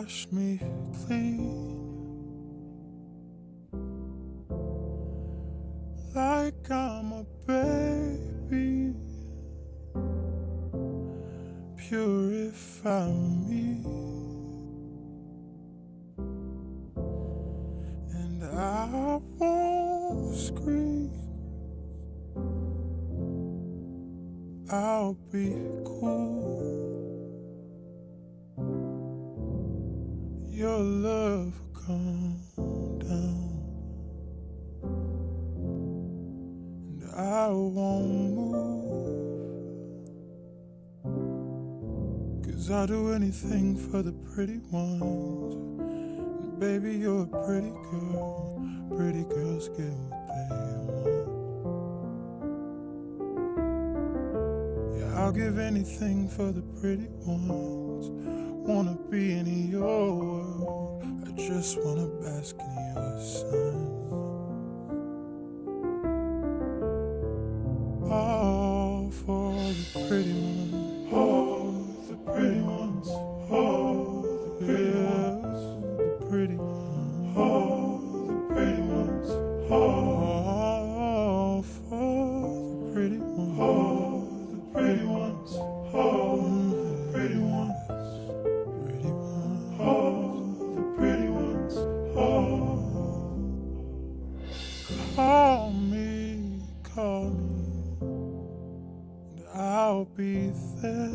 wash me clean like I'm a baby. Purify me, and I won't scream. I'll be cool. Your love will come down, and I won't move, 'cause I'll do anything for the pretty ones. And baby, you're a pretty girl. Pretty girls get what they want. Yeah, I'll give anything for the pretty ones. Wanna be in your world, I just wanna bask in your sun. All for the pretty ones, all the pretty ones, all the girls, the pretty ones, all the pretty ones, all for the pretty ones, all the pretty ones, all the pretty ones. Call me, and I'll be there.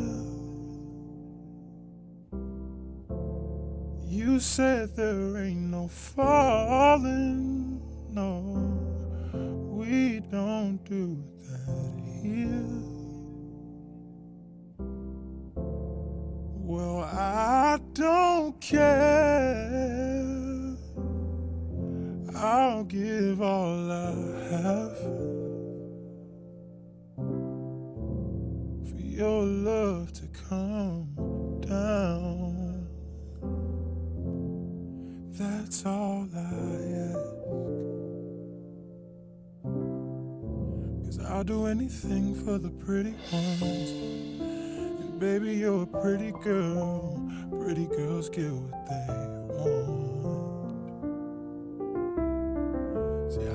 You said there ain't no falling, no, we don't do that here. Well, I don't care. I'll give all I have for your love to come down. That's all I ask, 'cause I'll do anything for the pretty ones. And baby, you're a pretty girl. Pretty girls get what they want.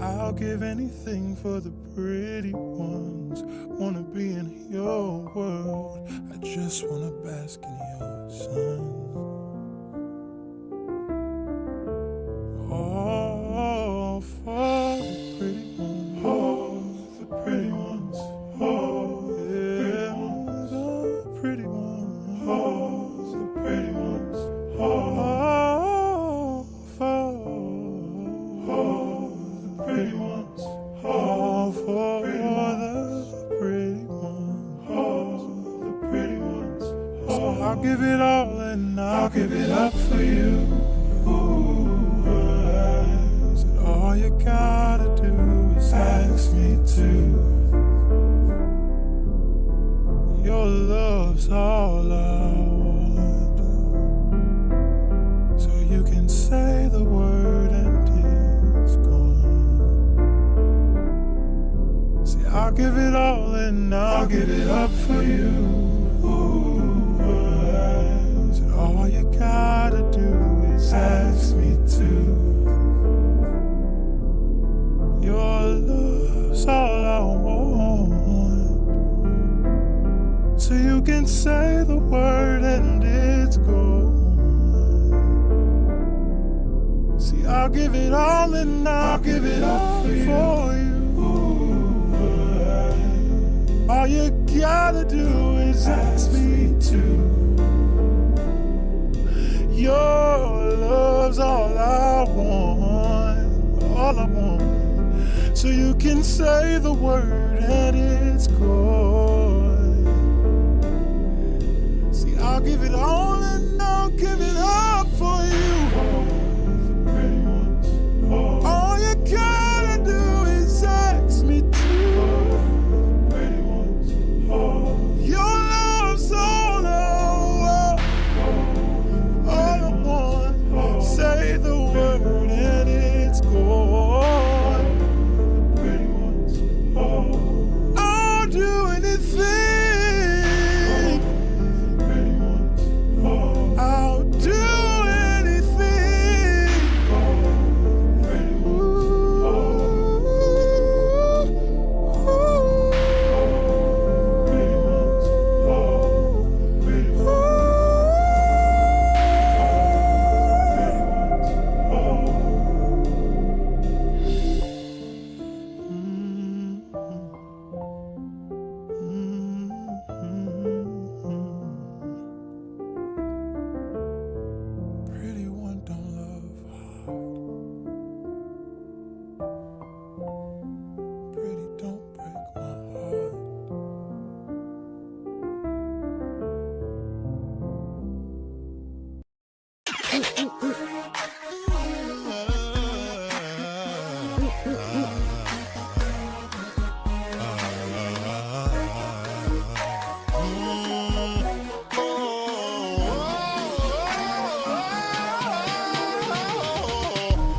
I'll give anything for the pretty ones. Wanna be in your world, I just wanna bask in your sun. All for the pretty ones, all the pretty ones, all the pretty ones, all the pretty ones, all for pretty ones, all for the pretty ones, all the pretty ones. So I'll give it all and I'll give it up for you. Said all you gotta do is ask me to. Your love's all I want, so you can say the word and I'll give it all and I'll give it up for you. So all you gotta do is ask me to. Your love's all I want, so you can say the word and it's gone. See, I'll give it all and I'll give it up for you. All you gotta do is ask me to. Your love's all I want, so you can say the word and it's good. See, I'll give it all and I'll give it up for you. All you gotta do is ask me to. Your love's all I want. Say the word and it's gone. I'll do anything. I'll do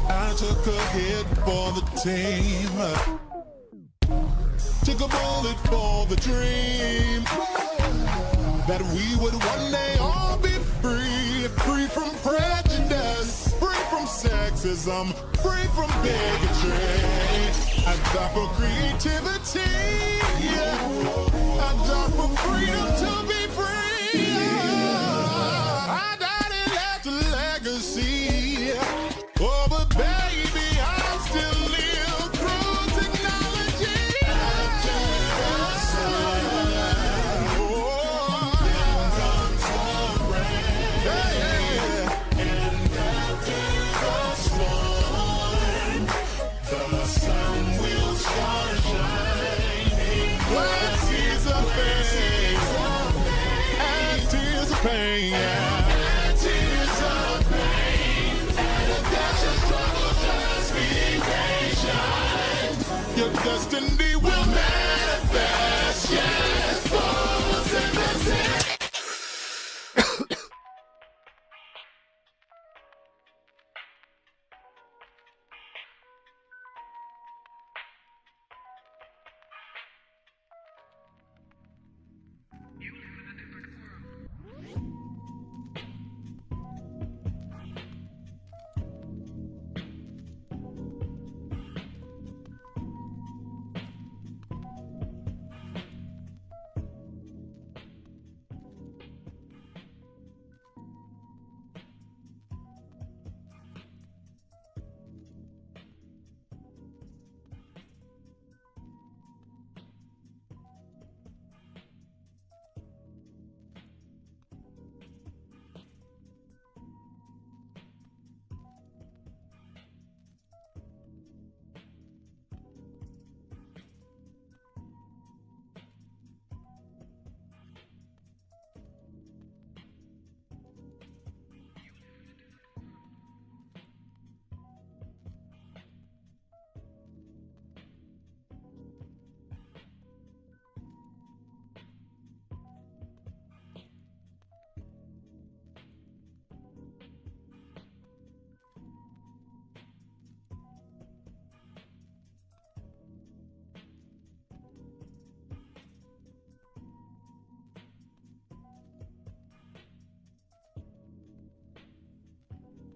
I took a hit for the team, took a bullet for the dream, that we would one day all be free, free from prejudice, free from sexism, free from bigotry. I die for creativity, I die for freedom to be free. I died and left a legacy. Oh, but baby, I'm still live through technology. After the sun, then comes the rain. And after the storm, the sun will start shining. Blood, tears of pain, and tears of pain, and tears of pain, and a dash of struggle. Just be patient. Your destiny will manifest. Yes, Bubzz in the city.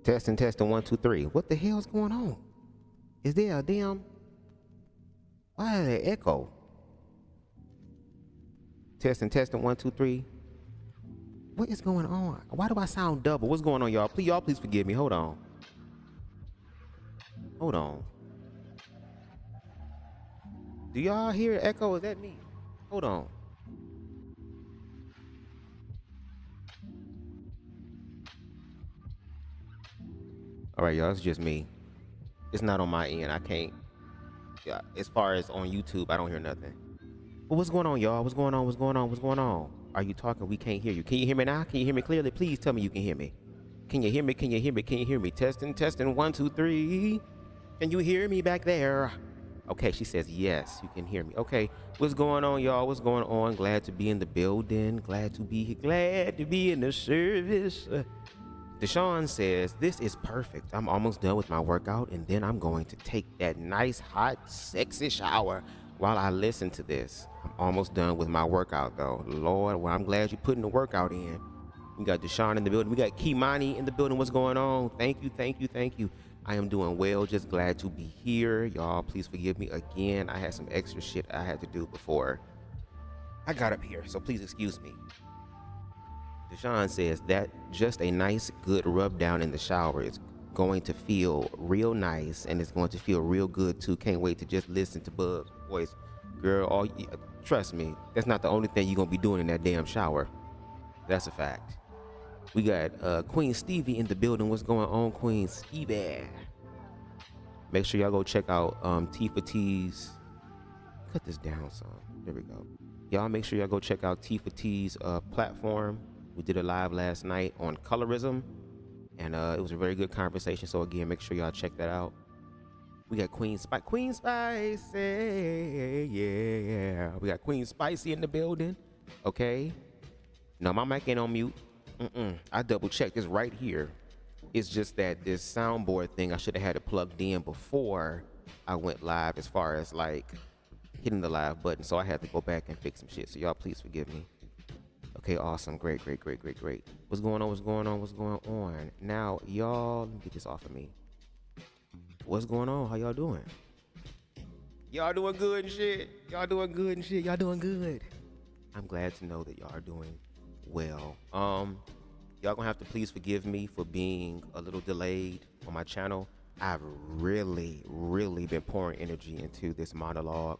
Testing, testing, 1, 2, 3. What the hell's going on? Is there a damn... Why is there echo? Testing, testing, 1, 2, 3. What is going on? Why do I sound double? What's going on, y'all? Please forgive me. Hold on. Hold on. Do y'all hear echo? Is that me? Hold on. All right, y'all, it's just me. It's not on my end. I can't. Yeah, as far as on YouTube, I don't hear nothing. But what's going on, y'all? What's going on? What's going on? What's going on? Are you talking? We can't hear you. Can you hear me now? Can you hear me clearly? Please tell me you can hear me. Can you hear me? Can you hear me? Can you hear me? Testing, testing, 1, 2, 3. Can you hear me back there? Okay, she says yes, you can hear me. Okay, what's going on, y'all? What's going on? Glad to be in the building. Glad to be in the service. Deshaun says, this is perfect. I'm almost done with my workout, and then I'm going to take that nice, hot, sexy shower while I listen to this. I'm almost done with my workout, though. Lord, well, I'm glad you're putting the workout in. We got Deshaun in the building. We got Kimani in the building. What's going on? Thank you, thank you, thank you. I am doing well. Just glad to be here. Y'all, please forgive me again. I had some extra shit I had to do before I got up here, so please excuse me. Deshaun says that just a nice, good rub down in the shower is going to feel real nice, and it's going to feel real good too. Can't wait to just listen to Bubz's voice. Girl, trust me, that's not the only thing you're going to be doing in that damn shower. That's a fact. We got Queen Stevie in the building. What's going on, Queen Stevie? Make sure y'all go check out T for T's. Cut this down some. There we go. Y'all make sure y'all go check out T for T's platform. We did a live last night on colorism, and it was a very good conversation. So again, make sure y'all check that out. We got Queen Spicy, yeah. We got Queen Spicy in the building, okay? No, my mic ain't on mute. I double checked this right here. It's just that this soundboard thing, I should have had it plugged in before I went live as far as like hitting the live button. So I had to go back and fix some shit. So y'all please forgive me. Okay, awesome. Great. What's going on? Now, y'all, let me get this off of me. What's going on? How y'all doing? Y'all doing good and shit. Y'all doing good. I'm glad to know that y'all are doing well. Y'all gonna have to please forgive me for being a little delayed on my channel. I've really been pouring energy into this monologue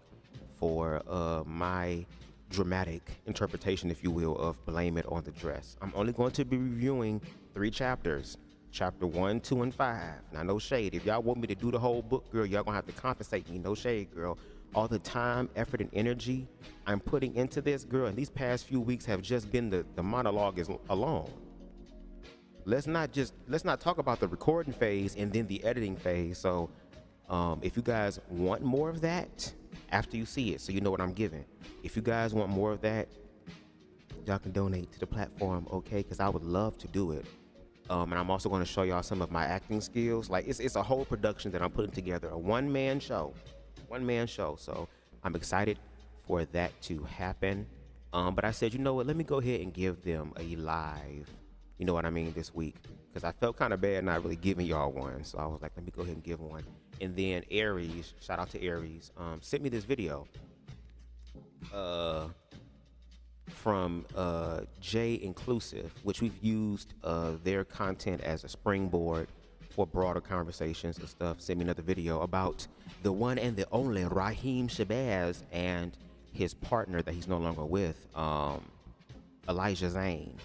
for my dramatic interpretation, if you will, of Blame It on the Dress. I'm only going to be reviewing 3 chapters. Chapter 1, 2, and 5. Now, no shade. If y'all want me to do the whole book, girl, y'all gonna have to compensate me. No shade, girl. All the time, effort, and energy I'm putting into this, girl, and these past few weeks have just been the monologue is alone. Let's not talk about the recording phase and then the editing phase. So, if you guys want more of that after you see it, so you know what I'm giving. If you guys want more of that, y'all can donate to the platform, okay? Because I would love to do it. And I'm also going to show y'all some of my acting skills. Like it's a whole production that I'm putting together, a one-man show. So I'm excited for that to happen. But I said, you know what? Let me go ahead and give them a live, you know what I mean, this week. Because I felt kind of bad not really giving y'all one. So I was like, let me go ahead and give one. And then Aries, shout out to Aries, sent me this video from JEiiNCLUSIVE, which we've used their content as a springboard for broader conversations and stuff. Sent me another video about the one and the only Rhyheim Shabazz and his partner that he's no longer with, Zayne.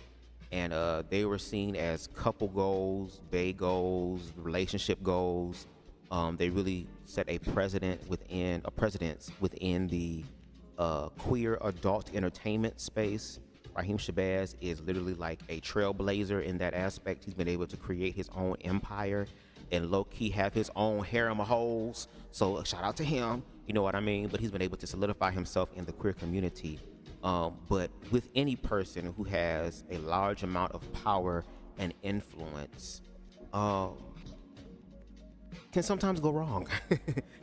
And they were seen as couple goals, bae goals, relationship goals. They really set a precedence within the queer adult entertainment space. Rhyheim Shabazz is literally like a trailblazer in that aspect. He's been able to create his own empire and low-key have his own harem of hoes. So shout out to him, you know what I mean? But he's been able to solidify himself in the queer community. But with any person who has a large amount of power and influence, can sometimes go wrong.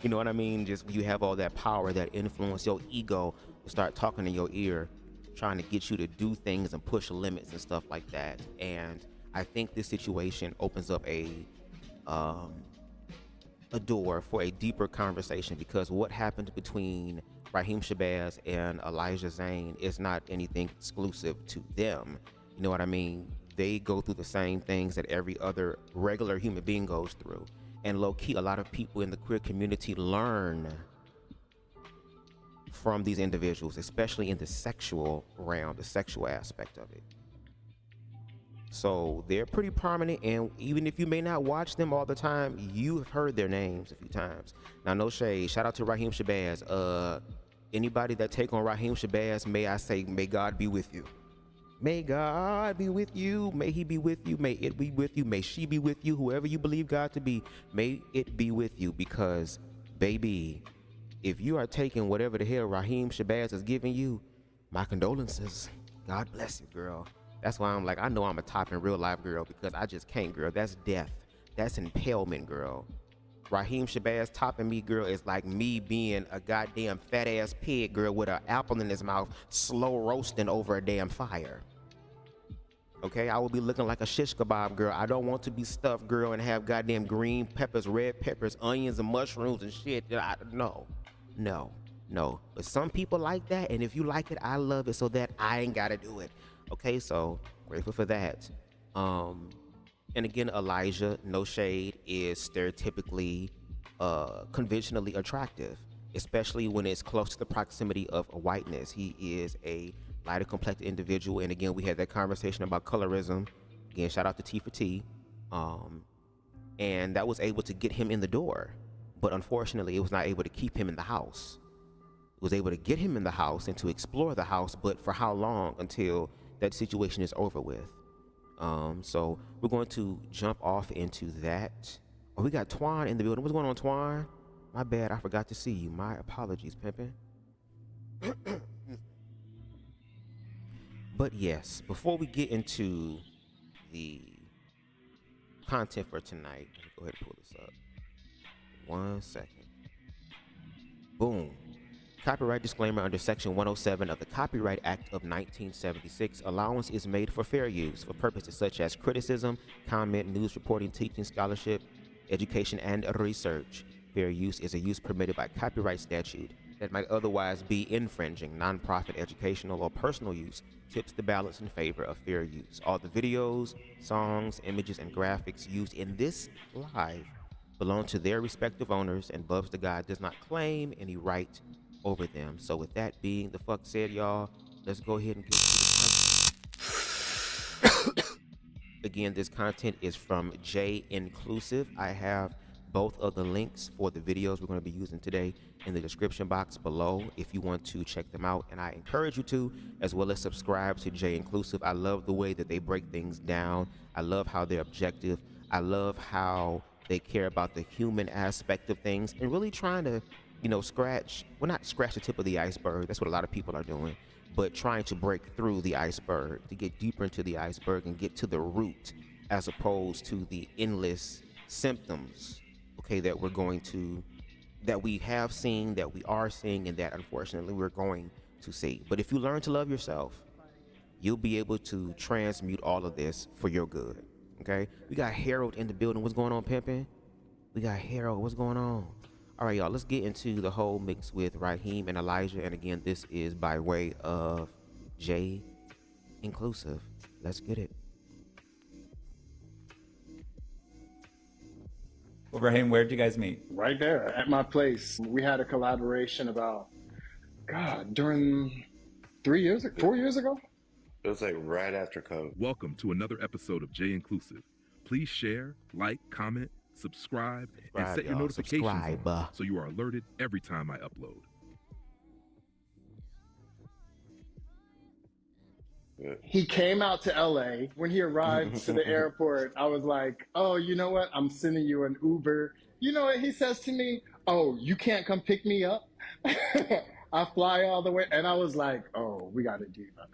You know what I mean? Just you have all that power, that influence, your ego will start talking in your ear, trying to get you to do things and push limits and stuff like that. And I think this situation opens up a door for a deeper conversation, because what happened between Rhyheim Shabazz and Zayne is not anything exclusive to them. You know what I mean? They go through the same things that every other regular human being goes through. And low-key, a lot of people in the queer community learn from these individuals, especially in the sexual realm, the sexual aspect of it. So they're pretty prominent, and even if you may not watch them all the time, you have heard their names a few times. Now, no shade. Shout out to Rhyheim Shabazz. Anybody that take on Rhyheim Shabazz, may I say, may God be with you. May God be with you. May he be with you. May it be with you. May she be with you. Whoever you believe God to be, may it be with you. Because, baby, if you are taking whatever the hell Rhyheim Shabazz is giving you, my condolences. God bless you, girl. That's why I'm like, I know I'm a top in real life, girl, because I just can't, girl. That's death. That's impalement, girl. Rhyheim Shabazz topping me, girl, is like me being a goddamn fat ass pig, girl, with an apple in his mouth, slow roasting over a damn fire. Okay, I will be looking like a shish kebab, girl. I don't want to be stuffed, girl, and have goddamn green peppers, red peppers, onions, and mushrooms and shit. No. But some people like that, and if you like it, I love it, so that I ain't gotta do it. Okay, so grateful for that. And again, Elijah, no shade, is stereotypically, conventionally attractive, especially when it's close to the proximity of whiteness. He is a lighter complected individual, and again, we had that conversation about colorism. Again, shout out to T for T. And that was able to get him in the door, but unfortunately, it was not able to keep him in the house. It was able to get him in the house and to explore the house, but for how long? Until that situation is over with. So we're going to jump off into that. Oh, we got Twan in the building. What's going on, Twan? My bad, I forgot to see you. My apologies, pimpin'. But yes, before we get into the content for tonight, let me go ahead and pull this up. 1 second. Boom. Copyright disclaimer under Section 107 of the Copyright Act of 1976. Allowance is made for fair use for purposes such as criticism, comment, news reporting, teaching, scholarship, education, and research. Fair use is a use permitted by copyright statute that might otherwise be infringing. Nonprofit, educational, or personal use tips the balance in favor of fair use. All the videos, songs, images, and graphics used in this live belong to their respective owners, and BubzDaGawd does not claim any right over them. So with that being the fuck said, y'all, let's go ahead and get to the content. Again, this content is from JEiiNCLUSIVE. I have both of the links for the videos we're going to be using today in the description box below if you want to check them out, and I encourage you to, as well as subscribe to JEiiNCLUSIVE. I love the way that they break things down. I love how they're objective. I love how they care about the human aspect of things and really trying to, you know, not scratch the tip of the iceberg. That's what a lot of people are doing, but trying to break through the iceberg, to get deeper into the iceberg and get to the root, as opposed to the endless symptoms, okay, that we have seen, that we are seeing, and that unfortunately we're going to see. But if you learn to love yourself, you'll be able to transmute all of this for your good. Okay, we got Harold in the building. What's going on, pimpin'? We got Harold. What's going on? All right, y'all, let's get into the whole mix with Rhyheim and Elijah. And again, this is by way of JEiiNCLUSIVE. Let's get it. Well, Rhyheim, where did you guys meet? Right there at my place. We had a collaboration about, during 4 years ago? It was like right after COVID. Welcome to another episode of JEiiNCLUSIVE. Please share, like, comment, subscribe, and set your notifications on so you are alerted every time I upload. He came out to LA. When he arrived to the airport, I was like, oh, you know what? I'm sending you an Uber. You know what he says to me? Oh, you can't come pick me up? I fly all the way. And I was like, oh, we got a diva.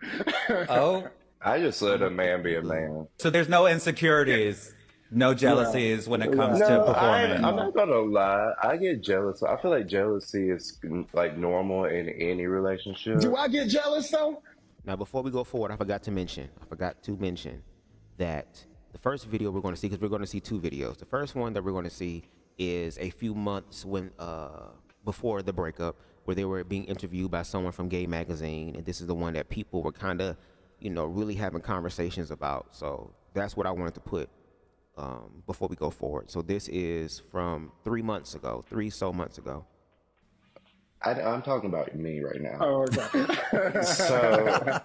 Oh. I just let a man be a man. So there's no insecurities, no jealousies when it comes to performing? I'm not going to lie. I get jealous. I feel like jealousy is like normal in any relationship. Do I get jealous though? Now, before we go forward, I forgot to mention that the first video we're going to see, because we're going to see two videos. The first one that we're going to see is a few months before the breakup, where they were being interviewed by someone from Gaye magazine, and this is the one that people were kind of, you know, really having conversations about. So that's what I wanted to put before we go forward. So this is from 3 months ago. I'm talking about me right now. Oh, okay. So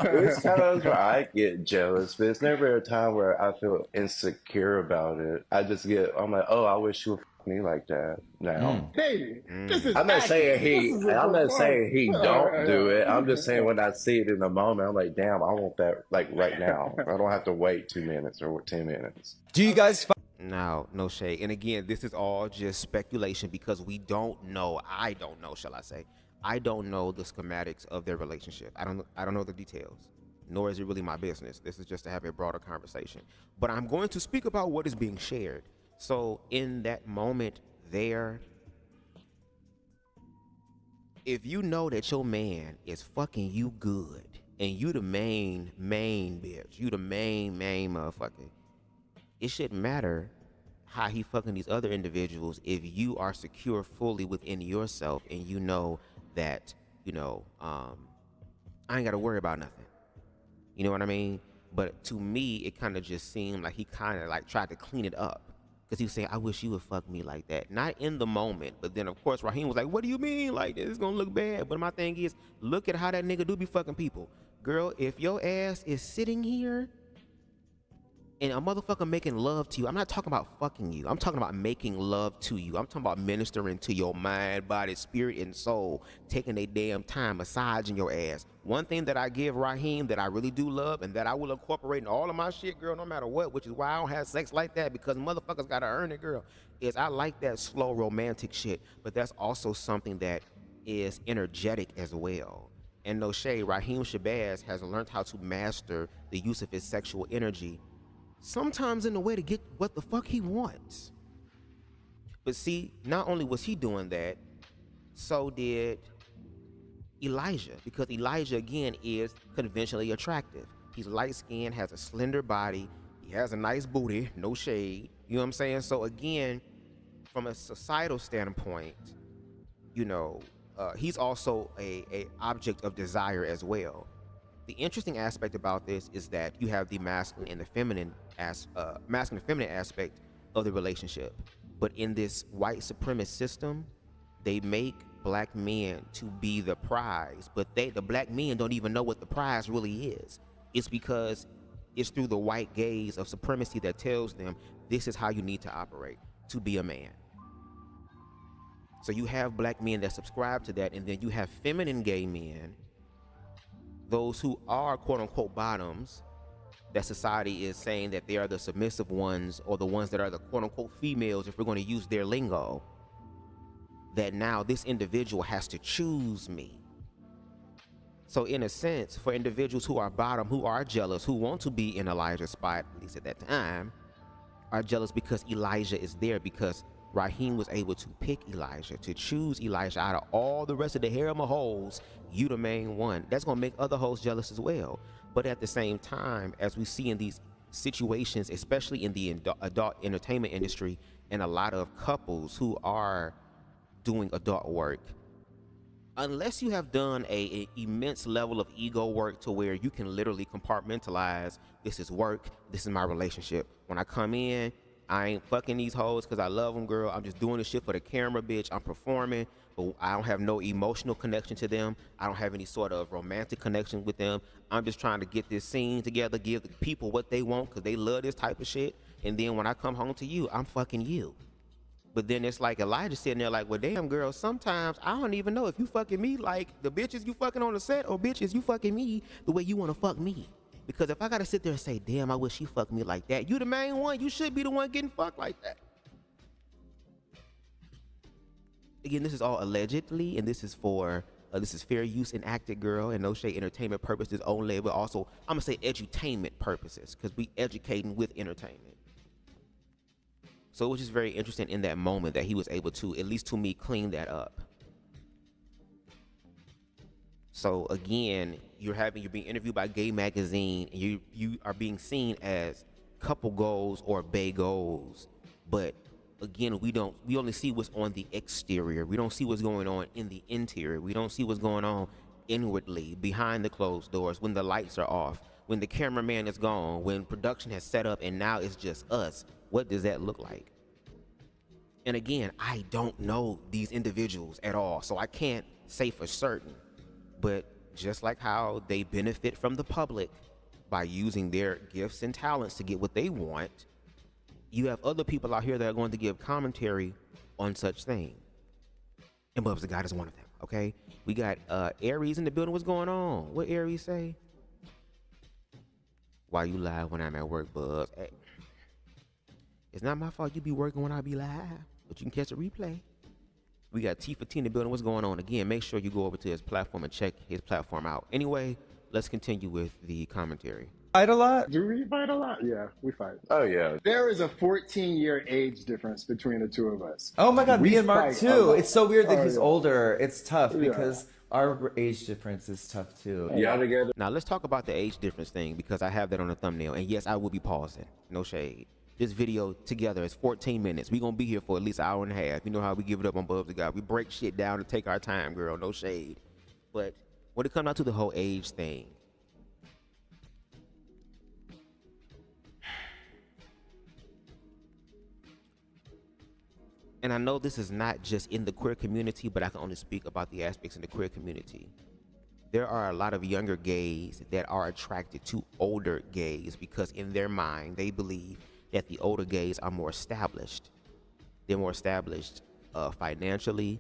it's times where I get jealous, but it's never a time where I feel insecure about it. I'm like, oh, I wish you would f me like that now. Baby, this is I'm not saying he don't do it. I'm just Yeah. saying when I see it in the moment, I'm like, damn, I want that like right now. I don't have to wait 2 minutes or 10 minutes. Do you guys No shade. And again, this is all just speculation because we don't know. I don't know, shall I say. I don't know the schematics of their relationship. I don't know the details, nor is it really my business. This is just to have a broader conversation. But I'm going to speak about what is being shared. So in that moment there, if you know that your man is fucking you good and you the main bitch, you the main motherfucker, it shouldn't matter how he fucking these other individuals if you are secure fully within yourself and you know that, you know, I ain't got to worry about nothing. You know what I mean? But to me, it kind of just seemed like he kind of like tried to clean it up. Because he was saying, I wish you would fuck me like that. Not in the moment, but then, of course, Rhyheim was like, what do you mean? Like, this is going to look bad. But my thing is, look at how that nigga do be fucking people. Girl, if your ass is sitting here And a motherfucker making love to you, I'm not talking about fucking you. I'm talking about making love to you. I'm talking about ministering to your mind, body, spirit, and soul, taking a damn time, massaging your ass. One thing that I give Rhyheim that I really do love and that I will incorporate in all of my shit, girl, no matter what, which is why I don't have sex like that, because motherfuckers gotta earn it, girl, is I like that slow romantic shit, but that's also something that is energetic as well. And no shade, Rhyheim Shabazz has learned how to master the use of his sexual energy, sometimes in a way to get what the fuck he wants. But see, not only was he doing that, so did Elijah, because Elijah, again, is conventionally attractive. He's light-skinned, has a slender body, he has a nice booty, no shade, you know what I'm saying? So again, from a societal standpoint, you know, he's also a object of desire as well. The interesting aspect about this is that you have the masculine and the feminine aspect of the relationship. But in this white supremacist system, they make black men to be the prize, but the black men don't even know what the prize really is. It's because it's through the white gaze of supremacy that tells them this is how you need to operate to be a man. So you have black men that subscribe to that, and then you have feminine gay men, those who are quote-unquote bottoms, that society is saying that they are the submissive ones, or the ones that are the quote-unquote females, if we're going to use their lingo, that now this individual has to choose me. So in a sense, for individuals who are bottom, who are jealous, who want to be in Elijah's spot, at least at that time, are jealous because Elijah is there, because Rhyheim was able to pick Elijah, to choose Elijah out of all the rest of the harem of hoes, you the main one. That's gonna make other hoes jealous as well. But at the same time, as we see in these situations, especially in the adult entertainment industry, and a lot of couples who are doing adult work, unless you have done a immense level of ego work to where you can literally compartmentalize, this is work, this is my relationship. When I come in, I ain't fucking these hoes because I love them, girl. I'm just doing this shit for the camera, bitch. I'm performing, but I don't have no emotional connection to them. I don't have any sort of romantic connection with them. I'm just trying to get this scene together, give the people what they want because they love this type of shit. And then when I come home to you, I'm fucking you. But then it's like Elijah sitting there like, well, damn, girl, sometimes I don't even know if you fucking me like the bitches you fucking on the set, or bitches you fucking me the way you want to fuck me. Because if I gotta sit there and say, damn, I wish she fucked me like that, you the main one, you should be the one getting fucked like that. Again, this is all allegedly, and this is for, this is fair use enacted, girl, and no shade entertainment purposes only, but also, I'm gonna say edutainment purposes, because we educating with entertainment. So it was just very interesting in that moment that he was able to, at least to me, clean that up. So again, you're being interviewed by Gaye magazine, and you are being seen as couple goals or bae goals. But again, we only see what's on the exterior. We don't see what's going on in the interior. We don't see what's going on inwardly, behind the closed doors, when the lights are off, when the cameraman is gone, when production has set up and now it's just us. What does that look like? And again, I don't know these individuals at all, so I can't say for certain. But just like how they benefit from the public by using their gifts and talents to get what they want, you have other people out here that are going to give commentary on such things. And BubzDaGawd is one of them, okay? We got Aries in the building. What's going on? What Aries say? Why you live when I'm at work, Bubz? Hey, it's not my fault you be working when I be live, but you can catch a replay. We got T14 in the building. What's going on? Again, make sure you go over to his platform and check his platform out. Anyway, let's continue with the commentary. Fight a lot? Do we fight a lot? Yeah, we fight. Oh, yeah. There is a 14-year age difference between the two of us. Oh my God, me and Mark fight a too. lot. It's so weird that Oh, he's yeah. older. It's tough Yeah. because our age difference is tough too. Y'all together? Now, let's talk about the age difference thing, because I have that on the thumbnail. And yes, I will be pausing. No shade. This video together is 14 minutes. We're going to be here for at least an hour and a half. You know how we give it up on BubzDaGawd. We break shit down and take our time, girl. No shade. But when it comes down to the whole age thing, and I know this is not just in the queer community, but I can only speak about the aspects in the queer community. there are a lot of younger gays that are attracted to older gays because in their mind, they believe that the older gays are more established. They're more established financially,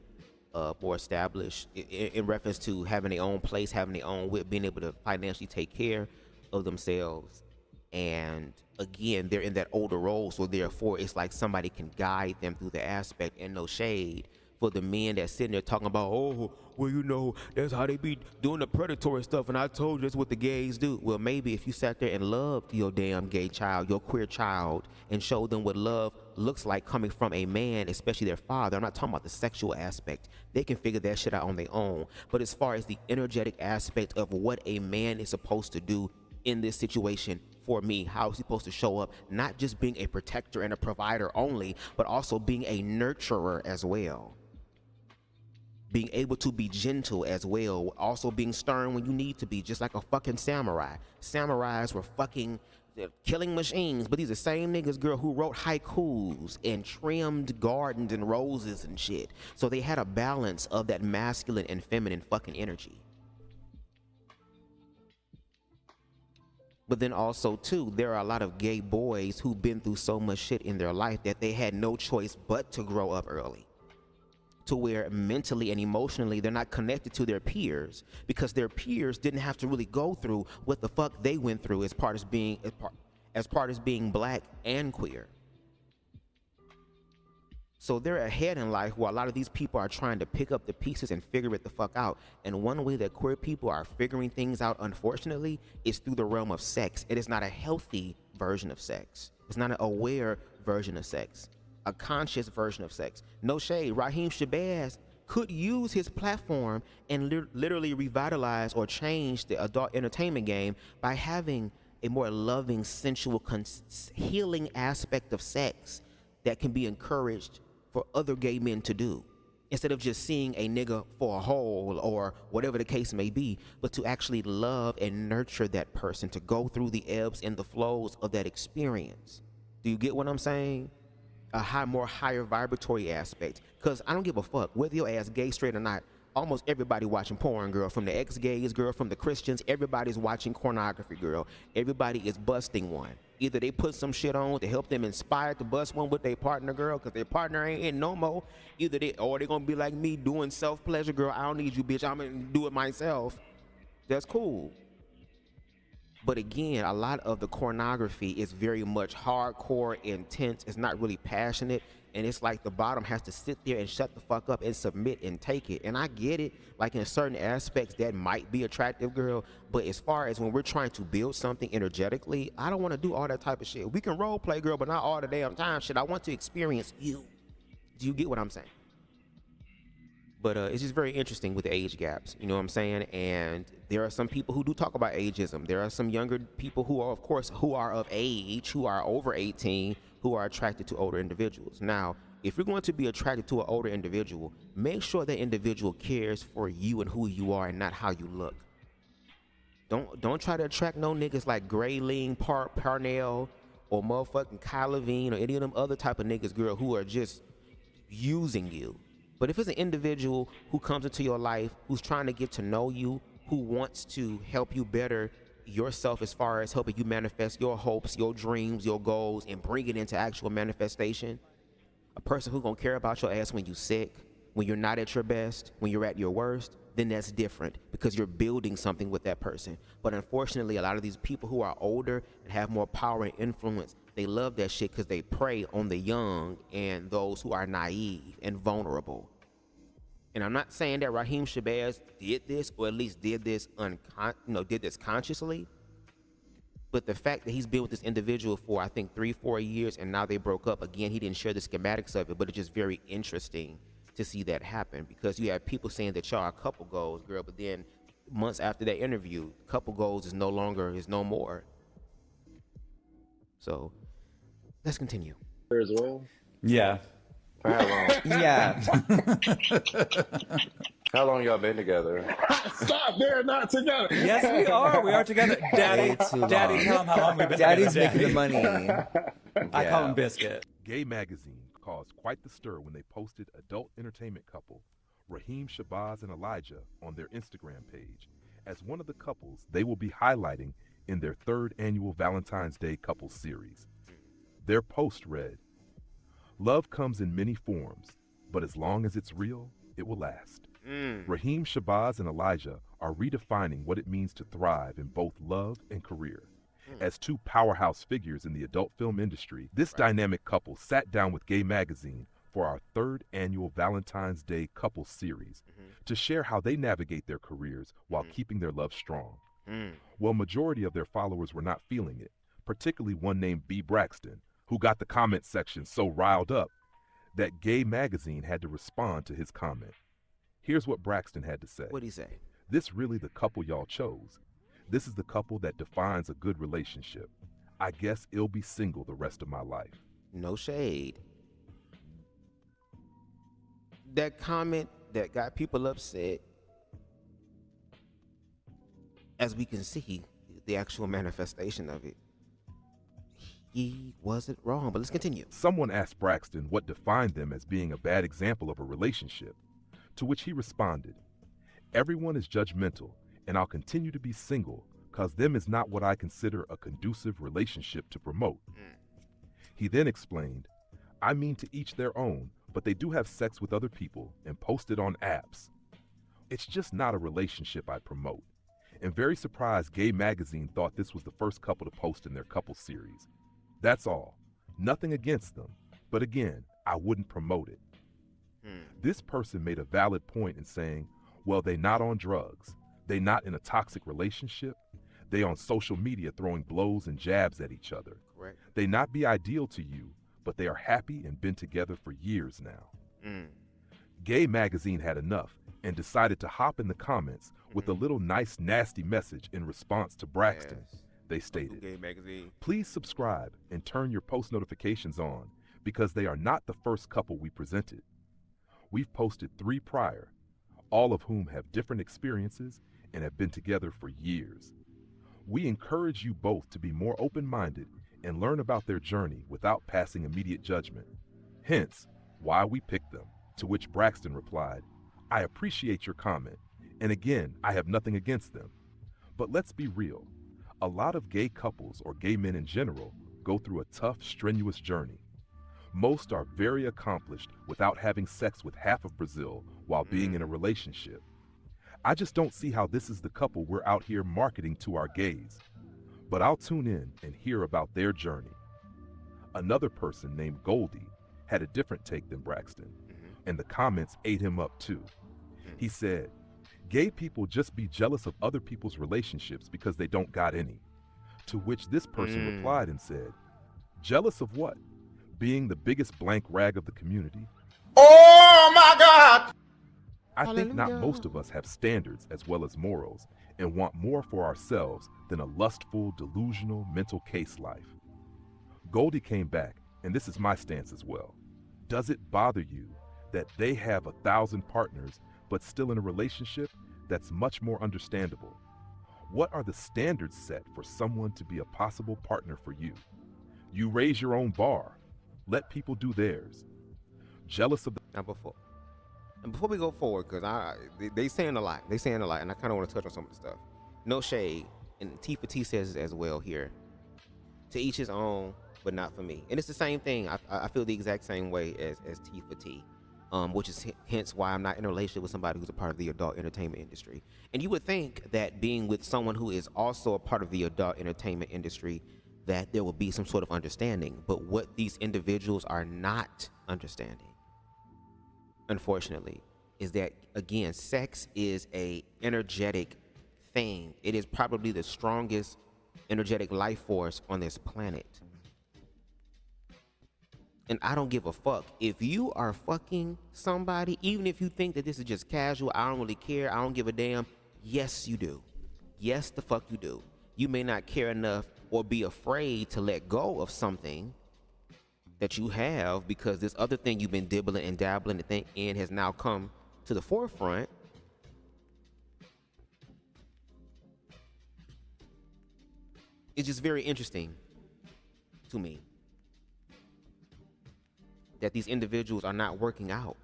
more established in reference to having their own place, having their own whip, being able to financially take care of themselves. And again, they're in that older role, so therefore it's like somebody can guide them through the aspect, and no shade for the men that's sitting there talking about, oh, well, you know, that's how they be doing the predatory stuff, and I told you that's what the gays do. Well, maybe if you sat there and loved your damn gay child, your queer child, and showed them what love looks like coming from a man, especially their father. I'm not talking about the sexual aspect. They can figure that shit out on their own. But as far as the energetic aspect of what a man is supposed to do in this situation, for me, how is he supposed to show up, not just being a protector and a provider only, but also being a nurturer as well. Being able to be gentle as well, also being stern when you need to be, just like a fucking samurai. Samurais were fucking killing machines, but these are the same niggas, girl, who wrote haikus and trimmed gardens and roses and shit. So they had a balance of that masculine and feminine fucking energy. But then also, too, there are a lot of gay boys who've been through so much shit in their life that they had no choice but to grow up early, to where mentally and emotionally they're not connected to their peers because their peers didn't have to really go through what the fuck they went through as part of being black and queer. So they're ahead in life where a lot of these people are trying to pick up the pieces and figure it the fuck out. And one way that queer people are figuring things out, unfortunately, is through the realm of sex. It is not a healthy version of sex. It's not an aware version of sex. A conscious version of sex. No shade. Rhyheim Shabazz could use his platform and literally revitalize or change the adult entertainment game by having a more loving, sensual, healing aspect of sex that can be encouraged for other gay men to do, instead of just seeing a nigga for a hole or whatever the case may be, but to actually love and nurture that person, to go through the ebbs and the flows of that experience. Do you get what I'm saying? A more higher vibratory aspect. Because I don't give a fuck whether your ass gay, straight or not. Almost everybody watching porn, girl. From the ex-gays, girl, from the Christians, everybody's watching pornography, girl. Everybody is busting one. Either they put some shit on to help them inspire to bust one with their partner, girl, because their partner ain't in no more. Either they gonna be like me doing self-pleasure, girl. I don't need you, bitch. I'm gonna do it myself. That's cool. But again, a lot of the pornography is very much hardcore, intense. It's not really passionate. And it's like the bottom has to sit there and shut the fuck up and submit and take it. And I get it, like in certain aspects that might be attractive, girl. But as far as when we're trying to build something energetically, I don't want to do all that type of shit. We can role play, girl, but not all the damn time. Shit, I want to experience you. Do you get what I'm saying? But it's just very interesting with the age gaps, you know what I'm saying? And there are some people who do talk about ageism. There are some younger people who are, of course, who are of age, who are over 18, who are attracted to older individuals. Now, if you're going to be attracted to an older individual, make sure that individual cares for you and who you are and not how you look. Don't try to attract no niggas like Grayling, Parnell, or motherfucking Kyle Levine, or any of them other type of niggas, girl, who are just using you. But if it's an individual who comes into your life, who's trying to get to know you, who wants to help you better yourself as far as helping you manifest your hopes, your dreams, your goals, and bring it into actual manifestation, a person who's gonna care about your ass when you're sick, when you're not at your best, when you're at your worst, then that's different because you're building something with that person. But unfortunately, a lot of these people who are older and have more power and influence, they love that shit because they prey on the young and those who are naive and vulnerable. And I'm not saying that Rhyheim Shabazz did this, or at least did this consciously. But the fact that he's been with this individual for, I think, 3-4 years, and now they broke up again, he didn't share the schematics of it, but it's just very interesting to see that happen, because you have people saying that y'all are couple goals, girl, but then months after that interview, couple goals is no more. So let's continue. As well? Yeah. For how long? Yeah. How long y'all been together? Stop, they're not together. Yes, we are. We are together. Daddy, tell him how long we've been Daddy's together. making the money. I call him Biscuit. Gay magazine caused quite the stir when they posted adult entertainment couple Rhyheim, Shabazz, and Elijah on their Instagram page, as one of the couples they will be highlighting in their 3rd annual Valentine's Day Couples Series. Their post read, "Love comes in many forms, but as long as it's real, it will last." Rhyheim, Shabazz, and Elijah are redefining what it means to thrive in both love and career. As 2 powerhouse figures in the adult film industry, this dynamic couple sat down with Gaye magazine for our 3rd annual Valentine's Day Couples Series to share how they navigate their careers while keeping their love strong. Well, majority of their followers were not feeling it, particularly one named B. Braxton, who got the comment section so riled up that Gaye magazine had to respond to his comment. Here's what Braxton had to say. What'd he say? "This really the couple y'all chose. This is the couple that defines a good relationship. I guess I'll be single the rest of my life." No shade. That comment that got people upset, as we can see, the actual manifestation of it, he wasn't wrong. But let's continue. Someone asked Braxton what defined them as being a bad example of a relationship, to which he responded, "Everyone is judgmental, and I'll continue to be single because them is not what I consider a conducive relationship to promote." He then explained, "I mean to each their own, but they do have sex with other people and post it on apps. It's just not a relationship I promote." And very surprised Gaye magazine thought this was the first couple to post in their couple series. That's all. Nothing against them, but again, I wouldn't promote it. This person made a valid point in saying, well, they not on drugs, they not in a toxic relationship, they on social media throwing blows and jabs at each other. Correct. They not be ideal to you, but they are happy and been together for years now. Gaye magazine had enough and decided to hop in the comments with a little nice nasty message in response to Braxton. Yes. They stated, Gaye magazine. "Please subscribe and turn your post notifications on because they are not the first couple we presented. We've posted 3 prior, all of whom have different experiences and have been together for years. We encourage you both to be more open-minded and learn about their journey without passing immediate judgment. Hence, why we picked them." To which Braxton replied, "I appreciate your comment, and again, I have nothing against them. But let's be real. A lot of gay couples or gay men in general go through a tough, strenuous journey. Most are very accomplished without having sex with half of Brazil while being in a relationship. I just don't see how this is the couple we're out here marketing to our gays. But I'll tune in and hear about their journey." Another person named Goldie had a different take than Braxton, and the comments ate him up too. He said, "Gay people just be jealous of other people's relationships because they don't got any." To which this person replied and said, "Jealous of what? Being the biggest blank rag of the community?" Oh my God! I think not most of us have standards as well as morals and want more for ourselves than a lustful, delusional, mental case life. Goldie came back, and this is my stance as well. Does it bother you that they have 1,000 partners but still in a relationship? That's much more understandable. What are the standards set for someone to be a possible partner for you? You raise your own bar. Let people do theirs. Jealous of the... Now before we go forward, because they saying a lot. They saying a lot, and I kind of want to touch on some of the stuff. No shade, and T for T says as well here. To each his own, but not for me. And it's the same thing. I feel the exact same way as T for T. Which is hence why I'm not in a relationship with somebody who's a part of the adult entertainment industry. And you would think that being with someone who is also a part of the adult entertainment industry, that there will be some sort of understanding. But what these individuals are not understanding, unfortunately, is that, again, sex is a energetic thing. It is probably the strongest energetic life force on this planet. And I don't give a fuck. If you are fucking somebody, even if you think that this is just casual, I don't really care, I don't give a damn, yes, you do. Yes, the fuck you do. You may not care enough or be afraid to let go of something that you have because this other thing you've been dibbling and dabbling in has now come to the forefront. It's just very interesting to me that these individuals are not working out.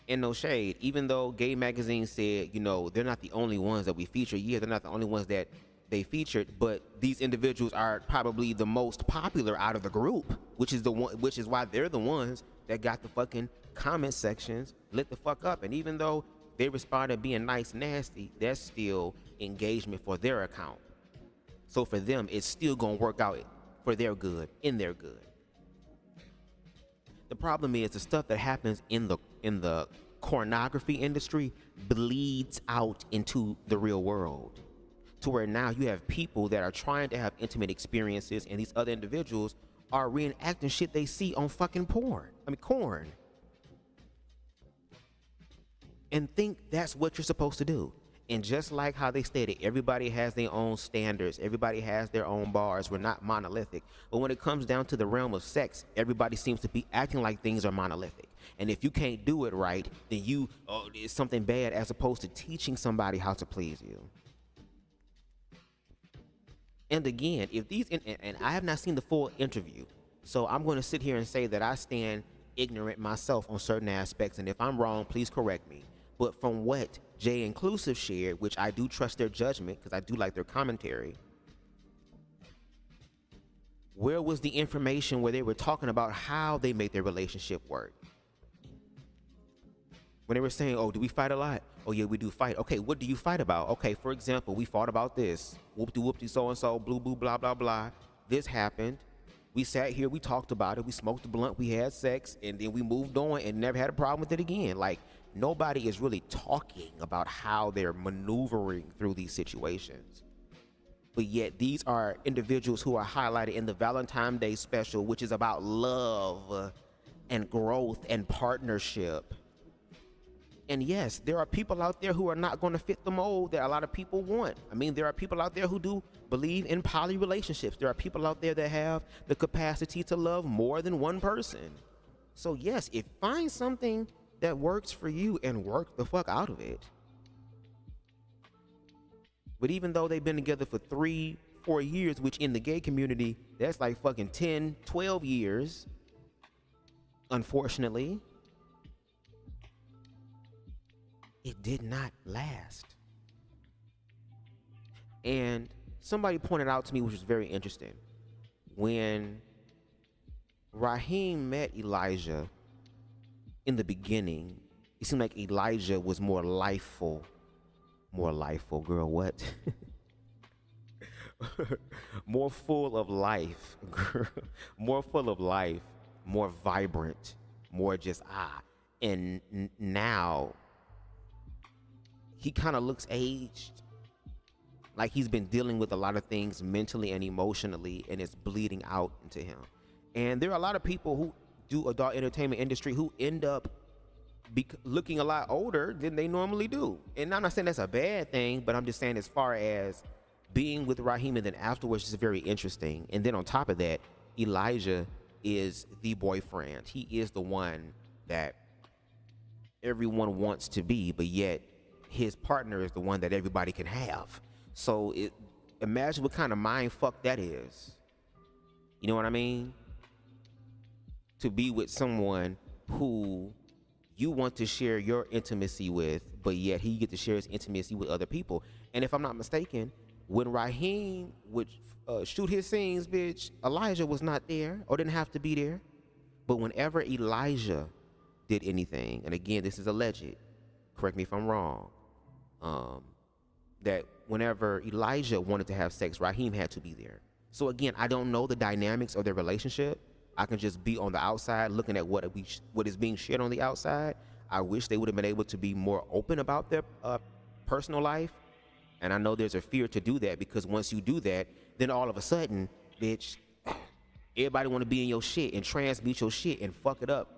And no shade, even though Gay Magazine said, you know, they're not the only ones that we feature. Yeah, they're not the only ones that they featured, but these individuals are probably the most popular out of the group, which is why they're the ones that got the fucking comment sections lit the fuck up. And even though they responded being nice, nasty, that's still engagement for their account. So for them, it's still gonna work out for their good, in their good. The problem is the stuff that happens in the pornography industry bleeds out into the real world, to where now you have people that are trying to have intimate experiences, and these other individuals are reenacting shit they see on fucking corn, and think that's what you're supposed to do. And just like how they stated, everybody has their own standards, everybody has their own bars, we're not monolithic. But when it comes down to the realm of sex, everybody seems to be acting like things are monolithic. And if you can't do it right, then it's something bad, as opposed to teaching somebody how to please you. And again, if these, and I have not seen the full interview, so I'm going to sit here and say that I stand ignorant myself on certain aspects, and if I'm wrong, please correct me. But from what JEiiNCLUSIVE shared, which I do trust their judgment because I do like their commentary, where was the information where they were talking about how they make their relationship work? When they were saying, oh, do we fight a lot? Oh yeah, we do fight. Okay, what do you fight about? Okay, for example, we fought about this. Whoop-de-whoop-de so-and-so, blue, blah, blah, blah. This happened. We sat here, we talked about it, we smoked a blunt, we had sex, and then we moved on and never had a problem with it again. Like, nobody is really talking about how they're maneuvering through these situations. But yet these are individuals who are highlighted in the Valentine's Day special, which is about love and growth and partnership. And yes, there are people out there who are not going to fit the mold that a lot of people want. I mean, there are people out there who do believe in poly relationships. There are people out there that have the capacity to love more than one person. So yes, find something that works for you and work the fuck out of it. But even though they've been together for 3-4 years, which in the gay community, that's like fucking 10, 12 years, unfortunately, it did not last. And somebody pointed out to me, which was very interesting, when Rhyheim met Elijah in the beginning, it seemed like Elijah was more lifeful, girl, what? More full of life, girl. More full of life, more vibrant, more just and now he kind of looks aged, like he's been dealing with a lot of things mentally and emotionally, and it's bleeding out into him. And there are a lot of people who do adult entertainment industry who end up looking a lot older than they normally do. And I'm not saying that's a bad thing, but I'm just saying as far as being with Rhyheim and then afterwards is very interesting. And then on top of that, Elijah is the boyfriend. He is the one that everyone wants to be, but yet his partner is the one that everybody can have. So imagine what kind of mind fuck that is. You know what I mean? To be with someone who you want to share your intimacy with, but yet he get to share his intimacy with other people. And if I'm not mistaken, when Rhyheim would shoot his scenes, bitch, Elijah was not there or didn't have to be there. But whenever Elijah did anything, and again, this is alleged, correct me if I'm wrong, that whenever Elijah wanted to have sex, Rhyheim had to be there. So again, I don't know the dynamics of their relationship. I can just be on the outside looking at what is being shared on the outside. I wish they would have been able to be more open about their personal life. And I know there's a fear to do that, because once you do that, then all of a sudden, bitch, everybody want to be in your shit and transmute your shit and fuck it up.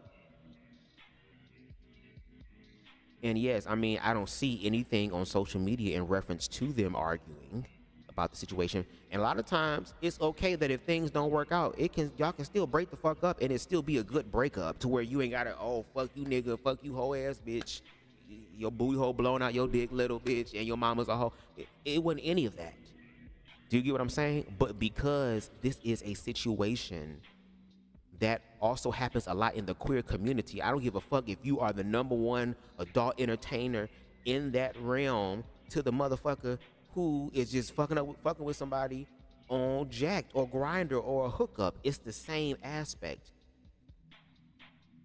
And yes, I mean, I don't see anything on social media in reference to them arguing about the situation. And a lot of times it's okay that if things don't work out, y'all can still break the fuck up and it still be a good breakup, to where you ain't gotta, oh, fuck you nigga, fuck you hoe ass bitch, your booty hole blown out your dick little bitch, and your mama's a hoe. It wasn't any of that. Do you get what I'm saying? But because this is a situation that also happens a lot in the queer community. I don't give a fuck if you are the #1 adult entertainer in that realm to the motherfucker who is just fucking with somebody on Jack'd or Grindr or a hookup. It's the same aspect.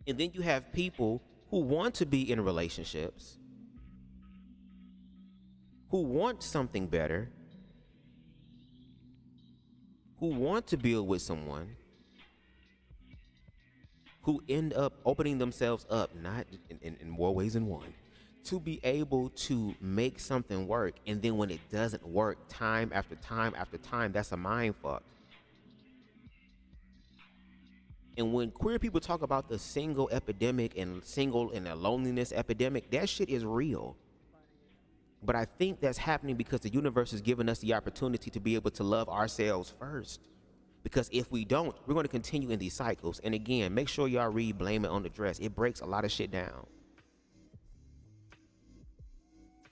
And then you have people who want to be in relationships, who want something better, who want to build with someone, who end up opening themselves up, not in more ways than one, to be able to make something work. And then when it doesn't work time after time after time, that's a mind fuck. And when queer people talk about the single epidemic and the loneliness epidemic, that shit is real. But I think that's happening because the universe has given us the opportunity to be able to love ourselves first. Because if we don't, we're going to continue in these cycles. And again, make sure y'all read Blame It on the Dress. It breaks a lot of shit down.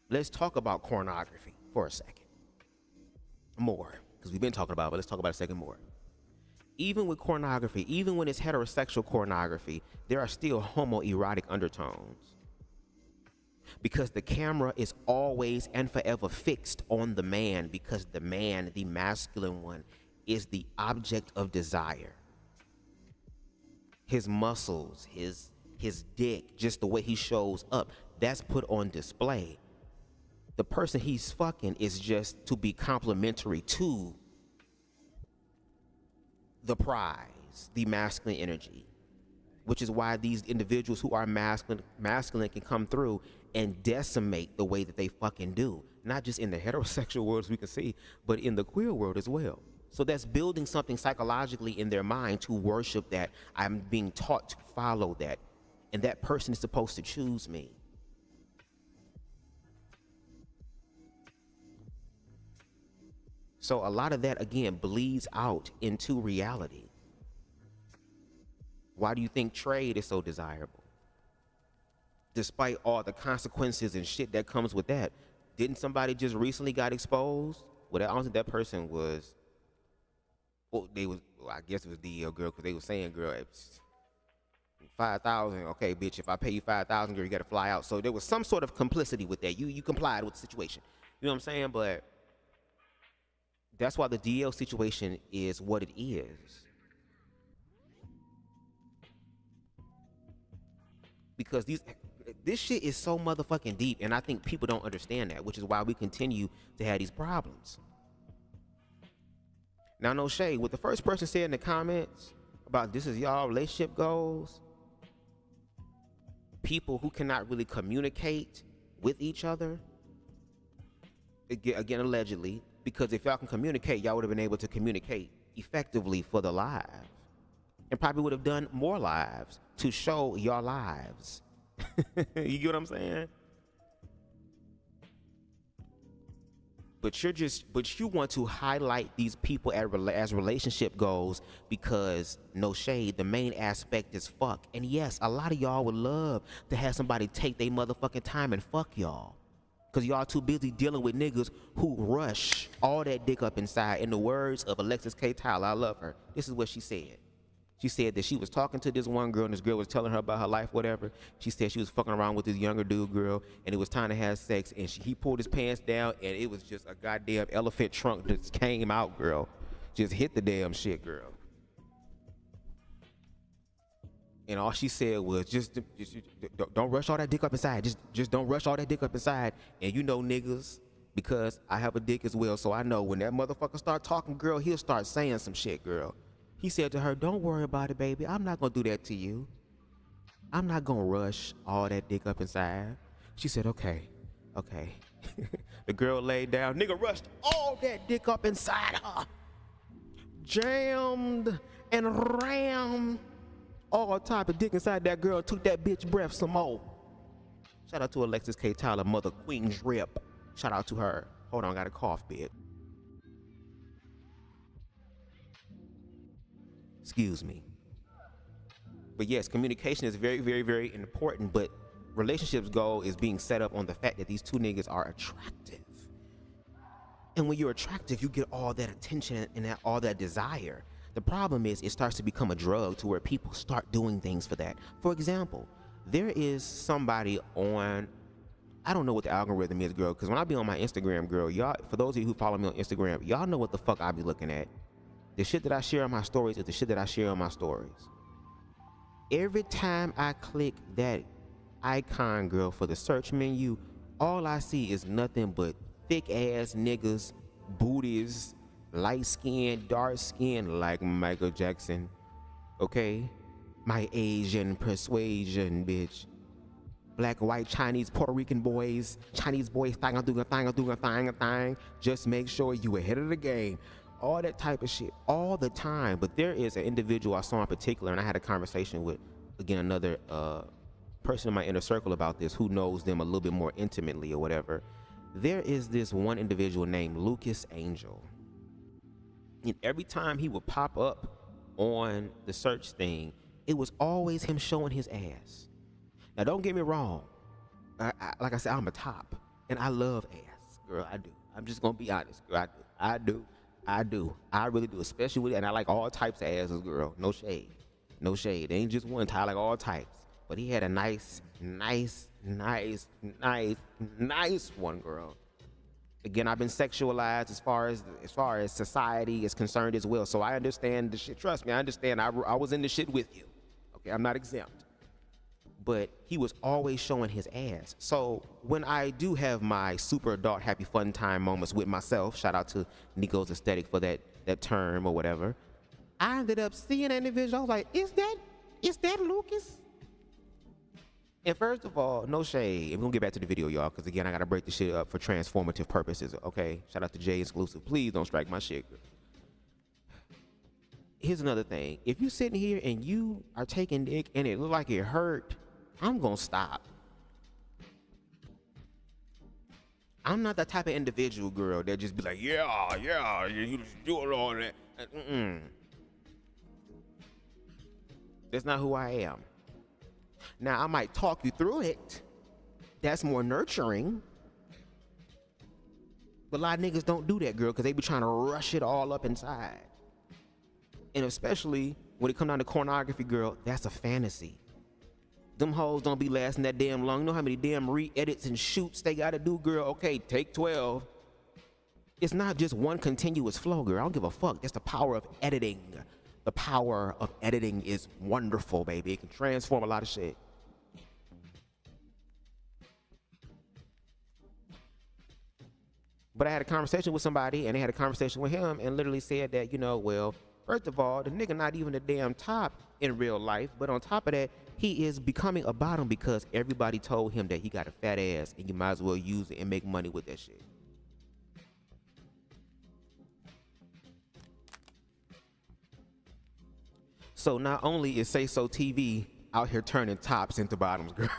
Let's talk about pornography for a second. More, because we've been talking about it, but let's talk about it a second more. Even with pornography, even when it's heterosexual pornography, there are still homoerotic undertones. Because the camera is always and forever fixed on the man, because the man, the masculine one, is the object of desire. His muscles, his dick, just the way he shows up, that's put on display. The person he's fucking is just to be complimentary to the prize, the masculine energy, which is why these individuals who are masculine can come through and decimate the way that they fucking do, not just in the heterosexual world as we can see, but in the queer world as well. So that's building something psychologically in their mind to worship that. I'm being taught to follow that, and that person is supposed to choose me. So a lot of that, again, bleeds out into reality. Why do you think trade is so desirable? Despite all the consequences and shit that comes with that, didn't somebody just recently got exposed? Well, I don't think that person was, I guess it was the girl, because they were saying, girl, it's 5,000, okay, bitch, if I pay you 5,000, girl, you got to fly out. So there was some sort of complicity with that. You complied with the situation. You know what I'm saying? But that's why the DL situation is what it is. Because this shit is so motherfucking deep, and I think people don't understand that, which is why we continue to have these problems. Now, no shade. What the first person said in the comments about this is y'all relationship goals, people who cannot really communicate with each other, again, allegedly, because if y'all can communicate, y'all would have been able to communicate effectively for the live, and probably would have done more lives to show your lives. You get what I'm saying? But you want to highlight these people as relationship goals because, no shade, the main aspect is fuck. And yes, a lot of y'all would love to have somebody take their motherfucking time and fuck y'all, because y'all too busy dealing with niggas who rush all that dick up inside. In the words of Alexis K. Tyler, I love her, this is what she said. She said that she was talking to this one girl, and this girl was telling her about her life, whatever. She said she was fucking around with this younger dude girl, and it was time to have sex, and he pulled his pants down, and it was just a goddamn elephant trunk that came out, girl. Just hit the damn shit, girl. And all she said was, just don't rush all that dick up inside. Just don't rush all that dick up inside. And you know niggas, because I have a dick as well, so I know when that motherfucker start talking, girl, he'll start saying some shit, girl. He said to her, don't worry about it, baby. I'm not going to do that to you. I'm not going to rush all that dick up inside. She said, okay. The girl laid down. Nigga rushed all that dick up inside her. Jammed and rammed all type of dick inside that girl. Took that bitch breath some more. Shout out to Alexis K. Tyler, Mother Queen's Rip. Shout out to her. Hold on, I got a cough bit. Excuse me. But yes, communication is very, very, very important, but relationships goal is being set up on the fact that these two niggas are attractive. And when you're attractive, you get all that attention and all that desire. The problem is it starts to become a drug to where people start doing things for that. For example, there is somebody on, I don't know what the algorithm is, girl, because when I be on my Instagram, girl, y'all, for those of you who follow me on Instagram, y'all know what the fuck I be looking at. The shit that I share on my stories is the shit that I share on my stories. Every time I click that icon, girl, for the search menu, all I see is nothing but thick ass niggas, booties, light skin, dark skin, like Michael Jackson. Okay? My Asian persuasion, bitch. Black, white, Chinese, Puerto Rican boys, Chinese boys, thang. Just make sure you ahead of the game. All that type of shit, all the time. But there is an individual I saw in particular, and I had a conversation with, again, another person in my inner circle about this who knows them a little bit more intimately or whatever. There is this one individual named Lucas Angel. And every time he would pop up on the search thing, it was always him showing his ass. Now, don't get me wrong. Like I said, I'm a top, and I love ass, girl. I do. I'm just gonna be honest, girl. I do. I really do, especially with it. And I like all types of asses, girl. No shade. No shade. It ain't just one type. I like all types. But he had a nice one, girl. Again, I've been sexualized as far as society is concerned as well. So I understand the shit. Trust me, I understand. I was in the shit with you. Okay, I'm not exempt. But he was always showing his ass. So when I do have my super adult happy fun time moments with myself, shout out to Nico's Aesthetic for that term or whatever, I ended up seeing that individual. I was like, is that Lucas? And first of all, no shade. And we're gonna get back to the video, y'all, because again, I gotta break this shit up for transformative purposes. Okay, shout out to JEiiNCLUSIVE. Please don't strike my shit. Here's another thing. If you sitting here and you are taking dick and it look like it hurt, I'm gonna stop. I'm not that type of individual, girl, that just be like, yeah, you just doing all that. That's not who I am. Now, I might talk you through it. That's more nurturing. But a lot of niggas don't do that, girl, because they be trying to rush it all up inside. And especially when it come down to pornography, girl, that's a fantasy. Them hoes don't be lasting that damn long. You know how many damn re-edits and shoots they gotta do, girl? Okay, take 12. It's not just one continuous flow, girl. I don't give a fuck. That's the power of editing. The power of editing is wonderful, baby. It can transform a lot of shit. But I had a conversation with somebody, and they had a conversation with him, and literally said that, you know, well, first of all, the nigga not even a damn top in real life, but on top of that, he is becoming a bottom because everybody told him that he got a fat ass, and you might as well use it and make money with that shit. So not only is Say So TV out here turning tops into bottoms, girl,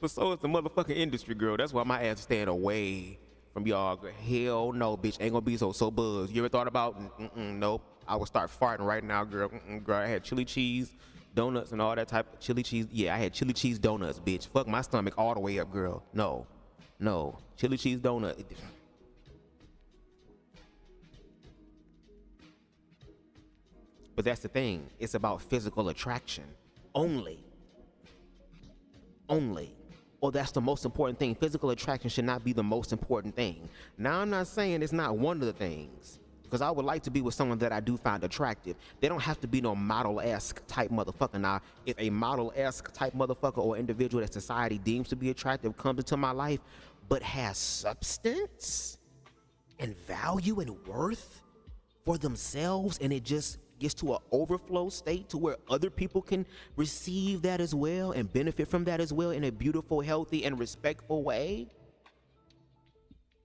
but so is the motherfucking industry, girl. That's why my ass is staying away from y'all. Hell no, bitch. Ain't gonna be so buzz. You ever thought about? Nope. I would start farting right now, girl. Girl, I had chili cheese, donuts, and all that type of chili cheese. Yeah, I had chili cheese donuts, bitch. Fuck my stomach all the way up, girl. No. Chili cheese donut. But that's the thing. It's about physical attraction. Only. Or that's the most important thing. Physical attraction should not be the most important thing. Now, I'm not saying it's not one of the things, because I would like to be with someone that I do find attractive. They don't have to be no model-esque type motherfucker. Now, if a model-esque type motherfucker or individual that society deems to be attractive comes into my life, but has substance and value and worth for themselves, and it just gets to an overflow state to where other people can receive that as well and benefit from that as well in a beautiful, healthy, and respectful way,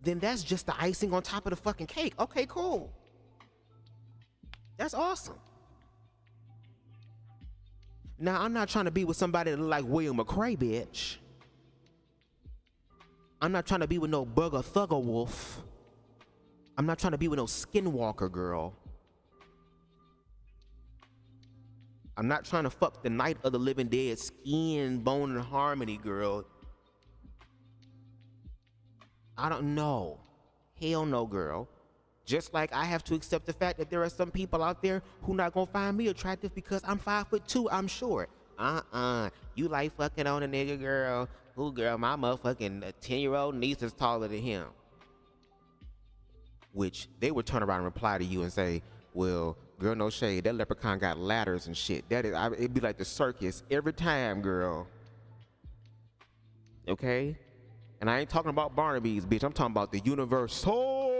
then that's just the icing on top of the fucking cake. Okay, cool. That's awesome. Now, I'm not trying to be with somebody that look like William McRae, bitch. I'm not trying to be with no Bugger Thugger Wolf. I'm not trying to be with no Skinwalker girl. I'm not trying to fuck the Night of the Living Dead Skin, Bone, and Harmony girl. I don't know. Hell no, girl. Just like I have to accept the fact that there are some people out there who not gonna find me attractive because I'm 5'2", I'm short. You like fucking on a nigga, girl. Who, girl? My motherfucking 10-year-old niece is taller than him. Which they would turn around and reply to you and say, well, girl, no shade. That leprechaun got ladders and shit. It'd be like the circus every time, girl. Okay? And I ain't talking about Barnaby's, bitch. I'm talking about the Universal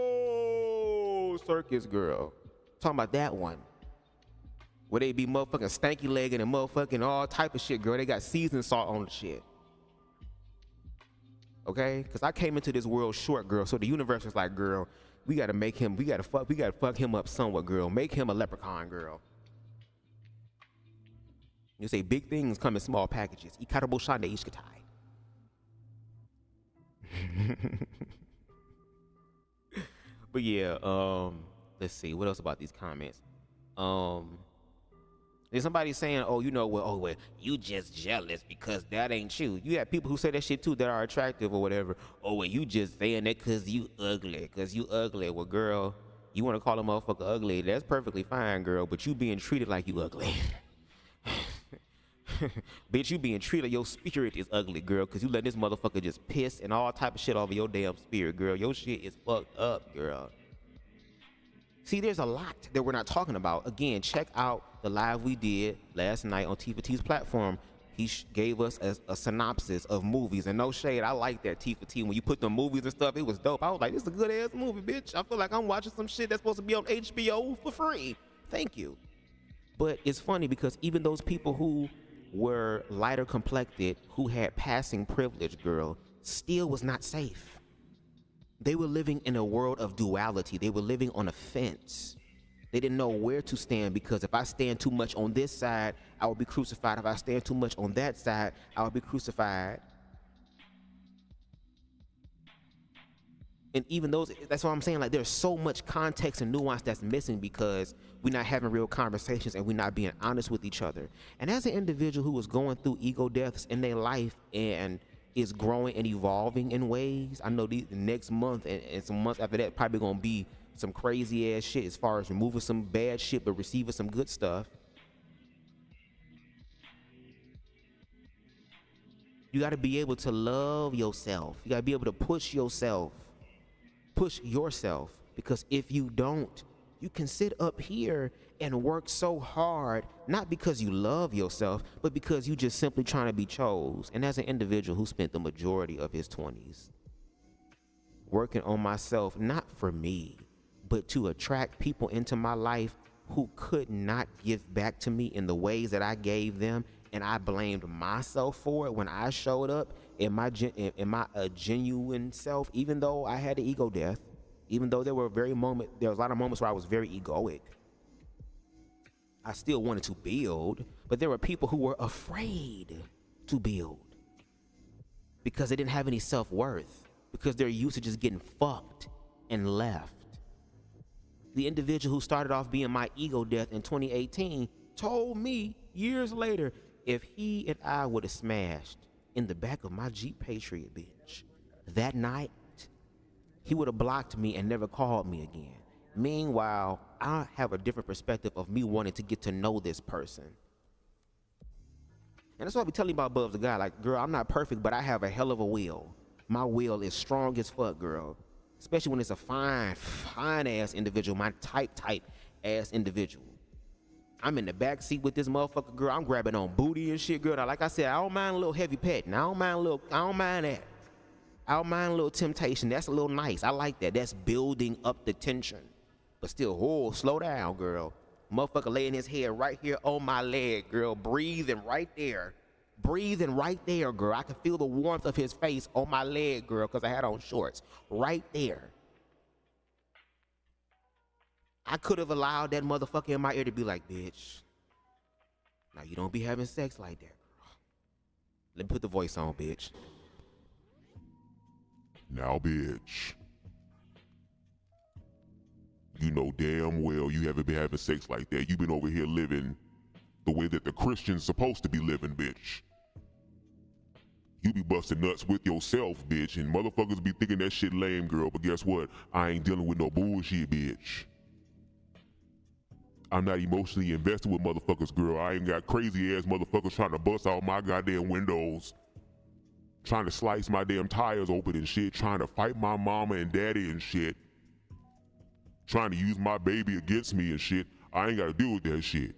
Circus, girl. I'm talking about that one. Where they be motherfucking stanky legged and motherfucking all type of shit, girl. They got seasoned salt on the shit. Okay? Because I came into this world short, girl. So the universe was like, girl, we gotta make him, we gotta fuck him up somewhat, girl. Make him a leprechaun, girl. You say big things come in small packages. Ikarabo shande ishkatai. But yeah, let's see what else about these comments. There's somebody saying, oh, you know what, well, you just jealous because that ain't you. You have people who say that shit too that are attractive or whatever. Oh, well, you just saying that because you ugly. Well, girl, you want to call a motherfucker ugly, that's perfectly fine, girl, but you being treated like you ugly. Bitch, you being treated, your spirit is ugly, girl, because you let this motherfucker just piss and all type of shit over your damn spirit, girl. Your shit is fucked up, girl. See, there's a lot that we're not talking about. Again, check out the live we did last night on T4T's platform. He gave us a synopsis of movies, and no shade, I like that T4T. When you put the movies and stuff, it was dope. I was like, this is a good-ass movie, bitch. I feel like I'm watching some shit that's supposed to be on HBO for free. Thank you. But it's funny because even those people who were lighter complected, who had passing privilege, girl, still was not safe. They were living in a world of duality. They were living on a fence. They didn't know where to stand because if I stand too much on this side, I will be crucified. If I stand too much on that side, I will be crucified. And even those, that's what I'm saying, like there's so much context and nuance that's missing because we're not having real conversations and we're not being honest with each other. And as an individual who was going through ego deaths in their life and is growing and evolving in ways, I know the next month and some months after that probably gonna be some crazy ass shit as far as removing some bad shit but receiving some good stuff. You gotta be able to love yourself. You gotta be able to push yourself, because if you don't, you can sit up here and work so hard, not because you love yourself, but because you just simply trying to be chose. And as an individual who spent the majority of his 20s working on myself, not for me, but to attract people into my life who could not give back to me in the ways that I gave them, and I blamed myself for it when I showed up in my genuine self, even though I had an ego death, even though there was a lot of moments where I was very egoic. I still wanted to build, but there were people who were afraid to build because they didn't have any self-worth, because they're used to just getting fucked and left. The individual who started off being my ego death in 2018 told me years later, if he and I would have smashed in the back of my Jeep Patriot, bitch, that night, he would have blocked me and never called me again. Meanwhile, I have a different perspective of me wanting to get to know this person. And that's why I be telling you about BubzDaGawd. Like, girl, I'm not perfect, but I have a hell of a will. My will is strong as fuck, girl. Especially when it's a fine ass individual, my type ass individual. I'm in the back seat with this motherfucker, girl. I'm grabbing on booty and shit, girl. Now, like I said, I don't mind a little heavy petting. I don't mind that. I don't mind a little temptation. That's a little nice. I like that. That's building up the tension. But still, slow down, girl. Motherfucker laying his head right here on my leg, girl. Breathing right there, girl. I can feel the warmth of his face on my leg, girl, because I had on shorts. Right there. I could have allowed that motherfucker in my ear to be like, bitch, now you don't be having sex like that, girl. Let me put the voice on, bitch. Now, bitch, you know damn well you haven't been having sex like that. You've been over here living the way that the Christian's supposed to be living, bitch. You be busting nuts with yourself, bitch, and motherfuckers be thinking that shit lame, girl, but guess what? I ain't dealing with no bullshit, bitch. I'm not emotionally invested with motherfuckers, girl. I ain't got crazy ass motherfuckers trying to bust out my goddamn windows, trying to slice my damn tires open and shit, trying to fight my mama and daddy and shit, trying to use my baby against me and shit. I ain't gotta deal with that shit.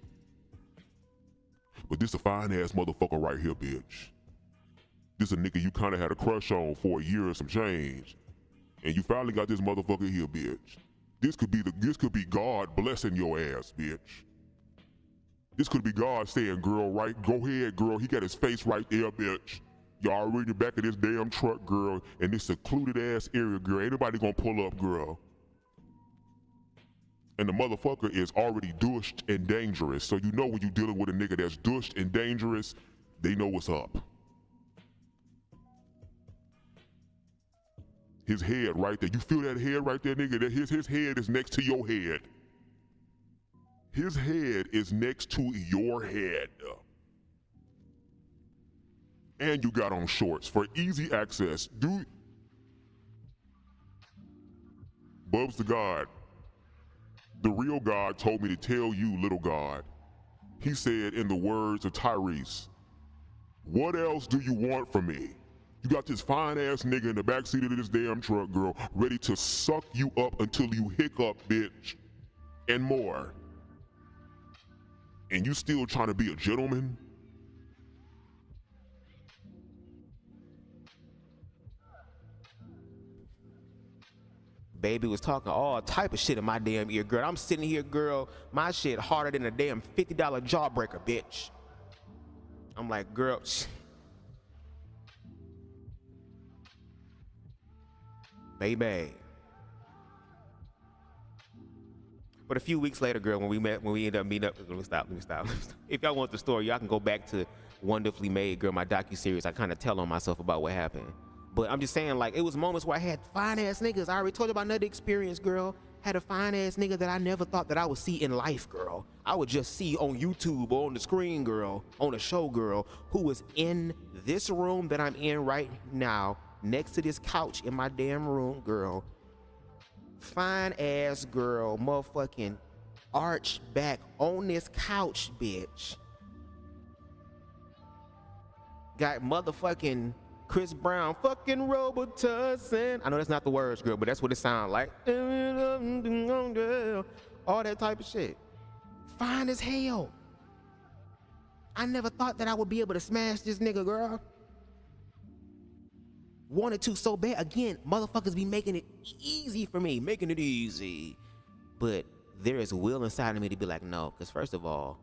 But this a fine ass motherfucker right here, bitch. This a nigga you kinda had a crush on for a year or some change, and you finally got this motherfucker here, bitch. This could be God blessing your ass, bitch. This could be God saying, girl, right, go ahead, girl. He got his face right there, bitch. Y'all already in the back of this damn truck, girl, in this secluded ass area, girl. Ain't nobody gonna pull up, girl. And the motherfucker is already douched and dangerous. So you know when you dealing with a nigga that's douched and dangerous, they know what's up. His head right there. You feel that head right there, nigga? That his head is next to your head. His head is next to your head. And you got on shorts for easy access. Dude. BubzDaGawd. The real God told me to tell you, little God. He said in the words of Tyrese, what else do you want from me? You got this fine ass nigga in the backseat of this damn truck, girl, ready to suck you up until you hiccup, bitch, and more. And you still trying to be a gentleman? Baby was talking all type of shit in my damn ear, girl. I'm sitting here, girl, my shit harder than a damn $50 jawbreaker, bitch. I'm like, girl, baby. But a few weeks later, girl, when we ended up meeting up, let me stop. If y'all want the story, y'all can go back to Wonderfully Made, girl, my docu-series. I kind of tell on myself about what happened. But I'm just saying, like, it was moments where I had fine-ass niggas. I already told you about another experience, girl. Had a fine-ass nigga that I never thought that I would see in life, girl. I would just see on YouTube or on the screen, girl, on a show, girl, who was in this room that I'm in right now, next to this couch in my damn room, girl. Fine-ass girl, motherfucking arch back on this couch, bitch. Got motherfucking Chris Brown, fucking Robitussin. I know that's not the words, girl, but that's what it sounds like. All that type of shit. Fine as hell. I never thought that I would be able to smash this nigga, girl. Wanted to so bad. Again, motherfuckers be making it easy for me, making it easy. But there is will inside of me to be like, no, because first of all,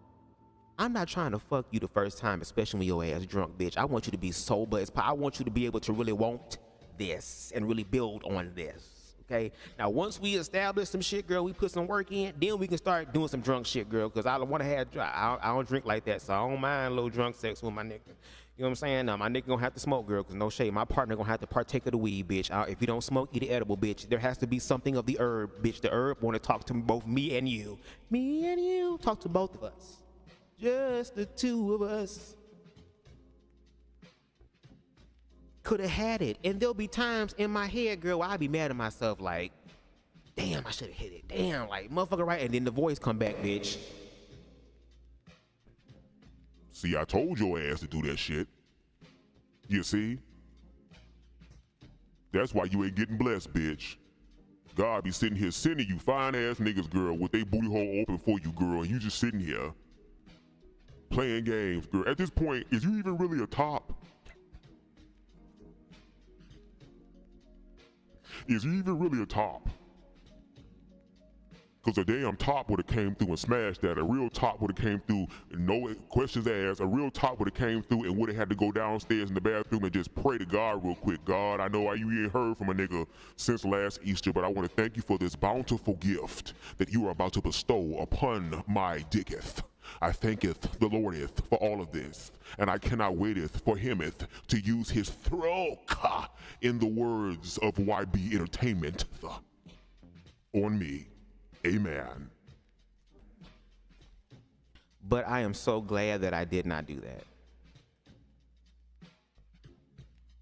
I'm not trying to fuck you the first time, especially when your ass drunk, bitch. I want you to be sober as I want you to be able to really want this and really build on this, okay? Now, once we establish some shit, girl, we put some work in, then we can start doing some drunk shit, girl, because I don't want to have, I don't drink like that, so I don't mind a little drunk sex with my nigga. You know what I'm saying? Now, my nigga gonna have to smoke, girl, because no shade. My partner gonna have to partake of the weed, bitch. If you don't smoke, eat the edible, bitch. There has to be something of the herb, bitch. The herb want to talk to both me and you. Me and you. Talk to both of us. Just the two of us. Could have had it. And there'll be times in my head, girl, where I'll be mad at myself like, damn, I should have hit it. Damn, like, motherfucker, right? And then the voice come back, bitch. See, I told your ass to do that shit. You see? That's why you ain't getting blessed, bitch. God be sitting here sending you fine ass niggas, girl, with they booty hole open for you, girl, and you just sitting here playing games, girl. At this point, is you even really a top? Is you even really a top? Because a damn top would have came through and smashed that. A real top would have came through, no questions asked. A real top would have came through and would have had to go downstairs in the bathroom and just pray to God real quick. God, I know you ain't heard from a nigga since last Easter, but I want to thank you for this bountiful gift that you are about to bestow upon my dicketh. I thanketh the Lordeth for all of this, and I cannot waiteth for himeth to use his throat in the words of YB Entertainment on me. Amen. But I am so glad that I did not do that.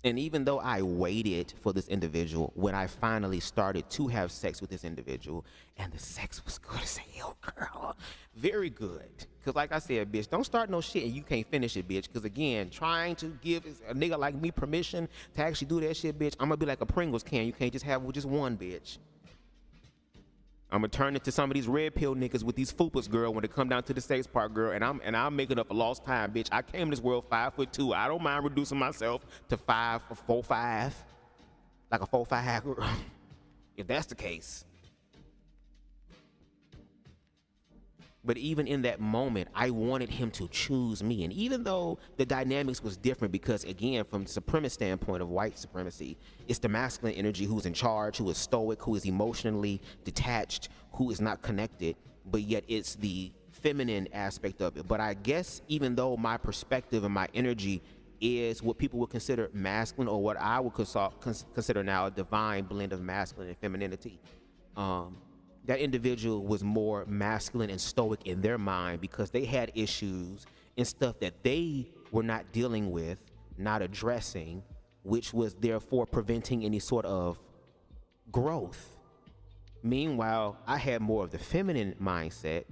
And even though I waited for this individual, when I finally started to have sex with this individual, and the sex was good as hell, girl, very good. Cause like I said, bitch, don't start no shit and you can't finish it, bitch. Cause again, trying to give a nigga like me permission to actually do that shit, bitch, I'm gonna be like a Pringles can. You can't just have just one, bitch. I'm gonna turn into some of these red pill niggas with these fupas, girl, when it come down to the sex part, girl, and I'm making up a lost time, bitch. I came in this world 5'2". I don't mind reducing myself to 4'5", like a 4'5", girl. If that's the case. But even in that moment, I wanted him to choose me. And even though the dynamics was different, because again, from the supremacist standpoint of white supremacy, it's the masculine energy who's in charge, who is stoic, who is emotionally detached, who is not connected, but yet it's the feminine aspect of it. But I guess even though my perspective and my energy is what people would consider masculine, or what I would consider now a divine blend of masculine and femininity, that individual was more masculine and stoic in their mind because they had issues and stuff that they were not dealing with, not addressing, which was therefore preventing any sort of growth. Meanwhile, I had more of the feminine mindset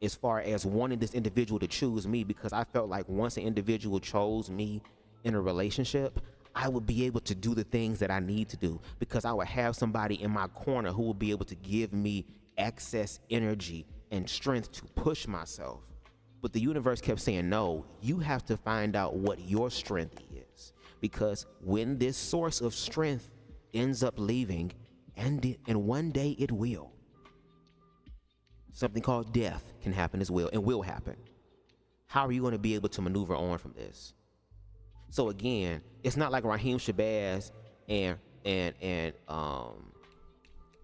as far as wanting this individual to choose me, because I felt like once an individual chose me in a relationship, I would be able to do the things that I need to do, because I would have somebody in my corner who would be able to give me excess energy and strength to push myself. But the universe kept saying, no, you have to find out what your strength is, because when this source of strength ends up leaving, and one day it will, something called death can happen as well, and will happen. How are you going to be able to maneuver on from this? So again, it's not like Rhyheim, Shabazz, and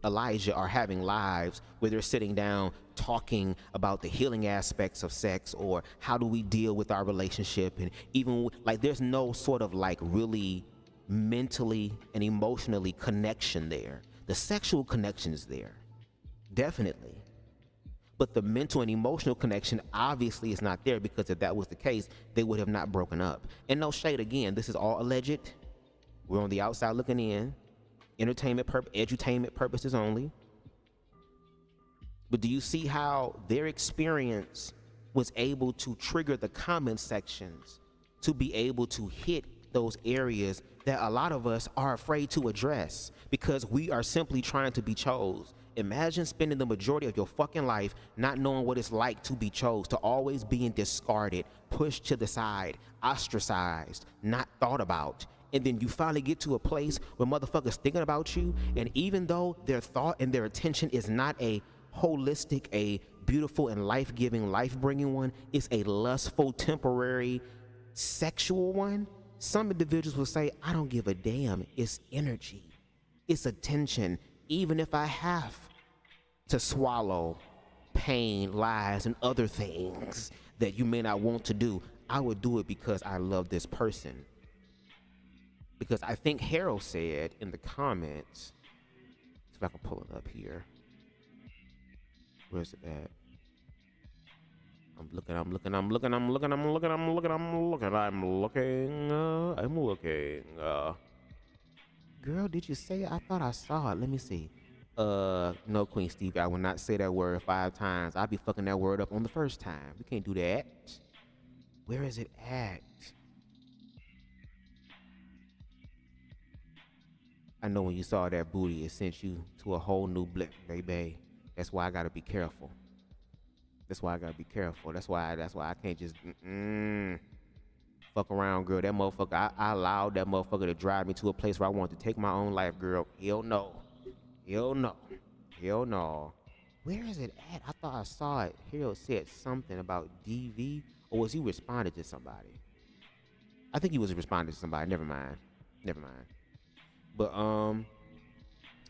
Elijah are having lives where they're sitting down talking about the healing aspects of sex, or how do we deal with our relationship, and even like there's no sort of like really mentally and emotionally connection there. The sexual connection is there, definitely. But the mental and emotional connection obviously is not there, because if that was the case, they would have not broken up. And no shade, again, this is all alleged. We're on the outside looking in. Edutainment purposes only. But do you see how their experience was able to trigger the comment sections to be able to hit those areas that a lot of us are afraid to address because we are simply trying to be chose? Imagine spending the majority of your fucking life not knowing what it's like to be chose, to always being discarded, pushed to the side, ostracized, not thought about. And then you finally get to a place where motherfuckers thinking about you, and even though their thought and their attention is not a holistic, a beautiful and life-giving, life-bringing one, it's a lustful, temporary, sexual one, some individuals will say, I don't give a damn, it's energy, it's attention. Even if I have to swallow pain, lies, and other things that you may not want to do, I would do it because I love this person. Because I think Harold said in the comments, if I can pull it up here. Where's it at? I'm looking. Girl, did you say it? I thought I saw it. Let me see. No, Queen Stevie, I will not say that word 5 times. I'll be fucking that word up on the first time. We can't do that. Where is it at? I know when you saw that booty, it sent you to a whole new blip, baby. That's why I gotta be careful. That's why I can't just fuck around, girl. That motherfucker, I allowed that motherfucker to drive me to a place where I wanted to take my own life, girl. Hell no. Where is it at? I thought I saw it. Harold said something about DV, or was he responding to somebody? I think he was responding to somebody. Never mind. But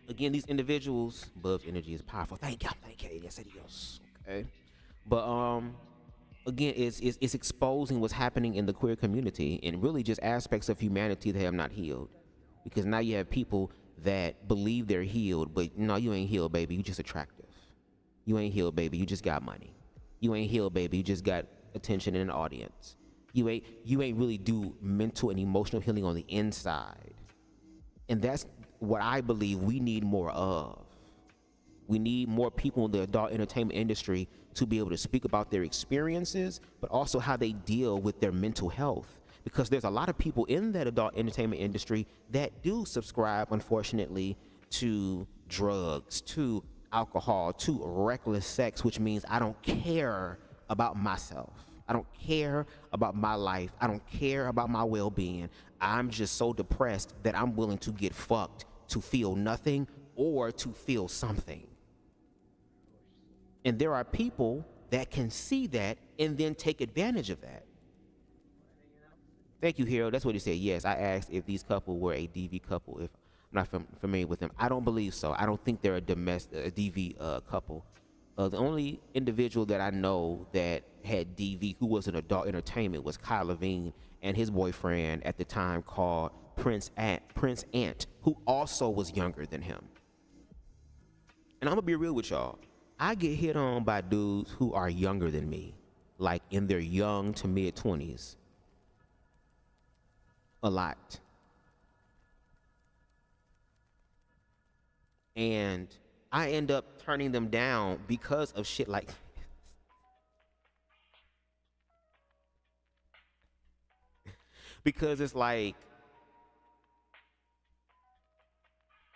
again, these individuals, Bub's energy is powerful. Thank you. Yes, it is. Okay. But again, it's exposing what's happening in the queer community, and really just aspects of humanity that have not healed. Because now you have people that believe they're healed, but no, you ain't healed, baby. You just attractive. You ain't healed, baby. You just got money. You ain't healed, baby. You just got attention and an audience. You ain't really do mental and emotional healing on the inside. And that's what I believe we need more of. We need more people in the adult entertainment industry to be able to speak about their experiences, but also how they deal with their mental health. Because there's a lot of people in that adult entertainment industry that do subscribe, unfortunately, to drugs, to alcohol, to reckless sex, which means I don't care about myself. I don't care about my life. I don't care about my well-being. I'm just so depressed that I'm willing to get fucked to feel nothing or to feel something. And there are people that can see that and then take advantage of that. Thank you, Hero. That's what he said. Yes, I asked if these couple were a DV couple. If I'm not familiar with them, I don't believe so. I don't think they're a DV couple. The only individual that I know that had DV who was an adult entertainment was Kyle Levine and his boyfriend at the time called Prince Ant, who also was younger than him. And I'm gonna be real with y'all. I get hit on by dudes who are younger than me, like in their young to mid 20s. A lot. And I end up turning them down because of shit like this. Because it's like,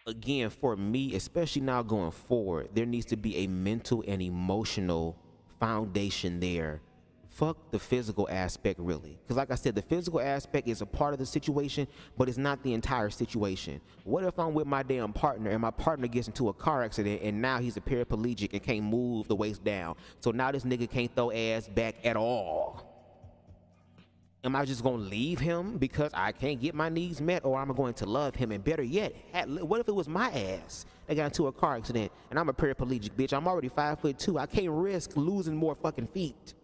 again, for me, especially now going forward, there needs to be a mental and emotional foundation there. Fuck the physical aspect, really. Because like I said, the physical aspect is a part of the situation, but it's not the entire situation. What if I'm with my damn partner and my partner gets into a car accident and now he's a paraplegic and can't move the waist down? So now this nigga can't throw ass back at all. Am I just gonna leave him because I can't get my needs met, or am I going to love him? And better yet, what if it was my ass that got into a car accident and I'm a paraplegic bitch? I'm already 5'2". I can't risk losing more fucking feet.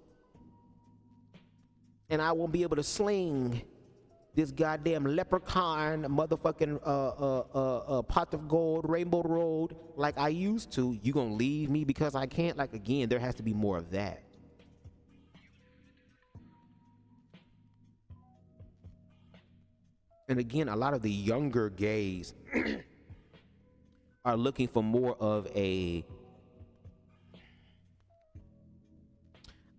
And I won't be able to sling this goddamn leprechaun motherfucking pot of gold, rainbow road like I used to. You gonna leave me because I can't? Like, again, there has to be more of that. And again, a lot of the younger gays are looking for more of a,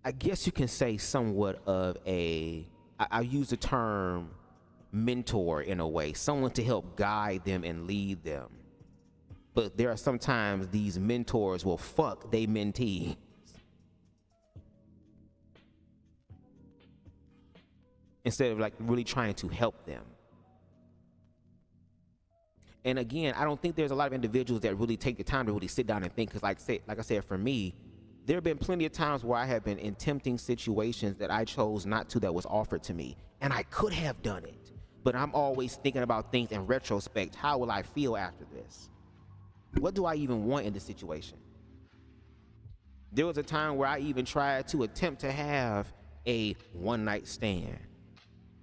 I guess you can say somewhat of a, I use the term mentor in a way, someone to help guide them and lead them. But there are sometimes these mentors will fuck they mentees. Instead of like really trying to help them. And again, I don't think there's a lot of individuals that really take the time to really sit down and think. Because like I said, for me, there have been plenty of times where I have been in tempting situations that I chose not to, that was offered to me. And I could have done it. But I'm always thinking about things in retrospect. How will I feel after this? What do I even want in this situation? There was a time where I even tried to attempt to have a one-night stand.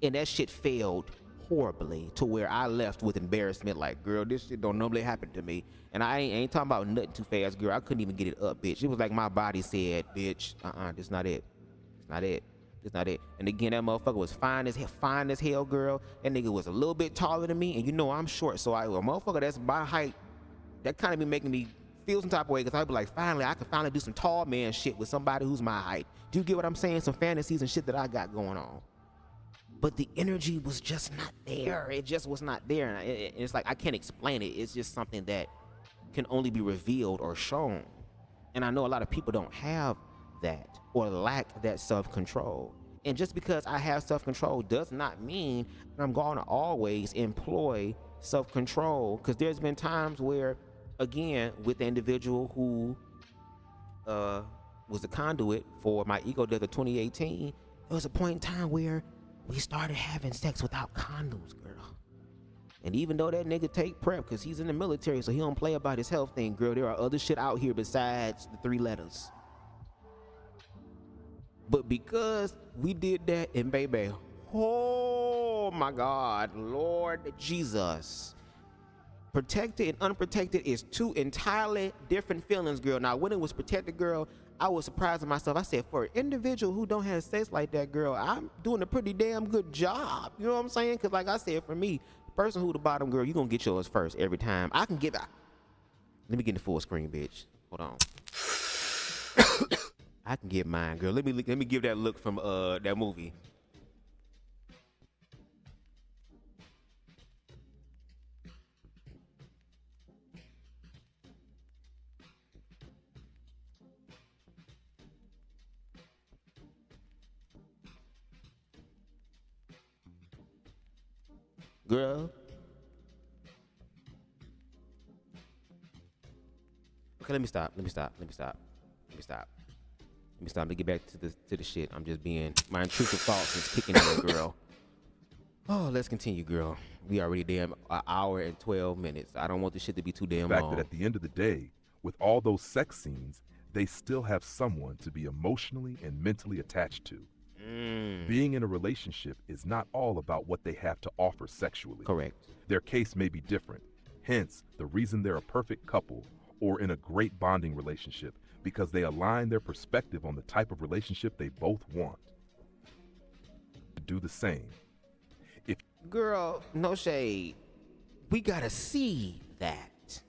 And that shit failed horribly to where I left with embarrassment, like, girl, this shit don't normally happen to me. And I ain't talking about nothing too fast, girl. I couldn't even get it up, bitch. It was like my body said, bitch, this not it. It's not it. It's not it. And again, that motherfucker was fine as hell, girl. That nigga was a little bit taller than me, and you know I'm short, so a motherfucker that's my height, that kind of be making me feel some type of way, because I'd be like, finally, I can finally do some tall man shit with somebody who's my height. Do you get what I'm saying? Some fantasies and shit that I got going on. But the energy was just not there. It just was not there. And it's like, I can't explain it. It's just something that can only be revealed or shown. And I know a lot of people don't have that or lack that self-control. And just because I have self-control does not mean that I'm going to always employ self-control. Because there's been times where, again, with the individual who was the conduit for my ego death of 2018, there was a point in time where we started having sex without condoms, girl. And even though that nigga take PrEP, because he's in the military, so he don't play about his health thing, girl, there are other shit out here besides the 3 letters. But because we did that, and baby, oh my God, Lord Jesus. Protected and unprotected is 2 entirely different feelings, girl. Now, when it was protected, girl, I was surprised at myself. I said, for an individual who don't have sex like that, girl, I'm doing a pretty damn good job. You know what I'm saying? Because like I said, for me, the person who the bottom, girl, you going to get yours first every time. I can get... Let me get the full screen, bitch. Hold on. I can get mine, girl. Let me give that look from that movie. Girl. Okay, let me stop. Let me get back to the shit. I'm just being, my intrusive thoughts is kicking in, girl. Oh, let's continue, girl. We already damn an hour and 12 minutes. I don't want this shit to be too damn The fact long. that at the end of the day, with all those sex scenes, they still have someone to be emotionally and mentally attached to. Being in a relationship is not all about what they have to offer sexually. Correct. Their case may be different. Hence, the reason they're a perfect couple or in a great bonding relationship, because they align their perspective on the type of relationship they both want. Do the same. Girl, no shade. We gotta see that.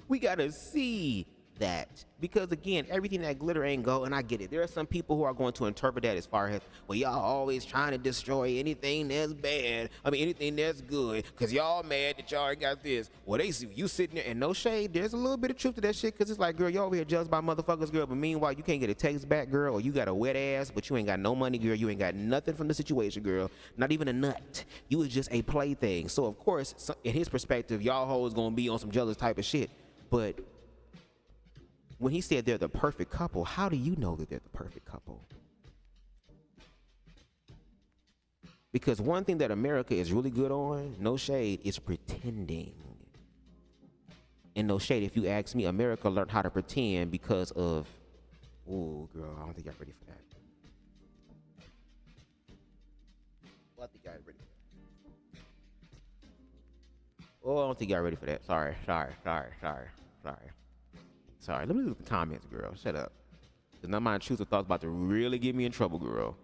We gotta see that. Because again, everything that glitter ain't gold, and I get it. There are some people who are going to interpret that as far as, well, y'all always trying to destroy anything that's bad. I mean, anything that's good, because y'all mad that y'all got this. Well, they see you sitting there, and no shade, there's a little bit of truth to that shit, because it's like, girl, y'all over here jealous by motherfuckers, girl, but meanwhile, you can't get a text back, girl, or you got a wet ass, but you ain't got no money, girl. You ain't got nothing from the situation, girl. Not even a nut. You was just a plaything. So, of course, in his perspective, y'all hoes gonna be on some jealous type of shit. But when he said they're the perfect couple, how do you know that they're the perfect couple? Because one thing that America is really good on, no shade, is pretending. And no shade, if you ask me, America learned how to pretend because of, oh, girl, I don't think y'all ready for that. Well, I think y'all ready for that. Oh, I don't think y'all ready for that. Sorry. Sorry, let me look at the comments, girl. Shut up. Because now my intrusive thoughts about to really get me in trouble, girl.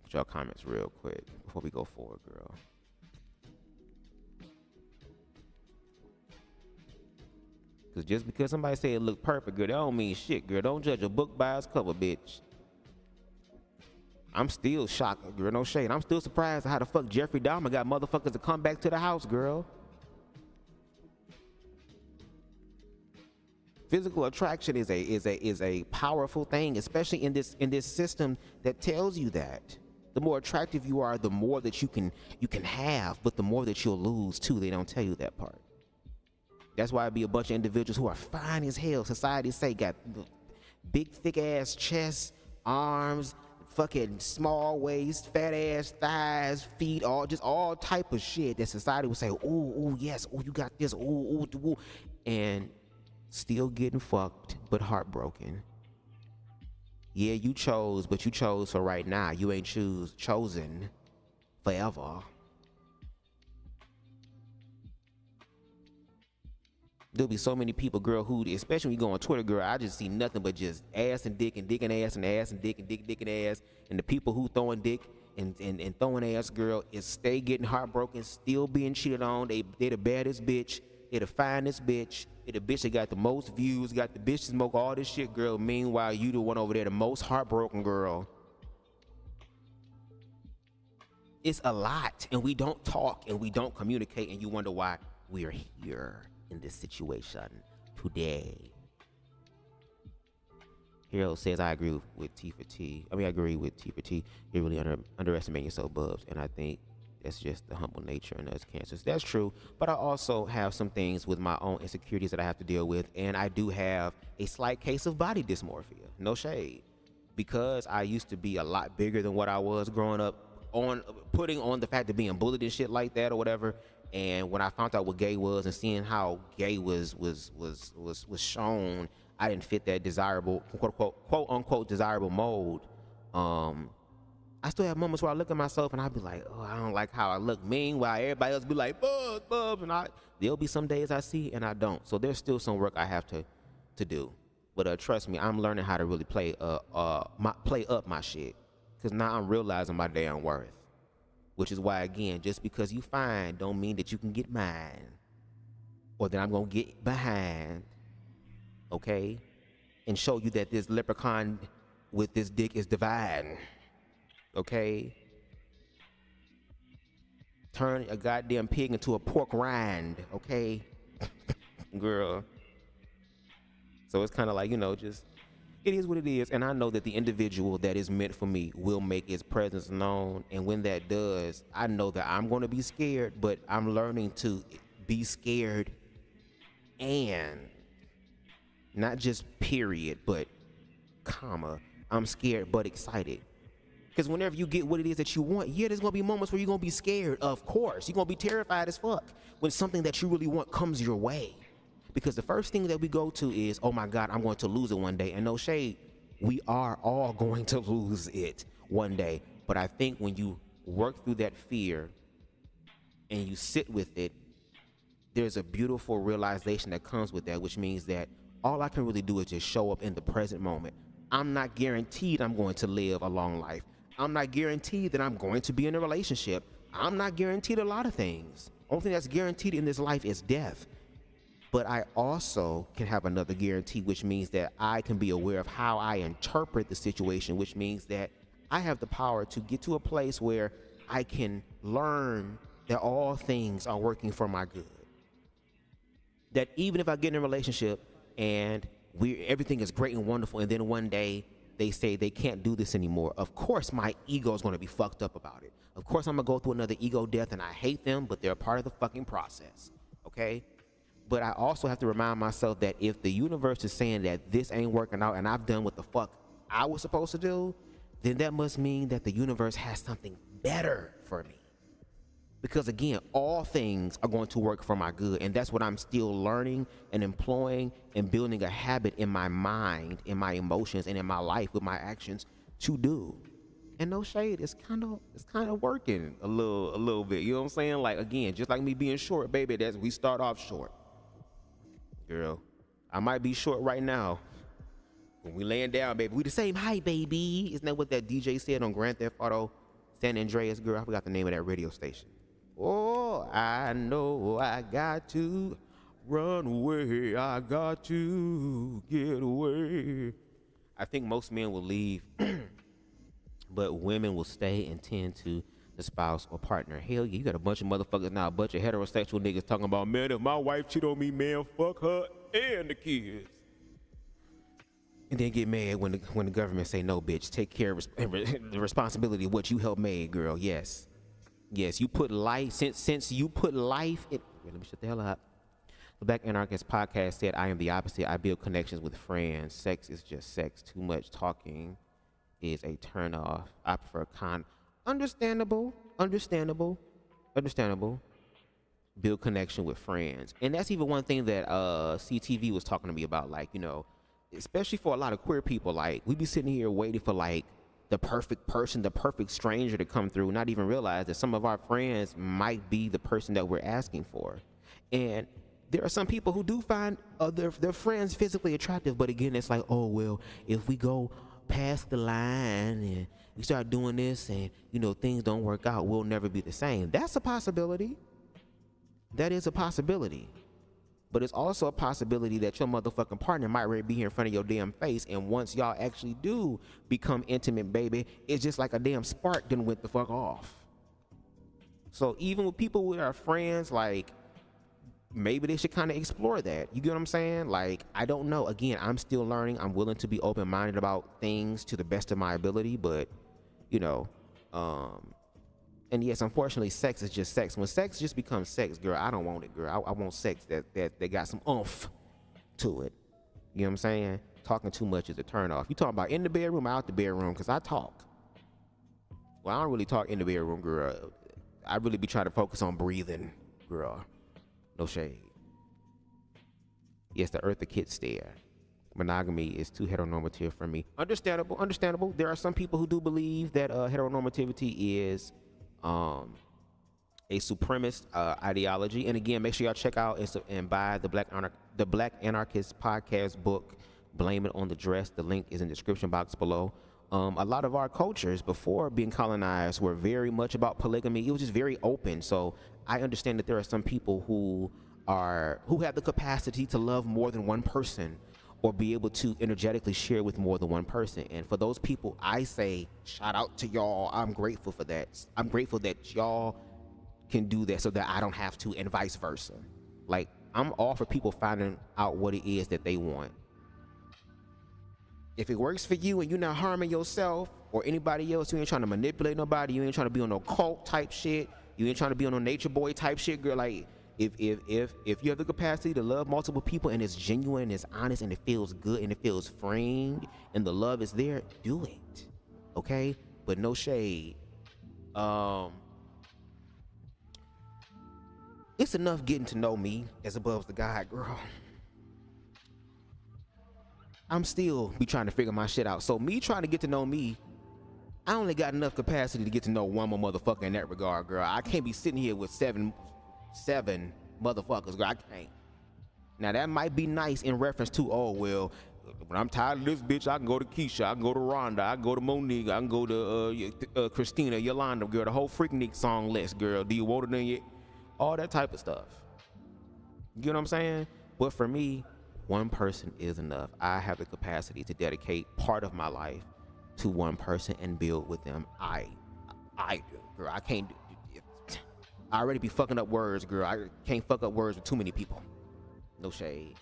Put y'all comments real quick before we go forward, girl. Because just because somebody say it look perfect, girl, that don't mean shit, girl. Don't judge a book by its cover, bitch. I'm still shocked, girl. No shade. I'm still surprised at how the fuck Jeffrey Dahmer got motherfuckers to come back to the house, girl. Physical attraction is a powerful thing, especially in this system that tells you that the more attractive you are, the more that you can have, but the more that you'll lose too. They don't tell you that part. That's why it be a bunch of individuals who are fine as hell. Society say got big thick ass chests, arms, fucking small waist, fat ass thighs, feet, all type of shit that society would say, ooh, yes, ooh, you got this, ooh, and still getting fucked, but heartbroken. Yeah, you chose, but you chose for right now. You ain't chosen forever. There'll be so many people, girl, who, especially when you go on Twitter, girl, I just see nothing but just ass and dick and dick and ass and ass and dick and dick and ass. And the people who throwing dick and throwing ass, girl, is stay getting heartbroken, still being cheated on. They the baddest bitch. They the finest bitch. They the bitch that got the most views, got the bitch to smoke all this shit, girl. Meanwhile, you the one over there, the most heartbroken, girl. It's a lot, and we don't talk, and we don't communicate, and you wonder why we're here in this situation today. Hero says, I agree with T for T. I agree with T for T. You're really underestimating yourself, Bubs, and I think that's just the humble nature in us cancers. That's true, but I also have some things with my own insecurities that I have to deal with, and I do have a slight case of body dysmorphia. No shade. Because I used to be a lot bigger than what I was growing up, putting on the fact of being bullied and shit like that or whatever, and when I found out what Gaye was and seeing how Gaye was shown, I didn't fit that desirable, quote unquote desirable mold. I still have moments where I look at myself and I be like, oh, I don't like how I look. Meanwhile, everybody else be like, Bubs, and there'll be some days I see and I don't. So there's still some work I have to do. But trust me, I'm learning how to really play up my shit. Cause now I'm realizing my damn worth. Which is why, again, just because you fine don't mean that you can get mine. Or that I'm gonna get behind. Okay? And show you that this leprechaun with this dick is divine. Okay? Turn a goddamn pig into a pork rind. Okay? Girl. So it's kind of like, you know, just, it is what it is. And I know that the individual that is meant for me will make its presence known. And when that does, I know that I'm going to be scared, but I'm learning to be scared and not just period, but comma. I'm scared but excited. Because whenever you get what it is that you want, yeah, there's going to be moments where you're going to be scared. Of course. You're going to be terrified as fuck when something that you really want comes your way. Because the first thing that we go to is, oh my God, I'm going to lose it one day. And no shade, we are all going to lose it one day. But I think when you work through that fear and you sit with it, there's a beautiful realization that comes with that, which means that all I can really do is just show up in the present moment. I'm not guaranteed I'm going to live a long life. I'm not guaranteed that I'm going to be in a relationship. I'm not guaranteed a lot of things. Only thing that's guaranteed in this life is death. But I also can have another guarantee, which means that I can be aware of how I interpret the situation, which means that I have the power to get to a place where I can learn that all things are working for my good. That even if I get in a relationship and everything is great and wonderful, and then one day they say they can't do this anymore, of course my ego is going to be fucked up about it. Of course I'm going to go through another ego death, and I hate them, but they're a part of the fucking process, okay? But I also have to remind myself that if the universe is saying that this ain't working out and I've done what the fuck I was supposed to do, then that must mean that the universe has something better for me. Because again, all things are going to work for my good. And that's what I'm still learning and employing and building a habit in my mind, in my emotions, and in my life with my actions to do. And no shade, it's kind of working a little bit. You know what I'm saying? Like, again, just like me being short, baby, we start off short. Girl, I might be short right now. When we laying down, baby, we the same height, baby. Isn't that what that DJ said on Grand Theft Auto San Andreas? Girl, I forgot the name of that radio station. Oh, I know I got to run away. I got to get away. I think most men will leave, but women will stay and tend to the spouse or partner. Hell yeah, you got a bunch of motherfuckers now, a bunch of heterosexual niggas talking about, man, if my wife cheat on me, man, fuck her and the kids. And then get mad when the government say, no, bitch, take care of the responsibility of what you helped made, girl. Yes, you put life, since you put life in, let me shut the hell up. The Black Anarchist podcast said, I am the opposite. I build connections with friends. Sex is just sex. Too much talking is a turn off. I prefer Understandable. Build connection with friends. And that's even one thing that CTV was talking to me about, like, you know, especially for a lot of queer people, like, we be sitting here waiting for, like, the perfect person, the perfect stranger to come through, not even realize that some of our friends might be the person that we're asking for. And there are some people who do find their friends physically attractive, but again, it's like, oh, well, if we go past the line and we start doing this and, you know, things don't work out, we'll never be the same. That's a possibility. That is a possibility. But it's also a possibility that your motherfucking partner might already be here in front of your damn face, and once y'all actually do become intimate, baby, it's just like a damn spark done went the fuck off. So even with people who are friends, like, maybe they should kind of explore that. You get what I'm saying? Like, I don't know. Again, I'm still learning. I'm willing to be open-minded about things to the best of my ability, but, you know, and yes, unfortunately, sex is just sex. When sex just becomes sex, girl, I don't want it, girl. I want sex that got some oomph to it. You know what I'm saying? Talking too much is a turn off. You talking about in the bedroom or out the bedroom? Because I talk. Well, I don't really talk in the bedroom, girl. I really be trying to focus on breathing, girl. No shade. Yes, the Eartha Kitt stare. Monogamy is too heteronormative for me. Understandable. There are some people who do believe that heteronormativity is a supremacist ideology. And again, make sure y'all check out and buy the Black Anarchist podcast book, blame it on the dress. The link is in the description box below. A lot of our cultures before being colonized were very much about polygamy. It was just very open. So I understand that there are some people who have the capacity to love more than one person or be able to energetically share with more than one person. And for those people, I say, shout out to y'all. I'm grateful for that. I'm grateful that y'all can do that so that I don't have to, and vice versa. Like, I'm all for people finding out what it is that they want. If it works for you and you're not harming yourself or anybody else, you ain't trying to manipulate nobody, you ain't trying to be on no cult type shit, you ain't trying to be on no nature boy type shit, girl, like, if you have the capacity to love multiple people and it's genuine and it's honest and it feels good and it feels framed and the love is there, do it. Okay? But no shade. It's enough getting to know me as BubzDaGawd, girl. I'm still be trying to figure my shit out. So me trying to get to know me, I only got enough capacity to get to know one more motherfucker in that regard, girl. I can't be sitting here with seven motherfuckers, girl. I can't. Now that might be nice in reference to, oh well, when I'm tired of this bitch, I can go to Keisha, I can go to Rhonda, I can go to Monique, I can go to Christina, Yolanda, girl, the whole Freaknik song list, girl. Do you want it in yet? All that type of stuff. You know what I'm saying? But for me, one person is enough. I have the capacity to dedicate part of my life to one person and build with them. I do, girl. I can't do it. I already be fucking up words, girl. I can't fuck up words with too many people. No shade.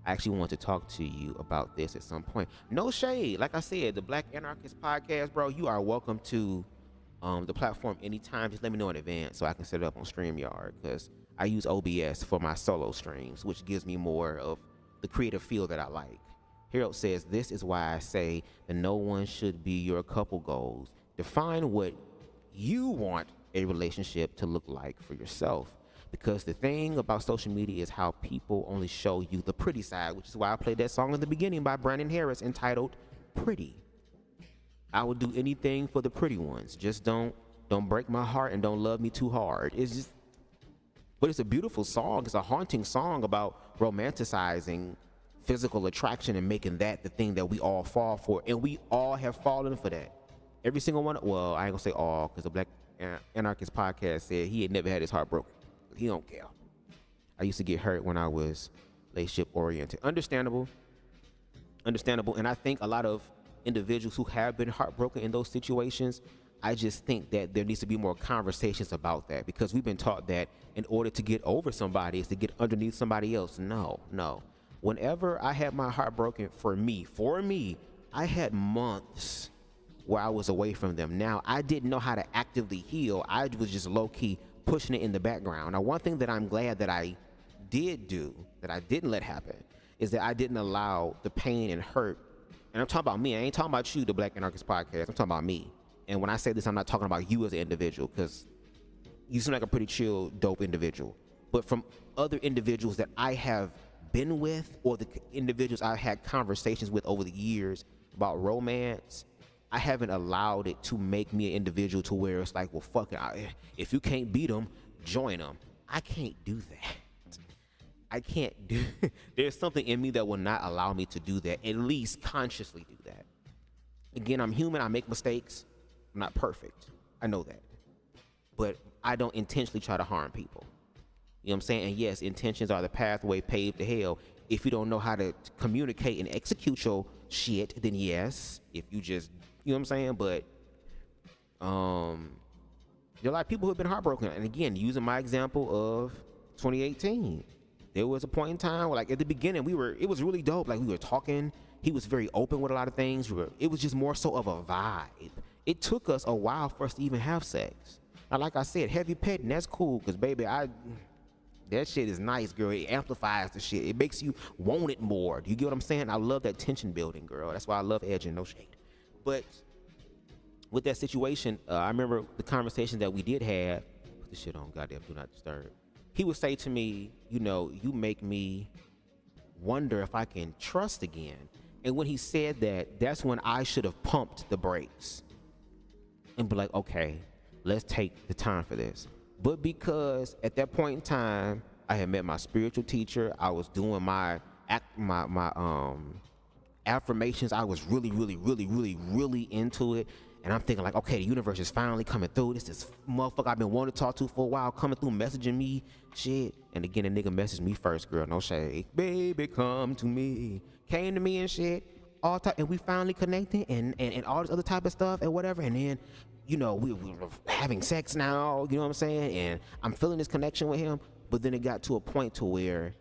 I actually want to talk to you about this at some point. No shade. Like I said, the Black Anarchist Podcast, bro, you are welcome to the platform anytime. Just let me know in advance so I can set it up on StreamYard, because I use OBS for my solo streams, which gives me more of the creative feel that I like. Harold says, this is why I say that no one should be your couple goals. Define what you want a relationship to look like for yourself. Because the thing about social media is how people only show you the pretty side, which is why I played that song in the beginning by Brandon Harris entitled Pretty. I would do anything for the pretty ones. Just don't break my heart and don't love me too hard. It's just, but it's a beautiful song. It's a haunting song about romanticizing physical attraction and making that the thing that we all fall for. And we all have fallen for that. Every single one. Well, I ain't gonna say all, because the Black Anarchist Podcast said he had never had his heart broken. He don't care. I used to get hurt when I was relationship oriented. Understandable. And I think a lot of individuals who have been heartbroken in those situations, I just think that there needs to be more conversations about that, because we've been taught that in order to get over somebody is to get underneath somebody else. No. Whenever I had my heart broken for me, I had months where I was away from them. Now, I didn't know how to actively heal. I was just low-key pushing it in the background. Now, one thing that I'm glad that I did do, that I didn't let happen, is that I didn't allow the pain and hurt. And I'm talking about me. I ain't talking about you, the Black Anarchist Podcast. I'm talking about me. And when I say this, I'm not talking about you as an individual, because you seem like a pretty chill, dope individual. But from other individuals that I have been with, or the individuals I've had conversations with over the years about romance, I haven't allowed it to make me an individual to where it's like, well, fuck it. If you can't beat them, join them. I can't do that. I can't do There's something in me that will not allow me to do that, at least consciously do that. Again, I'm human. I make mistakes. I'm not perfect. I know that. But I don't intentionally try to harm people. You know what I'm saying? And yes, intentions are the pathway paved to hell. If you don't know how to communicate and execute your shit, then yes. If you just, you know what I'm saying? But there are a lot of people who have been heartbroken. And again, using my example of 2018, there was a point in time where, like, at the beginning, it was really dope. Like, we were talking. He was very open with a lot of things. It was just more so of a vibe. It took us a while for us to even have sex. Now, like I said, heavy petting, that's cool, because, baby, that shit is nice, girl. It amplifies the shit. It makes you want it more. Do you get what I'm saying? I love that tension building, girl. That's why I love edging, no shade. But with that situation, I remember the conversation that we did have. Put this shit on, goddamn, do not disturb. He would say to me, you know, you make me wonder if I can trust again. And when he said that, that's when I should have pumped the brakes and be like, okay, let's take the time for this. But because at that point in time, I had met my spiritual teacher. I was doing my affirmations. I was really into it. And I'm thinking like, okay, the universe is finally coming through. This motherfucker I've been wanting to talk to for a while, coming through, messaging me, shit. And again, a nigga messaged me first, girl, no shade. Baby, come to me. Came to me and shit. All type, and we finally connected and all this other type of stuff and whatever. And then, you know, we were having sex now, you know what I'm saying? And I'm feeling this connection with him. But then it got to a point to where,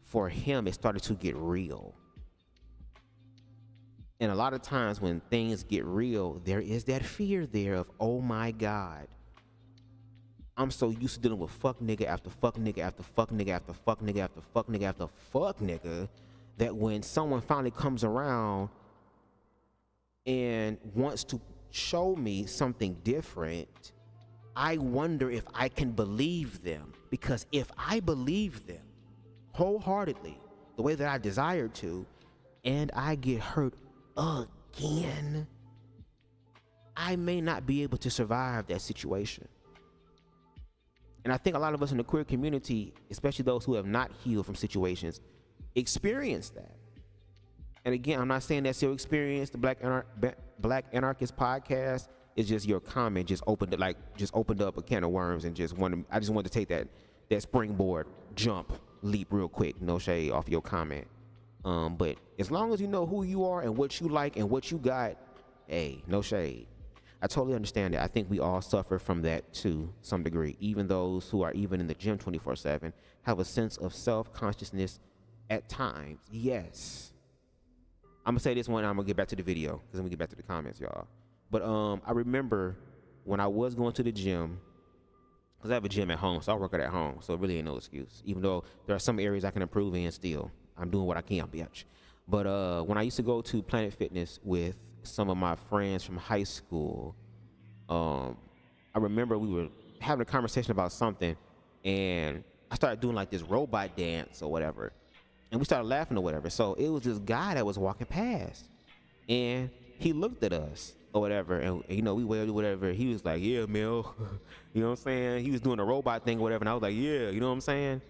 for him, it started to get real. And a lot of times when things get real, there is that fear there of, oh my God, I'm so used to dealing with fuck nigga after fuck nigga after fuck nigga after fuck nigga after fuck nigga after fuck nigga, that when someone finally comes around and wants to show me something different, I wonder if I can believe them. Because if I believe them wholeheartedly, the way that I desire to, and I get hurt again, I may not be able to survive that situation. And I think a lot of us in the queer community, especially those who have not healed from situations, experience that. And again, I'm not saying that's your experience. The Black Anarchist podcast is just your comment, just opened up a can of worms, and I just wanted to take that springboard leap real quick, no shade, off your comment. But as long as you know who you are and what you like and what you got, hey, no shade. I totally understand that. I think we all suffer from that to some degree. Even those who are even in the gym 24/7 have a sense of self-consciousness at times. Yes. I'm gonna say this one, and I'm gonna get back to the video, because then we get back to the comments, y'all. But I remember when I was going to the gym, because I have a gym at home, so I work out at home, so it really ain't no excuse. Even though there are some areas I can improve in still. I'm doing what I can, bitch. But when I used to go to Planet Fitness with some of my friends from high school, I remember we were having a conversation about something, and I started doing like this robot dance or whatever, and we started laughing or whatever. So it was this guy that was walking past, and he looked at us or whatever, and you know, we waved or whatever. He was like, yeah, Mel. You know what I'm saying? He was doing a robot thing or whatever, and I was like, yeah, you know what I'm saying?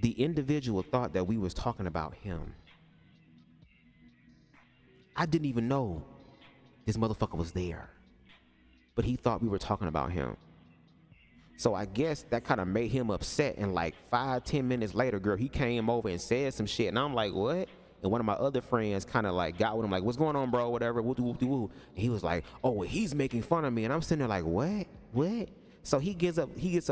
The individual thought that we was talking about him. I didn't even know this motherfucker was there, but he thought we were talking about him. So I guess that kind of made him upset, and like 5-10 minutes later, girl, he came over and said some shit, and I'm like, what? And one of my other friends kind of like got with him, like, what's going on, bro, whatever, woo-de-woo-de-woo. And he was like, oh, well, he's making fun of me. And I'm sitting there like, what? So he gets up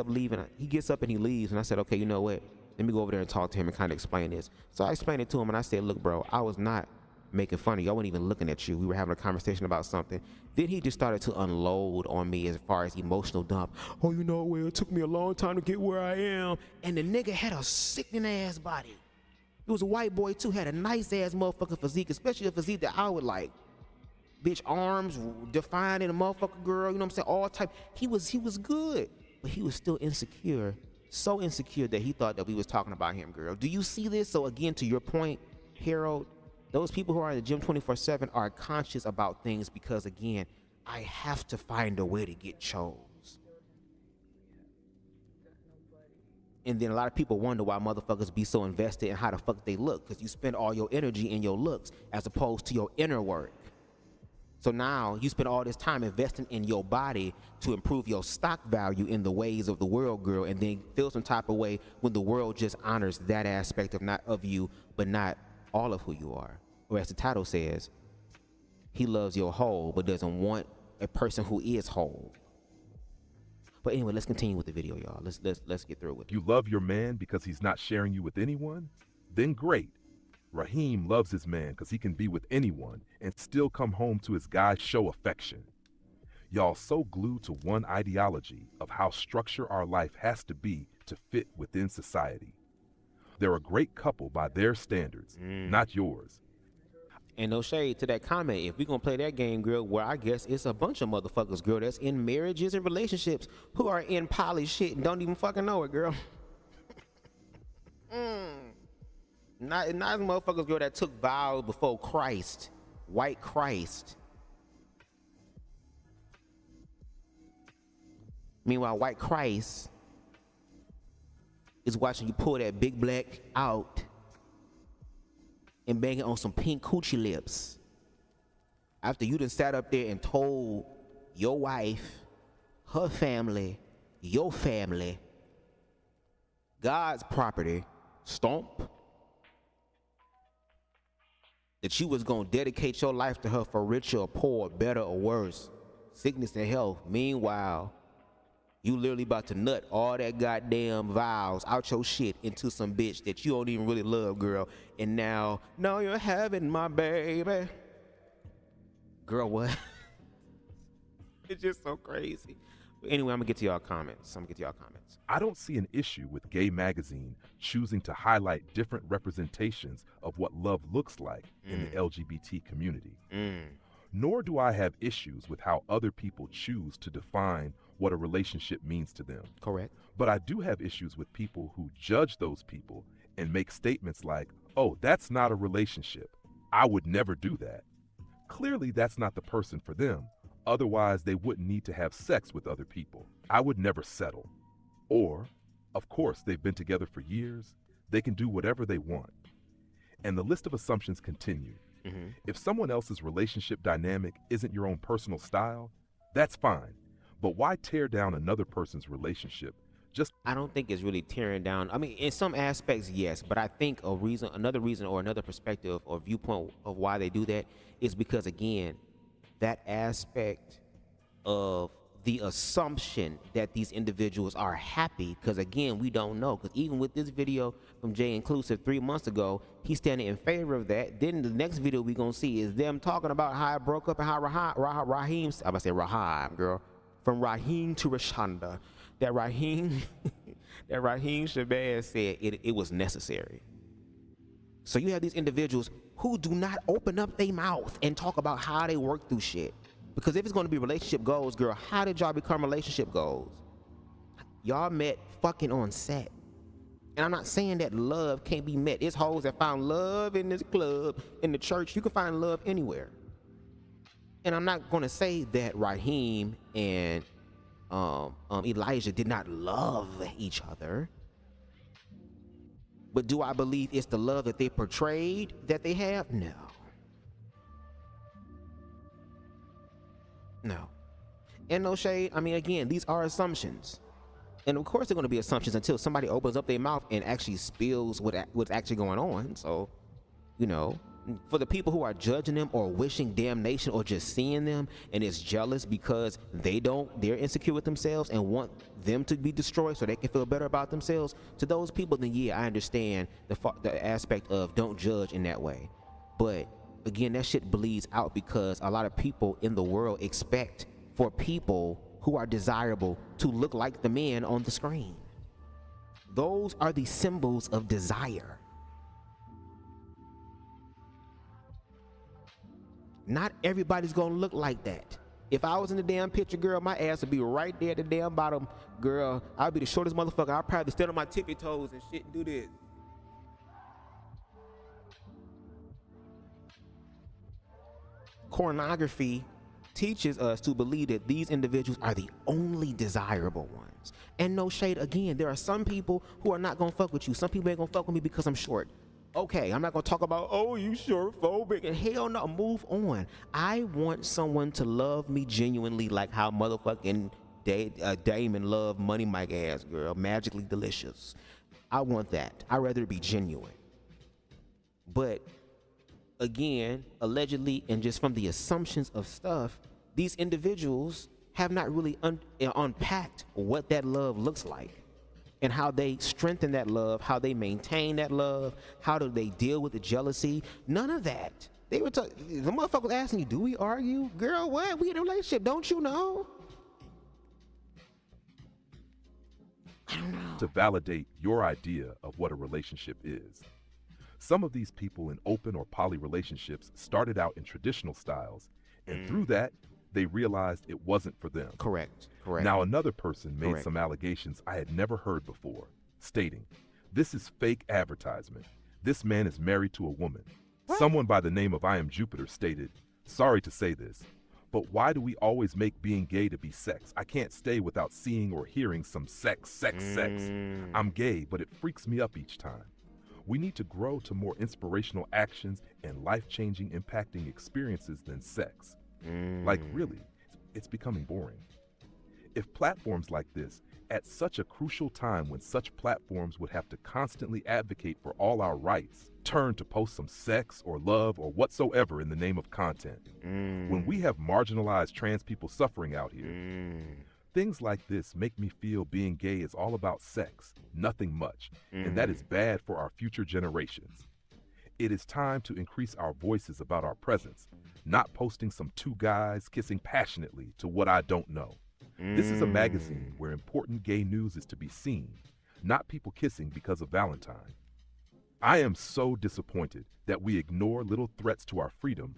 leaving. He gets up and he leaves, and I said, okay, you know what? Let me go over there and talk to him and kind of explain this. So I explained it to him, and I said, look, bro, I was not making fun of you. I wasn't even looking at you. We were having a conversation about something. Then he just started to unload on me as far as emotional dump. Oh, you know, well, it took me a long time to get where I am. And the nigga had a sickening ass body. He was a white boy too, had a nice ass motherfucking physique, especially a physique that I would like. Bitch, arms defined in a motherfucker girl, you know what I'm saying? All type. He was good, but he was still insecure. So insecure that he thought that we was talking about him, girl. Do you see this? So again, to your point, Harold, those people who are in the gym 24/7 are conscious about things because, again, I have to find a way to get chose. And then a lot of people wonder why motherfuckers be so invested in how the fuck they look, because you spend all your energy in your looks as opposed to your inner work. So now you spend all this time investing in your body to improve your stock value in the ways of the world, girl, and then feel some type of way when the world just honors that aspect of you, but not all of who you are. Or as the title says, he loves your whole, but doesn't want a person who is whole. But anyway, let's continue with the video, y'all. Let's get through with it. You love your man because he's not sharing you with anyone? Then great. Rhyheim loves his man because he can be with anyone and still come home to his guy show affection. Y'all so glued to one ideology of how structure our life has to be to fit within society. They're a great couple by their standards, not yours. And no shade to that comment. If we're gonna play that game, girl, where I guess it's a bunch of motherfuckers, girl, that's in marriages and relationships who are in poly shit and don't even fucking know it, girl. Not motherfuckers, girl, that took vows before Christ, white Christ. Meanwhile, white Christ is watching you pull that big black out and banging on some pink coochie lips. After you done sat up there and told your wife, her family, your family, God's property, stomp, that you was gonna dedicate your life to her for richer or poor, better or worse, sickness and health. Meanwhile, you literally about to nut all that goddamn vows out your shit into some bitch that you don't even really love, girl. And now you're having my baby. Girl, what? It's just so crazy. But anyway, I'm gonna get to y'all comments. I don't see an issue with Gaye magazine choosing to highlight different representations of what love looks like in the LGBT community. Nor do I have issues with how other people choose to define what a relationship means to them. Correct. But I do have issues with people who judge those people and make statements like, oh, that's not a relationship. I would never do that. Clearly, that's not the person for them. Otherwise, they wouldn't need to have sex with other people. I would never settle. Or, of course, they've been together for years. They can do whatever they want. And the list of assumptions continue. If someone else's relationship dynamic isn't your own personal style, that's fine. But why tear down another person's relationship? I don't think it's really tearing down. I mean, in some aspects, yes, but I think another reason or another perspective or viewpoint of why they do that is because, again, that aspect of the assumption that these individuals are happy, because again, we don't know. Because even with this video from JEiiNCLUSIVE 3 months ago, he's standing in favor of that. Then the next video we're gonna see is them talking about how it broke up and how Rhyheim, I'm gonna say Rhyheim, girl, from Rhyheim to Rashonda, that Rhyheim Shabazz said it was necessary. So you have these individuals who do not open up their mouth and talk about how they work through shit. Because if it's going to be relationship goals, girl, how did y'all become relationship goals? Y'all met fucking on set. And I'm not saying that love can't be met. It's hoes that found love in this club, in the church. You can find love anywhere. And I'm not going to say that Rhyheim and Elijah did not love each other. But do I believe it's the love that they portrayed that they have? No. No. And no shade. I mean, again, these are assumptions. And of course they're going to be assumptions until somebody opens up their mouth and actually spills what's actually going on. So, you know, for the people who are judging them or wishing damnation or just seeing them and is jealous because they're insecure with themselves and want them to be destroyed so they can feel better about themselves, to those people, then yeah, I understand the aspect of don't judge in that way. But again, that shit bleeds out because a lot of people in the world expect for people who are desirable to look like the men on the screen. Those are the symbols of desire. Not everybody's gonna look like that. If I was in the damn picture, girl, my ass would be right there at the damn bottom, girl. I'd be the shortest motherfucker. I'd probably stand on my tippy toes and shit and do this. Pornography teaches us to believe that these individuals are the only desirable ones. And no shade, again, there are some people who are not gonna fuck with you. Some people ain't gonna fuck with me because I'm short. Okay, I'm not gonna talk about, oh, you short phobic, and hell no, move on. I want someone to love me genuinely like how motherfucking Damon loved Money Mike ass girl, magically delicious. I want that. I'd rather it be genuine. But again, allegedly, and just from the assumptions of stuff, these individuals have not really unpacked what that love looks like and how they strengthen that love, how they maintain that love, how do they deal with the jealousy. None of that. They were the motherfucker was asking you, do we argue? Girl, what? We in a relationship, don't you know? I don't know. To validate your idea of what a relationship is. Some of these people in open or poly relationships started out in traditional styles, and through that, they realized it wasn't for them. Correct. Now another person made some allegations I had never heard before, stating, this is fake advertisement. This man is married to a woman. What? Someone by the name of I Am Jupiter stated, sorry to say this, but why do we always make being gay to be sex? I can't stay without seeing or hearing some sex. I'm gay, but it freaks me up each time. We need to grow to more inspirational actions and life-changing impacting experiences than sex. Like really, it's becoming boring. If platforms like this, at such a crucial time when such platforms would have to constantly advocate for all our rights, turn to post some sex or love or whatsoever in the name of content. When we have marginalized trans people suffering out here, things like this make me feel being gay is all about sex, nothing much, and that is bad for our future generations. It is time to increase our voices about our presence, not posting some two guys kissing passionately to what I don't know. This is a magazine where important gay news is to be seen, not people kissing because of Valentine. I am so disappointed that we ignore little threats to our freedom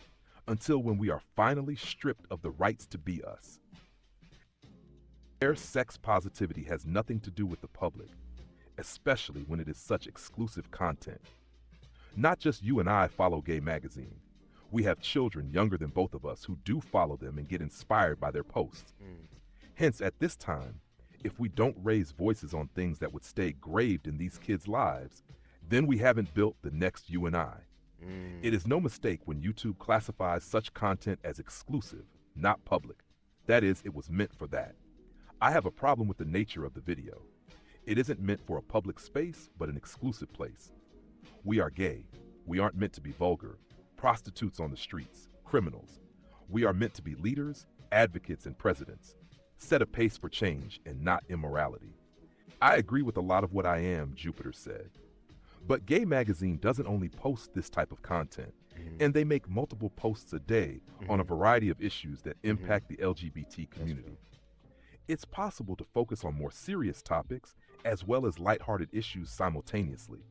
until when we are finally stripped of the rights to be us. Their sex positivity has nothing to do with the public, especially when it is such exclusive content. Not just you and I follow Gay magazine. We have children younger than both of us who do follow them and get inspired by their posts. Hence, at this time, if we don't raise voices on things that would stay graved in these kids' lives, then we haven't built the next you and I. It is no mistake when YouTube classifies such content as exclusive, not public. That is, it was meant for that. I have a problem with the nature of the video. It isn't meant for a public space, but an exclusive place. We are gay. We aren't meant to be vulgar, prostitutes on the streets, criminals. We are meant to be leaders, advocates, and presidents. Set a pace for change and not immorality. I agree with a lot of what I am, Jupiter said. But Gay magazine doesn't only post this type of content, and they make multiple posts a day on a variety of issues that impact the LGBT community. It's possible to focus on more serious topics as well as lighthearted issues simultaneously.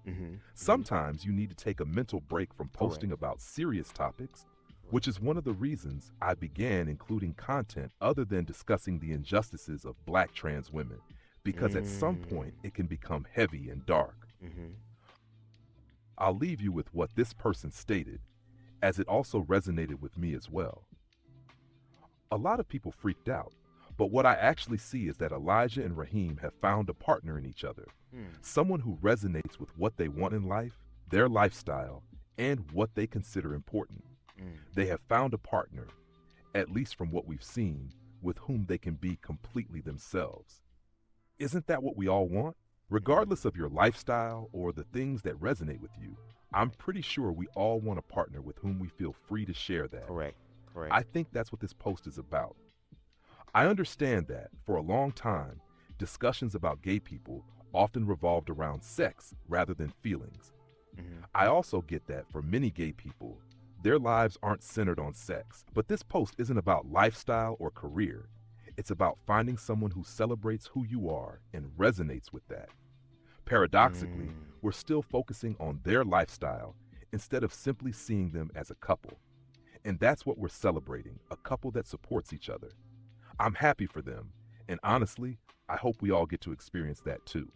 Sometimes you need to take a mental break from posting about serious topics, which is one of the reasons I began including content other than discussing the injustices of Black trans women, because at some point it can become heavy and dark. I'll leave you with what this person stated, as it also resonated with me as well. A lot of people freaked out, but what I actually see is that Elijah and Rhyheim have found a partner in each other, someone who resonates with what they want in life, their lifestyle, and what they consider important. They have found a partner, at least from what we've seen, with whom they can be completely themselves. Isn't that what we all want? Regardless of your lifestyle or the things that resonate with you, I'm pretty sure we all want a partner with whom we feel free to share that. Correct. I think that's what this post is about. I understand that, for a long time, discussions about gay people often revolved around sex rather than feelings. I also get that for many gay people, their lives aren't centered on sex. But this post isn't about lifestyle or career. It's about finding someone who celebrates who you are and resonates with that. Paradoxically, we're still focusing on their lifestyle instead of simply seeing them as a couple. And that's what we're celebrating, a couple that supports each other. I'm happy for them, and honestly, I hope we all get to experience that too.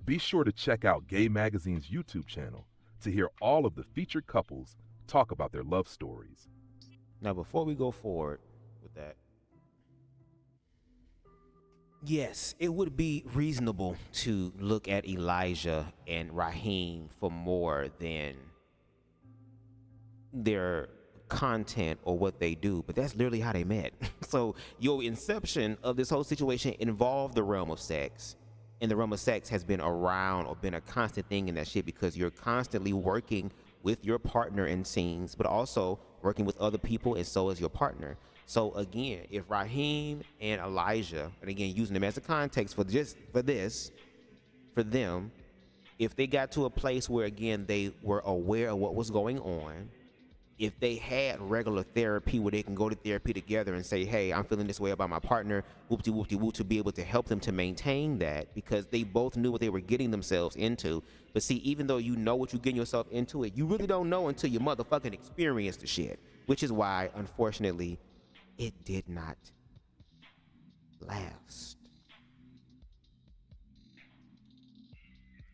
Be sure to check out Gay Magazine's YouTube channel to hear all of the featured couples talk about their love stories. Now, before we go forward with that, yes, it would be reasonable to look at Elijah and Rhyheim for more than their content or what they do, but that's literally how they met. So your inception of this whole situation involved the realm of sex, and the realm of sex has been around or been a constant thing in that shit because you're constantly working with your partner in scenes, but also working with other people, and so is your partner. So again, if Rhyheim and Elijah, and again using them as a context for them, if they got to a place where again they were aware of what was going on, if they had regular therapy where they can go to therapy together and say, hey, I'm feeling this way about my partner, whoopty whoopty whoop, to be able to help them to maintain that, because they both knew what they were getting themselves into. But see, even though you know what you're getting yourself into, you really don't know until you motherfucking experience the shit, which is why, unfortunately, it did not last.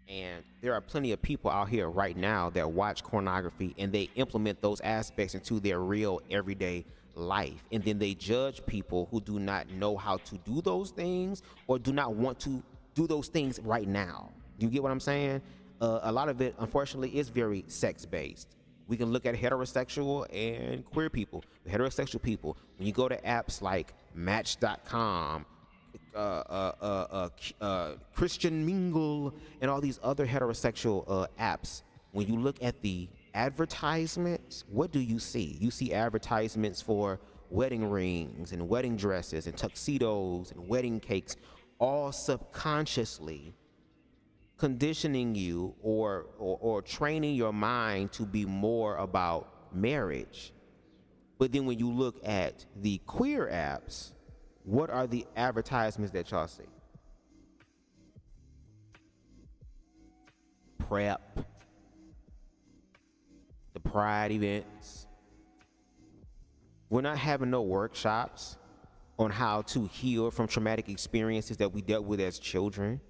And there are plenty of people out here right now that watch pornography and they implement those aspects into their real everyday life. And then they judge people who do not know how to do those things or do not want to do those things right now. You get what I'm saying? a lot of it, unfortunately, is very sex-based. We can look at heterosexual and queer people. The heterosexual people, when you go to apps like Match.com, Christian Mingle, and all these other heterosexual apps, when you look at the advertisements, what do you see? You see advertisements for wedding rings and wedding dresses and tuxedos and wedding cakes, all subconsciously conditioning you or training your mind to be more about marriage. But then when you look at the queer apps, what are the advertisements that y'all see? Prep, the pride events. We're not having no workshops on how to heal from traumatic experiences that we dealt with as children.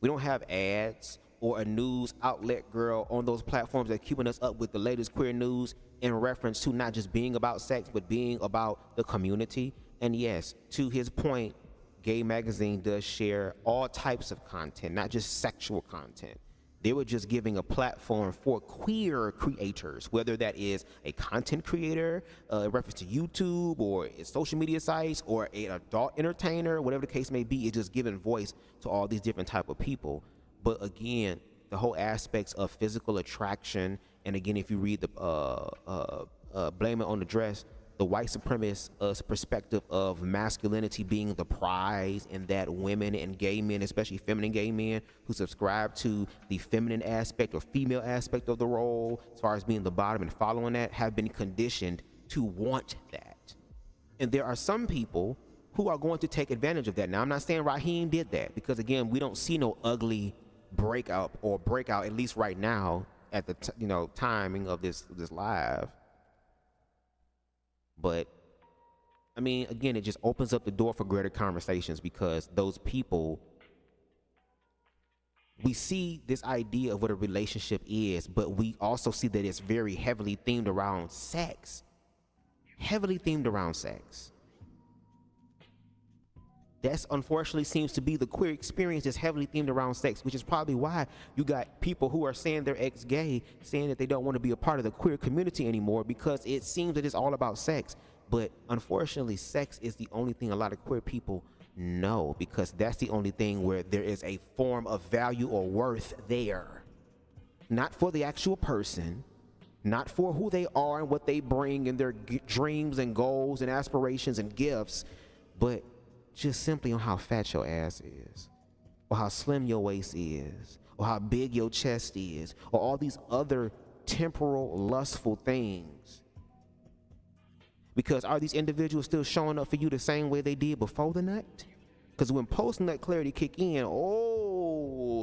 We don't have ads or a news outlet, girl, on those platforms that are keeping us up with the latest queer news in reference to not just being about sex, but being about the community. And yes, to his point, Gaye Magazine does share all types of content, not just sexual content. They were just giving a platform for queer creators, whether that is a content creator, in reference to YouTube or social media sites, or an adult entertainer, whatever the case may be. It's just giving voice to all these different type of people. But again, the whole aspects of physical attraction, and again, if you read the Blame It on the Dress, the white supremacist perspective of masculinity being the prize, and that women and gay men, especially feminine gay men who subscribe to the feminine aspect or female aspect of the role, as far as being the bottom and following that, have been conditioned to want that. And there are some people who are going to take advantage of that. Now, I'm not saying Rhyheim did that, because again, we don't see no ugly breakout, at least right now at the timing of this live. But I mean, again, it just opens up the door for greater conversations, because those people, we see this idea of what a relationship is, but we also see that it's very heavily themed around sex. Heavily themed around sex. That's unfortunately seems to be the queer experience, is heavily themed around sex, which is probably why you got people who are saying they're ex-gay, saying that they don't want to be a part of the queer community anymore, because it seems that it's all about sex. But unfortunately, sex is the only thing a lot of queer people know, because that's the only thing where there is a form of value or worth there. Not for the actual person, not for who they are and what they bring and their dreams and goals and aspirations and gifts, but just simply on how fat your ass is, or how slim your waist is, or how big your chest is, or all these other temporal, lustful things. Because are these individuals still showing up for you the same way they did before the nut? Because when post-nut clarity kick in,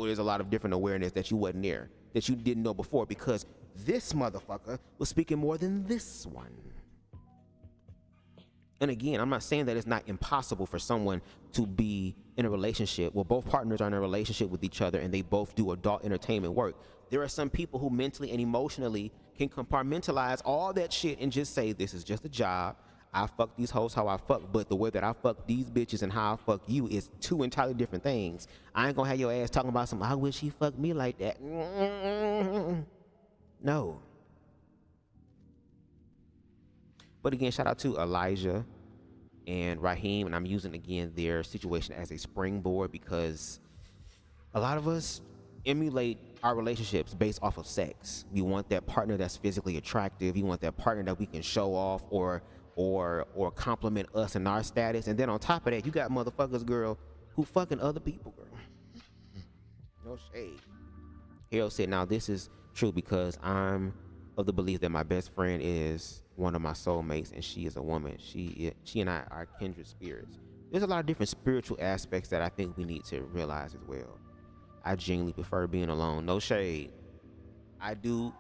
there's a lot of different awareness that you wasn't there, that you didn't know before, because this motherfucker was speaking more than this one. And again, I'm not saying that it's not impossible for someone to be in a relationship where both partners are in a relationship with each other and they both do adult entertainment work. There are some people who mentally and emotionally can compartmentalize all that shit and just say, this is just a job. I fuck these hoes how I fuck, but the way that I fuck these bitches and how I fuck you is two entirely different things. I ain't gonna have your ass talking about something, I wish he fucked me like that. No. But again, shout out to Elijah and Rhyheim, and I'm using again their situation as a springboard, because a lot of us emulate our relationships based off of sex. We want that partner that's physically attractive. We want that partner that we can show off or compliment us and our status. And then on top of that, you got motherfuckers, girl, who fucking other people, girl. No shade. Hale said, now this is true because I'm of the belief that my best friend is one of my soulmates, and she is a woman. She and I are kindred spirits. There's a lot of different spiritual aspects that I think we need to realize as well. I genuinely prefer being alone. No shade. I do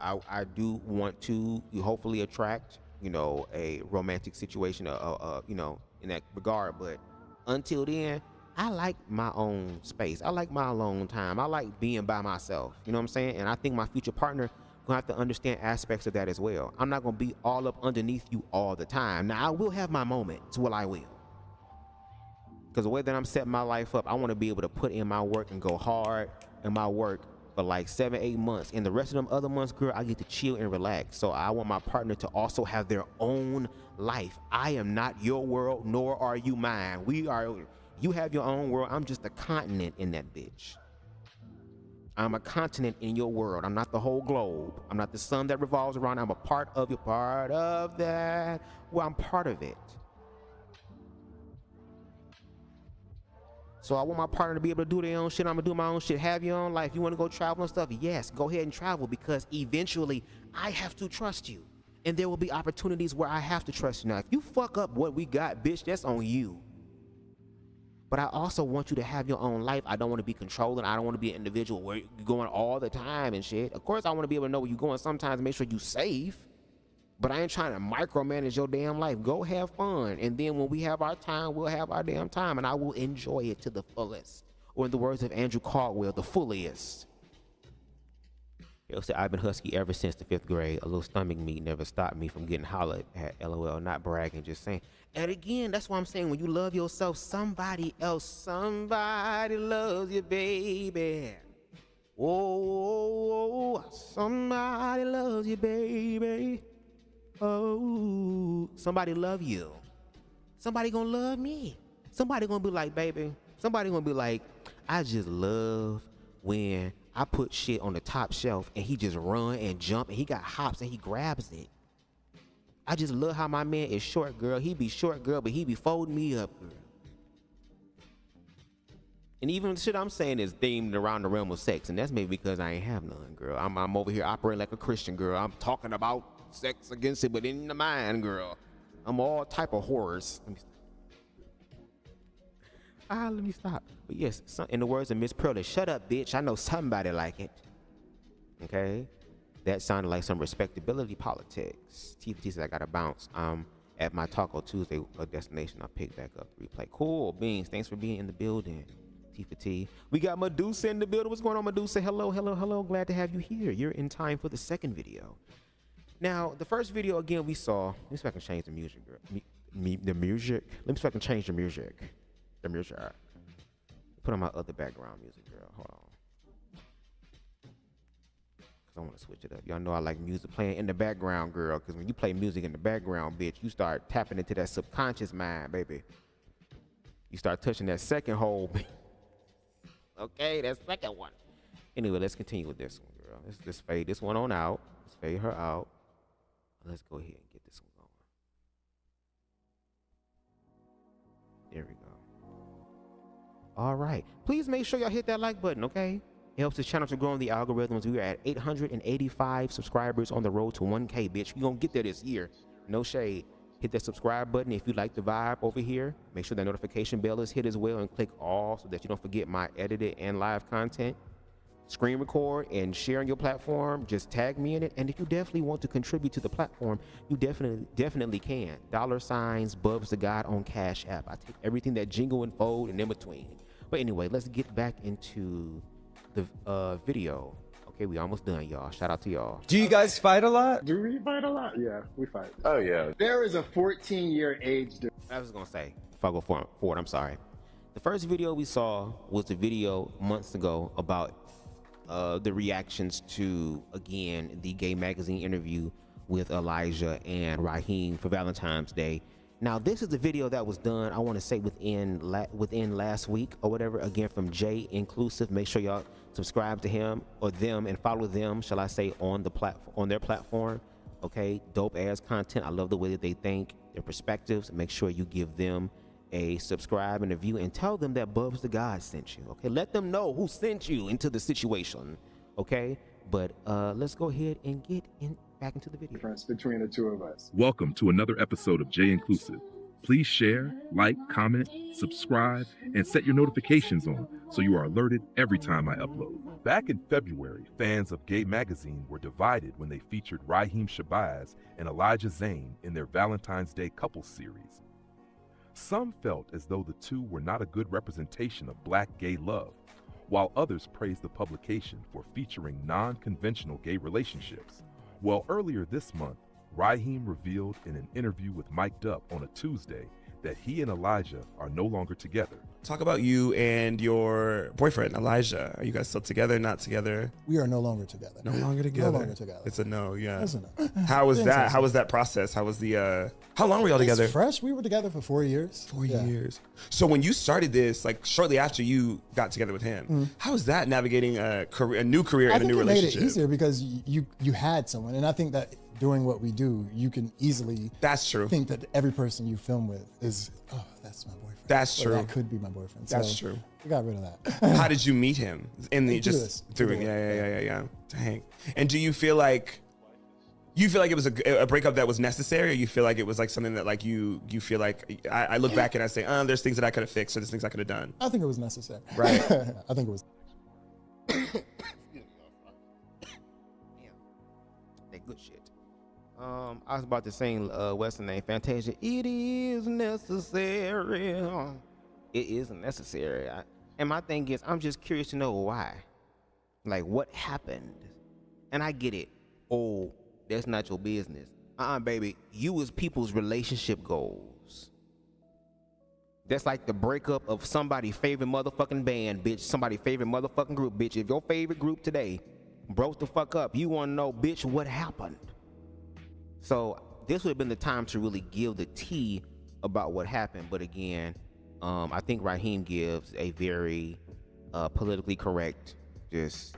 want to hopefully attract, a romantic situation, in that regard. But until then, I like my own space. I like my alone time. I like being by myself. You know what I'm saying? And I think my future partner gonna have to understand aspects of that as well. I'm not gonna be all up underneath you all the time. Now I will have my moments. Well, I will. Because the way that I'm setting my life up, I want to be able to put in my work and go hard in my work for like 7-8 months, and the rest of them other months, girl, I get to chill and relax. So I want my partner to also have their own life. I am not your world, nor are you mine. You have your own world. I'm just a continent in that bitch. I'm a continent in your world. I'm not the whole globe. I'm not the sun that revolves around. I'm a part of your part of that. Well, I'm part of it. So I want my partner to be able to do their own shit. I'm gonna do my own shit. Have your own life. You want to go travel and stuff? Yes, go ahead and travel, because eventually I have to trust you. And there will be opportunities where I have to trust you. Now, if you fuck up what we got, bitch, that's on you. But I also want you to have your own life. I don't want to be controlling. I don't want to be an individual where you're going all the time and shit. Of course, I want to be able to know where you're going sometimes, make sure you're safe. But I ain't trying to micromanage your damn life. Go have fun. And then when we have our time, we'll have our damn time. And I will enjoy it to the fullest. Or in the words of Andrew Caldwell, the fullest. He'll say, I've been husky ever since the 5th grade. A little stomach meat never stopped me from getting hollered at. LOL, not bragging, just saying. And again, that's why I'm saying, when you love yourself, somebody loves you, baby. Oh, somebody loves you, baby. Oh, somebody love you. Somebody gonna love me. Somebody gonna be like, baby. Somebody gonna be like, I just love when I put shit on the top shelf and he just run and jump and he got hops and he grabs it. I just love how my man is short, girl. He be short, girl, but he be folding me up, girl. And even the shit I'm saying is themed around the realm of sex, and that's maybe because I ain't have none, girl. I'm over here operating like a Christian, girl. I'm talking about sex against it, but in the mind, girl. I'm all type of horrors. Let me stop. But yes, in the words of Miss Pearly, shut up, bitch. I know somebody like it. Okay? That sounded like some respectability politics. TFT says I gotta bounce. At my Taco Tuesday destination, I'll pick back up replay. Cool, Beans. Thanks for being in the building. T. We got Medusa in the building. What's going on, Medusa? Hello. Glad to have you here. You're in time for the second video. Now, the first video, again, we saw. Let me see if I can change the music, girl. The music. Let me see if I can change the music. The music. Put on my other background music, girl. Hold on. Because I want to switch it up. Y'all know I like music playing in the background, girl. Because when you play music in the background, bitch, you start tapping into that subconscious mind, baby. You start touching that second hole. Okay, that second one. Anyway, let's continue with this one, girl. Let's just fade this one on out. Let's fade her out. Let's go ahead and get this one going. There we go. All right. Please make sure y'all hit that like button, okay? It helps the channel to grow in the algorithms. We are at 885 subscribers on the road to 1K, bitch. We're going to get there this year. No shade. Hit that subscribe button if you like the vibe over here. Make sure that notification bell is hit as well, and click all so that you don't forget my edited and live content. Screen record and share on your platform. Just tag me in it. And if you definitely want to contribute to the platform, you definitely can. $signs BubzDaGawd on CashApp. I take everything that jingle and fold and in between. But anyway, let's get back into the video. Okay, we almost done, y'all. Shout out to y'all. Do you guys fight a lot? Do we fight a lot? Yeah, we fight. Oh, yeah. There is a 14-year age difference. I was gonna say, if I go forward, I'm sorry. The first video we saw was the video months ago about the reactions to, again, the Gaye magazine interview with Elijah and Rhyheim for Valentine's Day. Now, this is the video that was done, I want to say, within last week or whatever, again, from JEiiNCLUSIVE. Make sure y'all subscribe to him or them and follow them, shall I say, on the platform, on their platform. Okay, dope ass content. I love the way that they think, their perspectives. Make sure you give them a subscribe and a view, and tell them that BubzDaGawd sent you. Okay, let them know who sent you into the situation. Okay, but let's go ahead and get back into the video. Difference between the two of us. Welcome to another episode of JEiiNCLUSIVE. Please share, like, comment, subscribe, and set your notifications on so you are alerted every time I upload. Back in February, fans of Gaye magazine were divided when they featured Rhyheim Shabazz and Elijah Zayne in their Valentine's Day couples series. Some felt as though the two were not a good representation of black gay love, while others praised the publication for featuring non-conventional gay relationships. Well, earlier this month, Rhyheim revealed in an interview with Mike Dupp on a Tuesday that he and Elijah are no longer together. talk about you and your boyfriend, Elijah. Are you guys still together, not together? We are no longer together. No longer together. No longer together. It's a no, yeah. It's a no. How was that? How was that process? How was the, how long were y'all together? It's fresh. We were together for 4 years. 4 years. So when you started this, like shortly after you got together with him, how was that navigating a new career and a new relationship? I think it made it easier because you had someone. And I think that doing what we do, you can easily think that every person you film with is, oh, that's my boyfriend. That's true. That could be my boyfriend. That's so true. We got rid of that. How did you meet him? In the Through it. Yeah. Dang. And do you feel like it was a breakup that was necessary, or you feel like it was like something that like you feel like I look back and I say, there's things that I could have fixed or there's things I could have done? I think it was necessary. Right. I think it was. That good shit. I was about to sing what's the name? Fantasia. It is necessary. It isn't necessary. And my thing is, I'm just curious to know why. Like, what happened? And I get it. Oh, that's not your business. Baby. You was people's relationship goals. That's like the breakup of somebody's favorite motherfucking band, bitch. Somebody's favorite motherfucking group, bitch. If your favorite group today broke the fuck up, you want to know, bitch, what happened? So this would have been the time to really give the tea about what happened. But again, I think Rhyheim gives a very politically correct, just,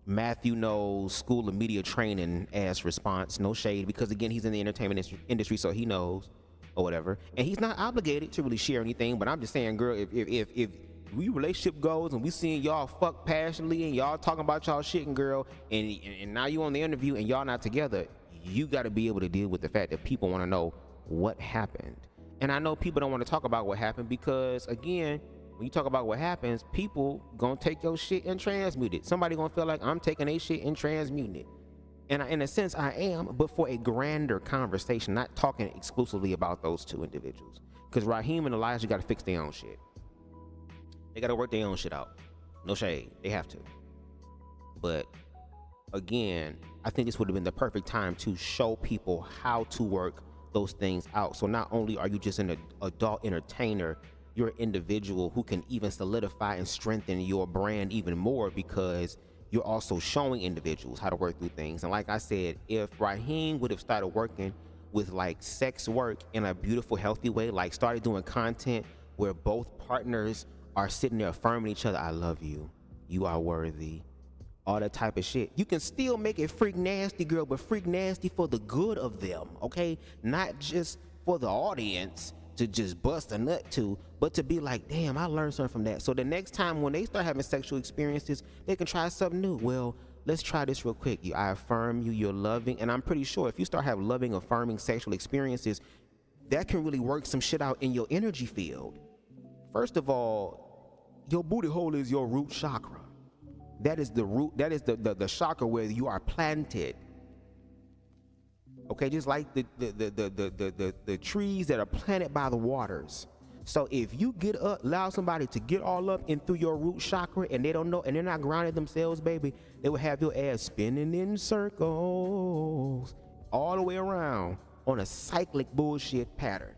Matthew knows School of Media Training as response. No shade, because again, he's in the entertainment industry, so he knows or whatever. And he's not obligated to really share anything, but I'm just saying, girl, if we relationship goals and we seeing y'all fuck passionately and y'all talking about y'all shitting, girl, and now you on the interview and y'all not together, you got to be able to deal with the fact that people want to know what happened. And I know people don't want to talk about what happened because, again, when you talk about what happens, people gonna take your shit and transmute it. Somebody gonna feel like I'm taking a shit and transmuting it. And in a sense, I am, but for a grander conversation, not talking exclusively about those two individuals. Because Rhyheim and Elijah got to fix their own shit. They got to work their own shit out. No shade. They have to. But again, I think this would have been the perfect time to show people how to work those things out. So not only are you just an adult entertainer, you're an individual who can even solidify and strengthen your brand even more, because you're also showing individuals how to work through things. And like I said, if Rhyheim would have started working with like sex work in a beautiful, healthy way, like started doing content where both partners are sitting there affirming each other, I love you, you are worthy, all that type of shit. You can still make it freak nasty, girl, but freak nasty for the good of them, okay? Not just for the audience to just bust a nut to, but to be like, damn, I learned something from that. So the next time when they start having sexual experiences, they can try something new. Well, let's try this real quick. I affirm you, you're loving, and I'm pretty sure if you start having loving, affirming sexual experiences, that can really work some shit out in your energy field. First of all, your booty hole is your root chakra. That is the root, that is the chakra where you are planted. Okay, just like the trees that are planted by the waters. So if you allow somebody to get all up in through your root chakra and they don't know, and they're not grounded themselves, baby, they will have your ass spinning in circles all the way around on a cyclic bullshit pattern.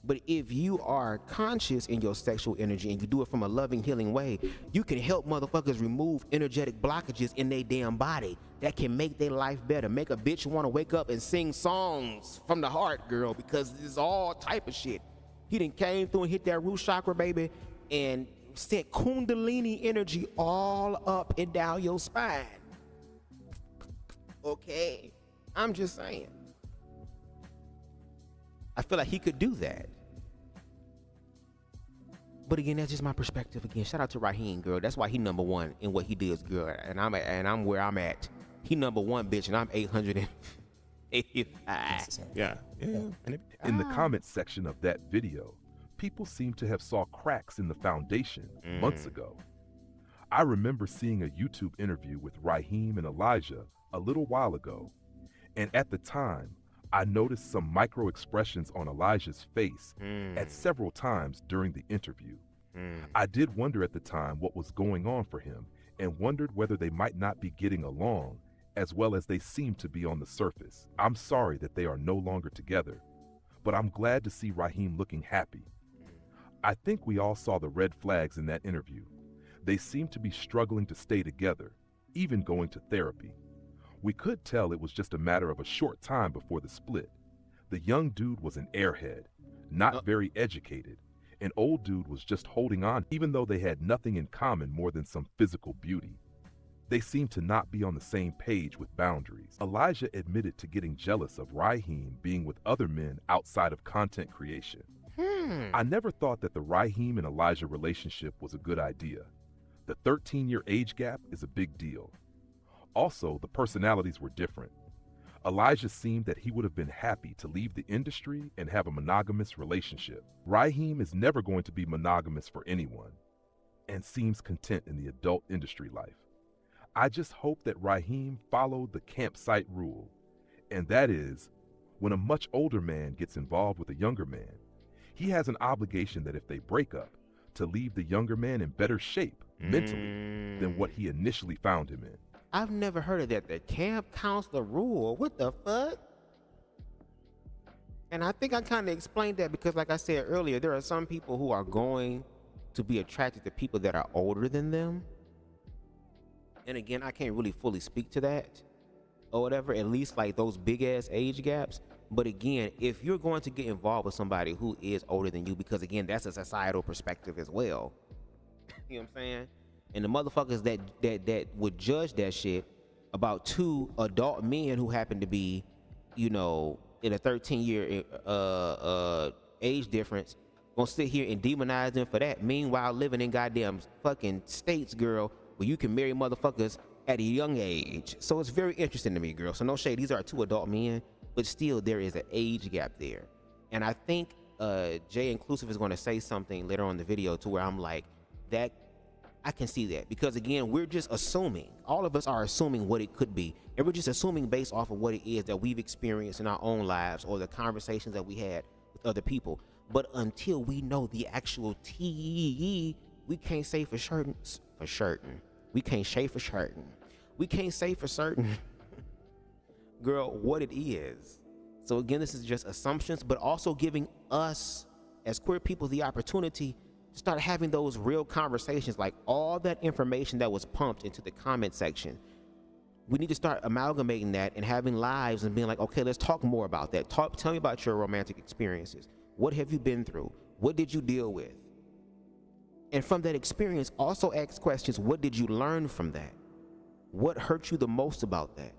But if you are conscious in your sexual energy and you do it from a loving, healing way, you can help motherfuckers remove energetic blockages in their damn body that can make their life better. Make a bitch want to wake up and sing songs from the heart, girl, because it's all type of shit. He done came through and hit that root chakra, baby, and sent kundalini energy all up and down your spine. Okay? I'm just saying. I feel like he could do that. But again, that's just my perspective. Again, shout out to Rhyheim, girl. That's why he number one in what he does, girl. And I'm where I'm at. He number one, bitch, and I'm 885. Yeah. In the comments section of that video, people seem to have saw cracks in the foundation months ago. I remember seeing a YouTube interview with Rhyheim and Elijah a little while ago, and at the time, I noticed some micro expressions on Elijah's face at several times during the interview. I did wonder at the time what was going on for him and wondered whether they might not be getting along as well as they seem to be on the surface. I'm sorry that they are no longer together, but I'm glad to see Rhyheim looking happy. I think we all saw the red flags in that interview. They seemed to be struggling to stay together, even going to therapy. We could tell it was just a matter of a short time before the split. The young dude was an airhead, not very educated. An old dude was just holding on, even though they had nothing in common more than some physical beauty. They seemed to not be on the same page with boundaries. Elijah admitted to getting jealous of Rhyheim being with other men outside of content creation. I never thought that the Rhyheim and Elijah relationship was a good idea. The 13-year age gap is a big deal. Also, the personalities were different. Elijah seemed that he would have been happy to leave the industry and have a monogamous relationship. Rhyheim is never going to be monogamous for anyone and seems content in the adult industry life. I just hope that Rhyheim followed the campsite rule, and that is, when a much older man gets involved with a younger man, he has an obligation that if they break up, to leave the younger man in better shape mentally than what he initially found him in. I've never heard of that. The camp counselor rule. What the fuck? And I think I kind of explained that because, like I said earlier, there are some people who are going to be attracted to people that are older than them. And again, I can't really fully speak to that or whatever, at least like those big ass age gaps. But again, if you're going to get involved with somebody who is older than you, because again, that's a societal perspective as well. You know what I'm saying? And the motherfuckers that would judge that shit about two adult men who happen to be, you know, in a 13-year age difference, gonna sit here and demonize them for that. Meanwhile, living in goddamn fucking states, girl, where you can marry motherfuckers at a young age. So it's very interesting to me, girl. So no shade, these are two adult men, but still there is an age gap there. And I think JEiiNCLUSIVE is gonna say something later on in the video to where I'm like, that I can see that, because again, we're just assuming, all of us are assuming what it could be, and we're just assuming based off of what it is that we've experienced in our own lives or the conversations that we had with other people. But until we know the actual tea, we can't say for certain. We can't say for certain. We can't say for certain, girl, what it is. So again, this is just assumptions, but also giving us as queer people the opportunity to start having those real conversations. Like all that information that was pumped into the comment section, we need to start amalgamating that and having lives and being like, okay, let's talk more about that. Tell me about your romantic experiences. What have you been through? What did you deal with? And from that experience, also ask questions. What did you learn from that? What hurt you the most about that?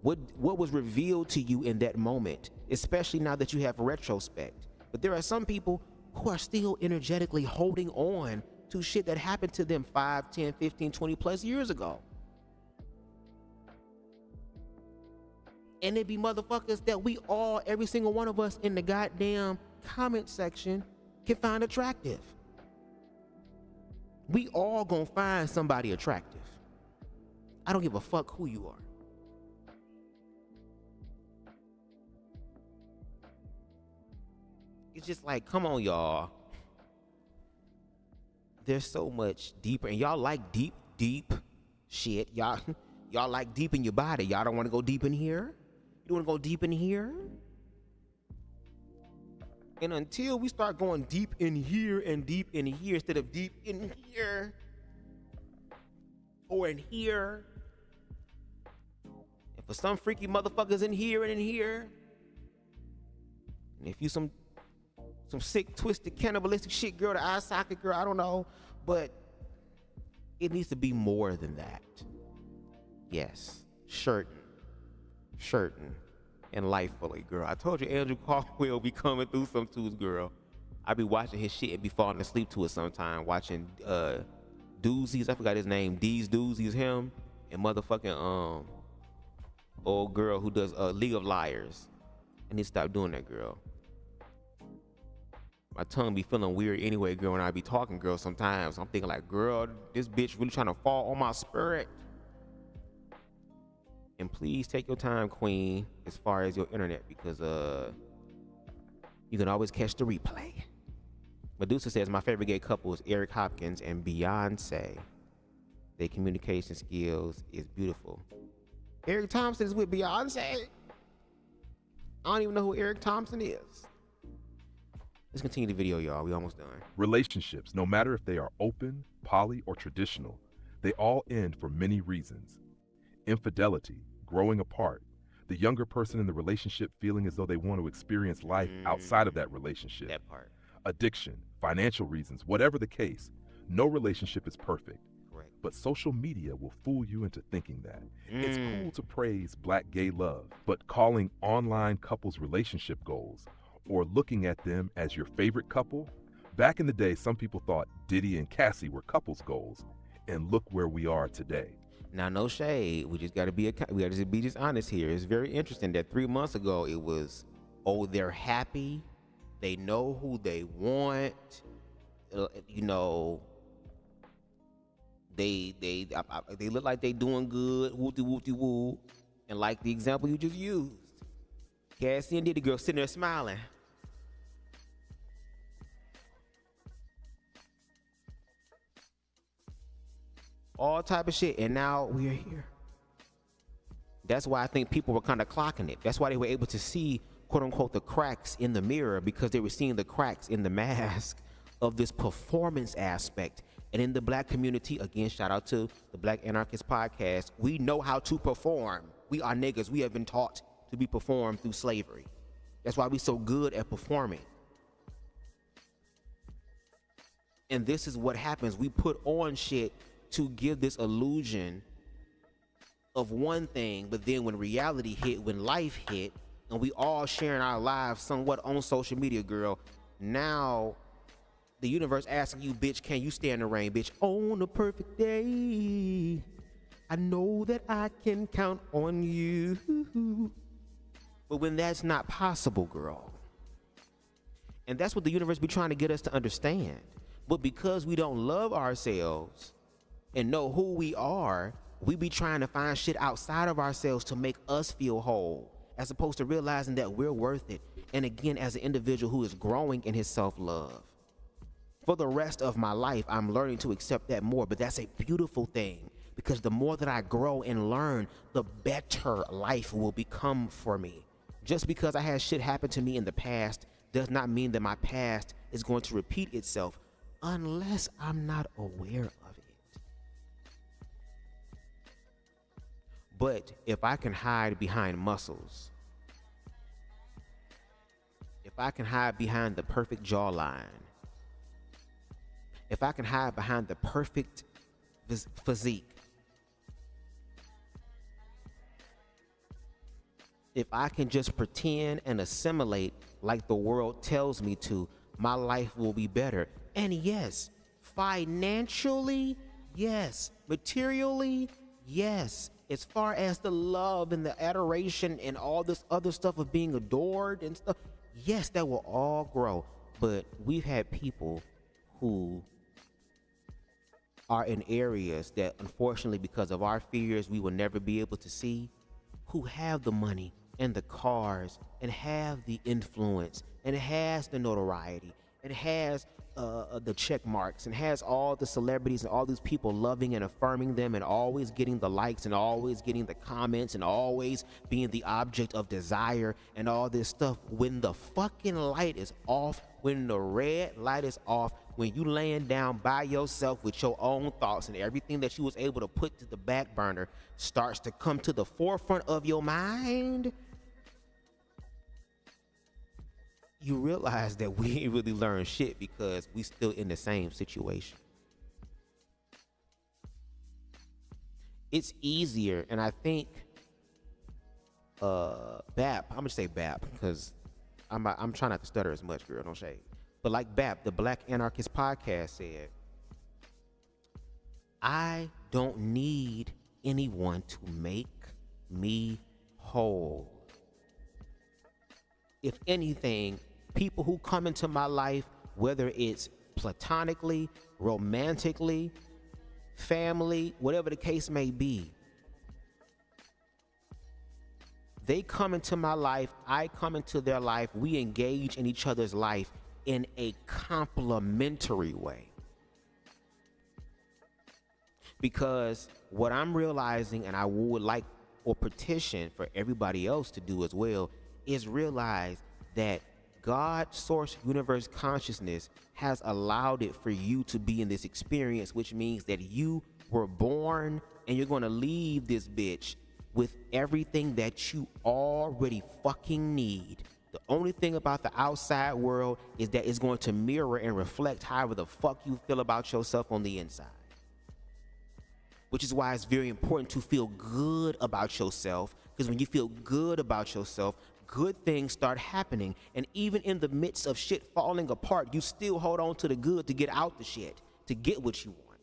What was revealed to you in that moment, especially now that you have retrospect? But there are some people who are still energetically holding on to shit that happened to them 5, 10, 15, 20 plus years ago. And it be motherfuckers that we all, every single one of us in the goddamn comment section can find attractive. We all gonna find somebody attractive. I don't give a fuck who you are. It's just like, come on, y'all. There's so much deeper, and y'all like deep shit. Y'all like deep in your body. Y'all don't want to go deep in here. You don't want to go deep in here. And until we start going deep in here and deep in here instead of deep in here or in here, and for some freaky motherfuckers in here and in here, and if you some sick, twisted, cannibalistic shit, girl, the eye socket girl, I don't know, but it needs to be more than that. Yes, certain, and lifefully, girl. I told you Andrew Caldwell be coming through some twos, girl. I be watching his shit and be falling asleep to it sometime, watching Doozies, I forgot his name, D's Doozies, him, and motherfucking old girl who does League of Liars. I need to stop doing that, girl. My tongue be feeling weird anyway, girl, when I be talking, girl, sometimes. I'm thinking like, girl, this bitch really trying to fall on my spirit. And please take your time, queen, as far as your internet, because you can always catch the replay. Medusa says, my favorite gay couple is Eric Hopkins and Beyonce. Their communication skills is beautiful. Eric Thompson is with Beyonce? I don't even know who Eric Thompson is. Let's continue the video, y'all. We almost done. Relationships, no matter if they are open, poly, or traditional, they all end for many reasons. Infidelity, growing apart, the younger person in the relationship feeling as though they want to experience life outside of that relationship. That part. Addiction, financial reasons, whatever the case, no relationship is perfect. Correct. But social media will fool you into thinking that. It's cool to praise black gay love, but calling online couples relationship goals or looking at them as your favorite couple, back in the day, some people thought Diddy and Cassie were couples goals, and look where we are today. Now, no shade. We just got to be just honest here. It's very interesting that 3 months ago it was, oh, they're happy, they know who they want, you know, they look like they doing good, woo, and like the example you just used, Cassie and Diddy girl sitting there smiling. All type of shit, and now we are here. That's why I think people were kind of clocking it. That's why they were able to see, quote unquote, the cracks in the mirror, because they were seeing the cracks in the mask of this performance aspect. And in the black community, again, shout out to the Black Anarchist Podcast, we know how to perform. We are niggas. We have been taught to be performed through slavery. That's why we so good at performing. And this is what happens. We put on shit to give this illusion of one thing, but then when reality hit, when life hit, and we all sharing our lives somewhat on social media, girl, now the universe asking you, bitch, can you stand the rain, bitch? On a perfect day, I know that I can count on you. But when that's not possible, girl, and that's what the universe be trying to get us to understand, but because we don't love ourselves and know who we are, we be trying to find shit outside of ourselves to make us feel whole, as opposed to realizing that we're worth it. And again, as an individual who is growing in his self-love, for the rest of my life, I'm learning to accept that more. But that's a beautiful thing, because the more that I grow and learn, the better life will become for me. Just because I had shit happen to me in the past does not mean that my past is going to repeat itself unless I'm not aware of it. But if I can hide behind muscles, if I can hide behind the perfect jawline, if I can hide behind the perfect physique, if I can just pretend and assimilate like the world tells me to, my life will be better. And yes, financially, yes. Materially, yes. As far as the love and the adoration and all this other stuff of being adored and stuff, yes, that will all grow. But we've had people who are in areas that, unfortunately, because of our fears, we will never be able to see, who have the money and the cars and have the influence and has the notoriety and has the check marks and has all the celebrities and all these people loving and affirming them and always getting the likes and always getting the comments and always being the object of desire and all this stuff. When the fucking light is off, when the red light is off, when you laying down by yourself with your own thoughts and everything that you was able to put to the back burner starts to come to the forefront of your mind, you realize that we ain't really learned shit because we still in the same situation. It's easier, and I think BAP, I'm gonna say BAP because I'm trying not to stutter as much, girl, don't shade. But like BAP, the Black Anarchist Podcast said, I don't need anyone to make me whole. If anything, people who come into my life, whether it's platonically, romantically, family, whatever the case may be, they come into my life, I come into their life, we engage in each other's life in a complementary way. Because what I'm realizing, and I would like or petition for everybody else to do as well, is realize that God source universe consciousness has allowed it for you to be in this experience, which means that you were born and you're gonna leave this bitch with everything that you already fucking need. The only thing about the outside world is that it's going to mirror and reflect however the fuck you feel about yourself on the inside. Which is why it's very important to feel good about yourself, because when you feel good about yourself, good things start happening. And even in the midst of shit falling apart, you still hold on to the good to get out the shit, to get what you want.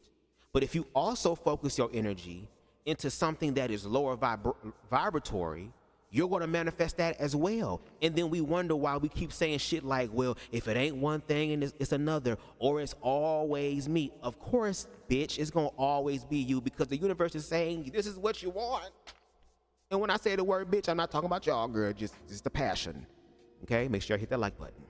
But if you also focus your energy into something that is lower vibratory, you're going to manifest that as well. And then we wonder why we keep saying shit like, well, if it ain't one thing and it's another, or it's always me. Of course, bitch, it's going to always be you, because the universe is saying this is what you want. And when I say the word bitch, I'm not talking about y'all, girl, just the passion. Okay, make sure I hit that like button.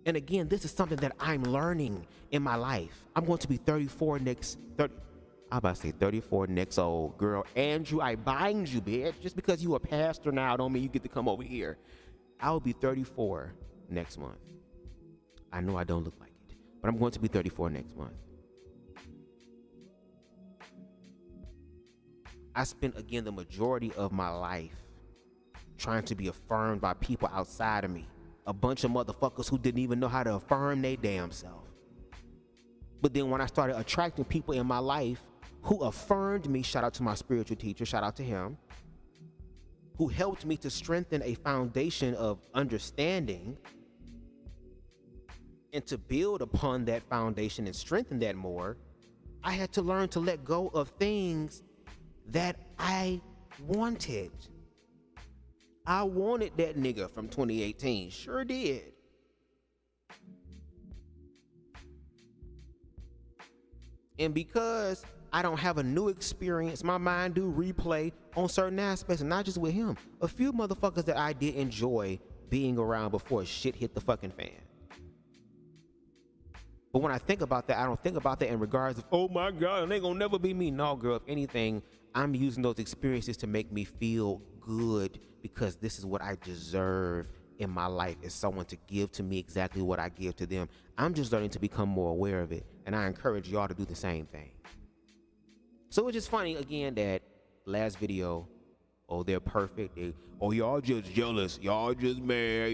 And again, this is something that I'm learning in my life. I'm going to be 34 next, I'm about to say 34 next old. Girl, Andrew, I bind you, bitch. Just because you a pastor now don't mean you get to come over here. I will be 34 next month. I know I don't look like it, but I'm going to be 34 next month. I spent, again, the majority of my life trying to be affirmed by people outside of me. A bunch of motherfuckers who didn't even know how to affirm their damn self. But then when I started attracting people in my life who affirmed me, shout out to my spiritual teacher, shout out to him, who helped me to strengthen a foundation of understanding and to build upon that foundation and strengthen that more, I had to learn to let go of things that I wanted. I wanted that nigga from 2018, sure did. And because I don't have a new experience, my mind do replay on certain aspects, and not just with him. A few motherfuckers that I did enjoy being around before shit hit the fucking fan. But when I think about that, I don't think about that in regards of, oh my God, they gonna never be me. No, girl, if anything, I'm using those experiences to make me feel good, because this is what I deserve in my life, is someone to give to me exactly what I give to them. I'm just learning to become more aware of it, and I encourage y'all to do the same thing. So it's just funny, again, that last video, oh, they're perfect. Oh, y'all just jealous. Y'all just mad.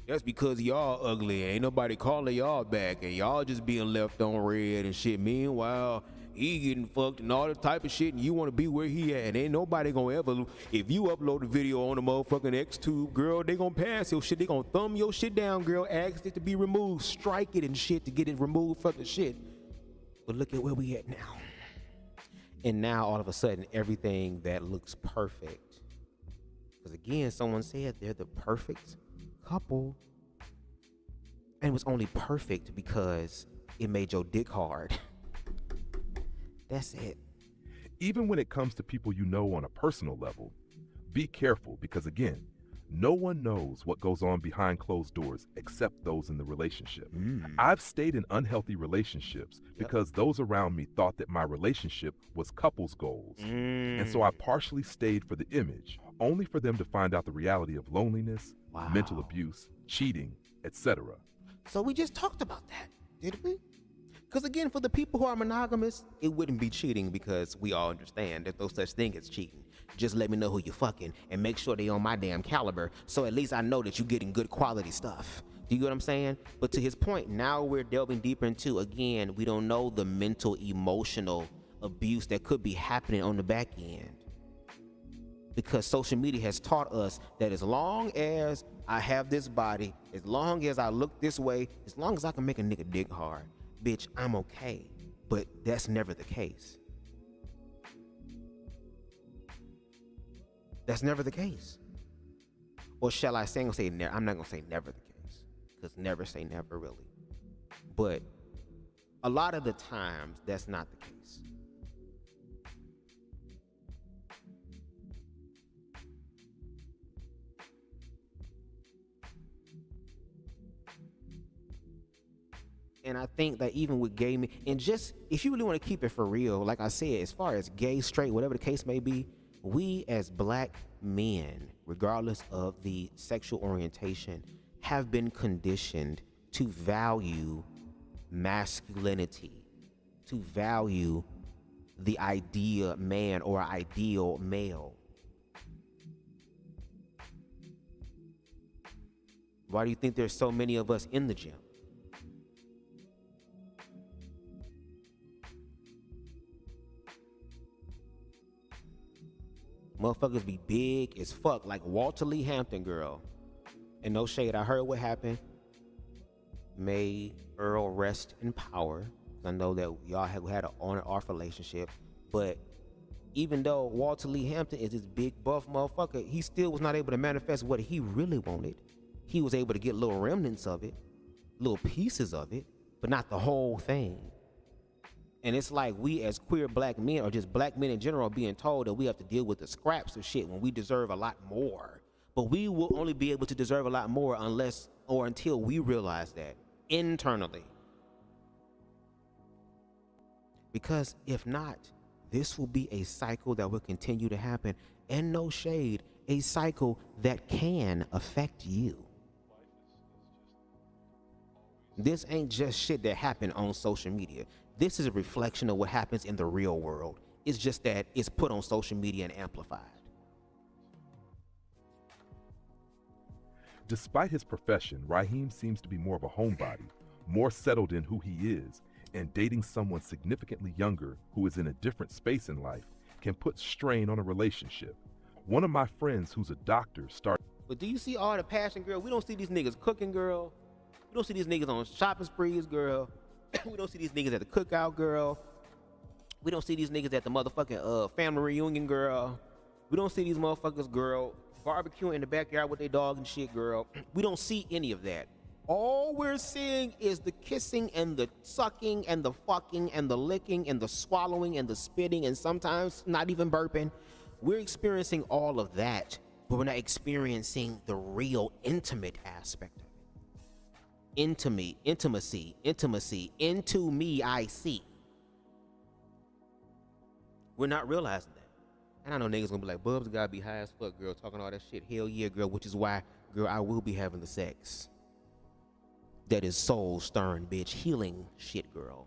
That's because y'all ugly. Ain't nobody calling y'all back, and y'all just being left on red and shit. Meanwhile, he getting fucked and all that type of shit, and you want to be where he at. And ain't nobody gonna ever, if you upload a video on the motherfucking XTube, girl, they gonna pass your shit. They gonna thumb your shit down, girl, ask it to be removed, strike it and shit to get it removed from the shit. But look at where we at now. And now all of a sudden, everything that looks perfect, because again, someone said they're the perfect couple, and it was only perfect because it made your dick hard. That's it. Even when it comes to people you know on a personal level, be careful, because again, no one knows what goes on behind closed doors except those in the relationship. I've stayed in unhealthy relationships because those around me thought that my relationship was couples goals. And so I partially stayed for the image, only for them to find out the reality of loneliness, mental abuse, cheating, etc. So we just talked about that, did we? Because again, for the people who are monogamous, it wouldn't be cheating, because we all understand there's no such thing as cheating. Just let me know who you're fucking and make sure they on my damn caliber, so at least I know that you're getting good quality stuff. Do you get what I'm saying? But to his point, now we're delving deeper into, again, we don't know the mental, emotional abuse that could be happening on the back end. Because social media has taught us that as long as I have this body, as long as I look this way, as long as I can make a nigga dick hard, bitch, I'm okay. But that's never the case. That's never the case. Or shall I say, I'm not gonna say never the case, because never say never, really. But a lot of the times, that's not the case. And I think that even with gay men, and just, if you really want to keep it for real, like I said, as far as gay, straight, whatever the case may be, we as black men, regardless of the sexual orientation, have been conditioned to value masculinity, to value the idea man or ideal male. Why do you think there's so many of us in the gym? Motherfuckers be big as fuck, like Walter Lee Hampton, girl. And no shade, I heard what happened. May Earl rest in power. I know that y'all have had an on and off relationship, but even though Walter Lee Hampton is this big buff motherfucker, he still was not able to manifest what he really wanted. He was able to get little remnants of it, little pieces of it, but not the whole thing. And it's like we as queer black men, or just black men in general, are being told that we have to deal with the scraps of shit when we deserve a lot more. But we will only be able to deserve a lot more unless or until we realize that internally. Because if not, this will be a cycle that will continue to happen, and no shade, a cycle that can affect you. This ain't just shit that happened on social media. This is a reflection of what happens in the real world. It's just that it's put on social media and amplified. Despite his profession, Rhyheim seems to be more of a homebody, more settled in who he is, and dating someone significantly younger who is in a different space in life can put strain on a relationship. One of my friends who's a doctor started. But do you see all the passion, girl? We don't see these niggas cooking, girl. We don't see these niggas on shopping sprees, girl. We don't see these niggas at the cookout, girl. We don't see these niggas at the motherfucking family reunion, girl. We don't see these motherfuckers, girl, barbecuing in the backyard with their dog and shit, girl. We don't see any of that. All we're seeing is the kissing and the sucking and the fucking and the licking and the swallowing and the spitting and sometimes not even burping. We're experiencing all of that, but we're not experiencing the real intimate aspect of it. Intimacy, into me I see. We're not realizing that. And I know niggas gonna be like, Bubs gotta be high as fuck, girl, talking all that shit. Hell yeah, girl, which is why, girl, I will be having the sex. That is soul stirring, bitch, healing shit, girl.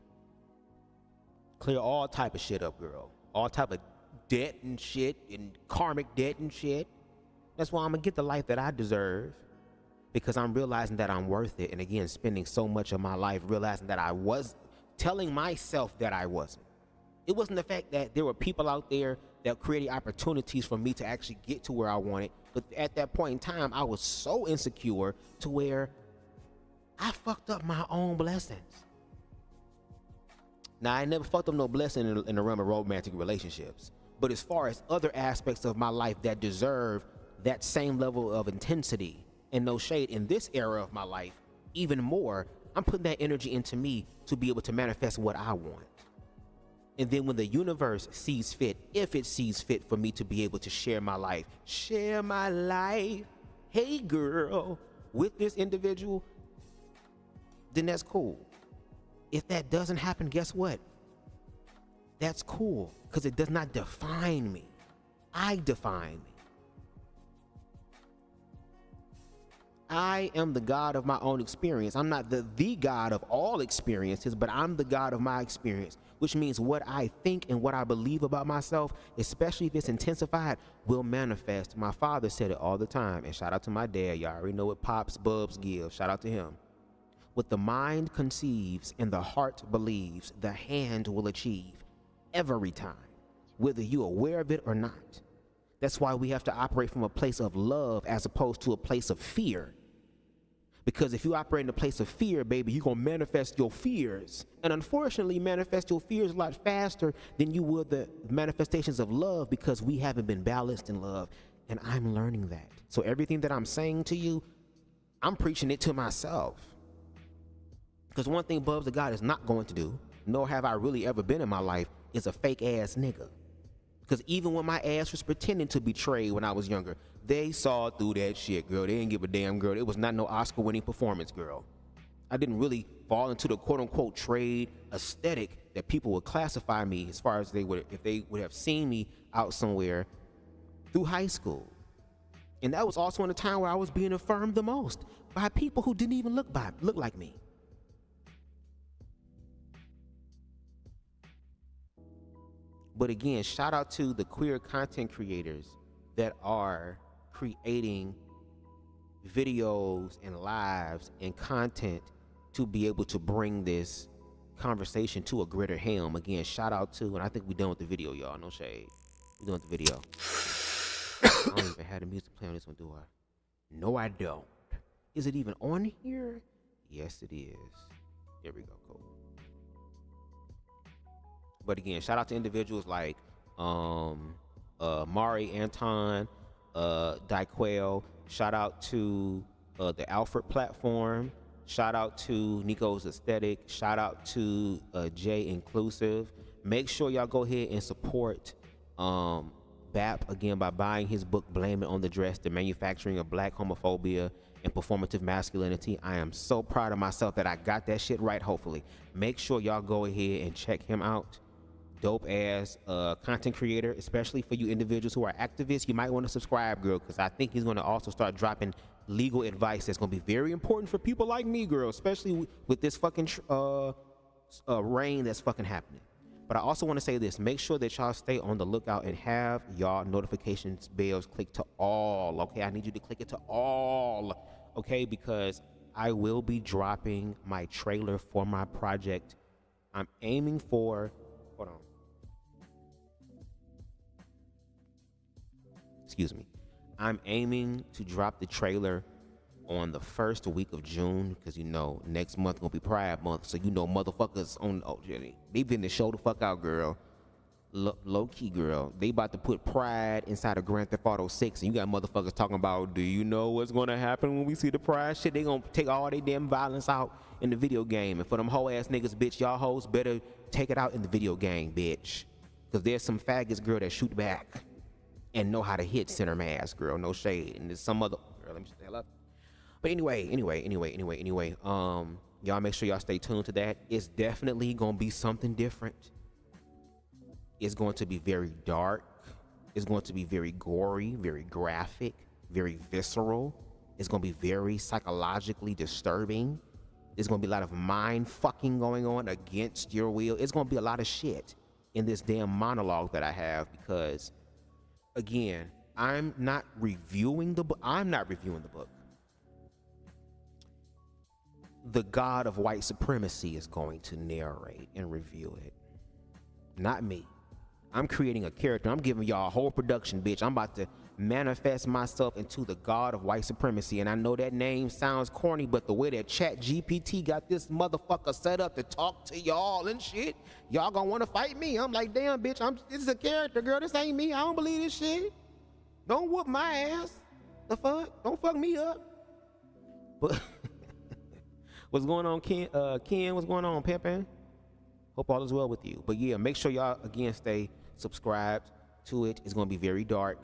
Clear all type of shit up, girl. All type of debt and shit and karmic debt and shit. That's why I'm gonna get the life that I deserve. Because I'm realizing that I'm worth it. And again, spending so much of my life realizing that I was telling myself that I wasn't. It wasn't the fact that there were people out there that created opportunities for me to actually get to where I wanted. But at that point in time, I was so insecure to where I fucked up my own blessings. Now, I never fucked up no blessing in the realm of romantic relationships. But as far as other aspects of my life that deserve that same level of intensity, and no shade, in this era of my life, even more, I'm putting that energy into me to be able to manifest what I want. And then when the universe sees fit, if it sees fit for me to be able to share my life, hey girl, with this individual, then that's cool. If that doesn't happen, guess what? That's cool, because it does not define me. I define me. I am the God of my own experience. I'm not the God of all experiences, but I'm the God of my experience, which means what I think and what I believe about myself, especially if it's intensified, will manifest. My father said it all the time, and shout out to my dad. Y'all already know what Pops Bubs give. Shout out to him. What the mind conceives and the heart believes, the hand will achieve every time, whether you're aware of it or not. That's why we have to operate from a place of love as opposed to a place of fear. Because if you operate in a place of fear, baby, you're going to manifest your fears. And unfortunately, manifest your fears a lot faster than you would the manifestations of love, because we haven't been balanced in love. And I'm learning that. So everything that I'm saying to you, I'm preaching it to myself. Because one thing BubzDaGawd is not going to do, nor have I really ever been in my life, is a fake ass nigga. Because even when my ass was pretending to betray when I was younger, they saw through that shit, girl. They didn't give a damn, girl. It was not no Oscar-winning performance, girl. I didn't really fall into the quote-unquote trade aesthetic that people would classify me as far as if they would have seen me out somewhere through high school. And that was also in a time where I was being affirmed the most by people who didn't even look like me. But again, shout out to the queer content creators that are creating videos and lives and content to be able to bring this conversation to a greater helm. Again, shout out to, and I think we done with the video, y'all. No shade. We done with the video. I don't even have the music play on this one, do I? No, I don't. Is it even on here? Yes, it is. There we go. Cool. But again, shout out to individuals like Mari, Anton, Dyquel. Shout out to the Alfred platform. Shout out to Nico's Aesthetic. Shout out to JEiiNCLUSIVE. Make sure y'all go ahead and support BAP again by buying his book, Blame It on the Dress, The Manufacturing of Black Homophobia and Performative Masculinity. I am so proud of myself that I got that shit right, hopefully. Make sure y'all go ahead and check him out. Dope ass content creator, especially for you individuals who are activists. You might want to subscribe, girl, because I think he's going to also start dropping legal advice that's going to be very important for people like me, girl, especially with this fucking reign that's fucking happening. But I also want to say this, make sure that y'all stay on the lookout and have y'all notifications bells clicked to all, okay? I need you to click it to all, okay? Because I will be dropping my trailer for my project. I'm aiming for, hold on. Excuse me. I'm aiming to drop the trailer on the first week of June, because you know next month gonna be Pride Month, so you know motherfuckers on they been to show the fuck out, girl. Low key, girl. They about to put Pride inside of Grand Theft Auto 6, and you got motherfuckers talking about, do you know what's gonna happen when we see the Pride shit? They gonna take all their damn violence out in the video game, and for them hoe ass niggas, bitch, y'all hoes better take it out in the video game, bitch, because there's some faggots, girl, that shoot back and know how to hit center mass, girl. No shade. And there's some other girl. Let me shut the hell up. But anyway, y'all make sure y'all stay tuned to that. It's definitely gonna be something different. It's going to be very dark. It's going to be very gory, very graphic, very visceral. It's gonna be very psychologically disturbing. There's gonna be a lot of mind fucking going on against your will. It's gonna be a lot of shit in this damn monologue that I have, because again, I'm not reviewing the book. The God of White Supremacy is going to narrate and review it, not me. I'm creating a character. I'm giving y'all a whole production, bitch. I'm about to manifest myself into the God of White Supremacy. And I know that name sounds corny, but the way that ChatGPT got this motherfucker set up to talk to y'all and shit, y'all gonna wanna fight me. I'm like, damn, bitch, this is a character, girl. This ain't me. I don't believe this shit. Don't whoop my ass. The fuck? Don't fuck me up. But what's going on, Ken? What's going on, Pimpin'? Hope all is well with you. But yeah, make sure y'all again stay subscribed to it. It's gonna be very dark.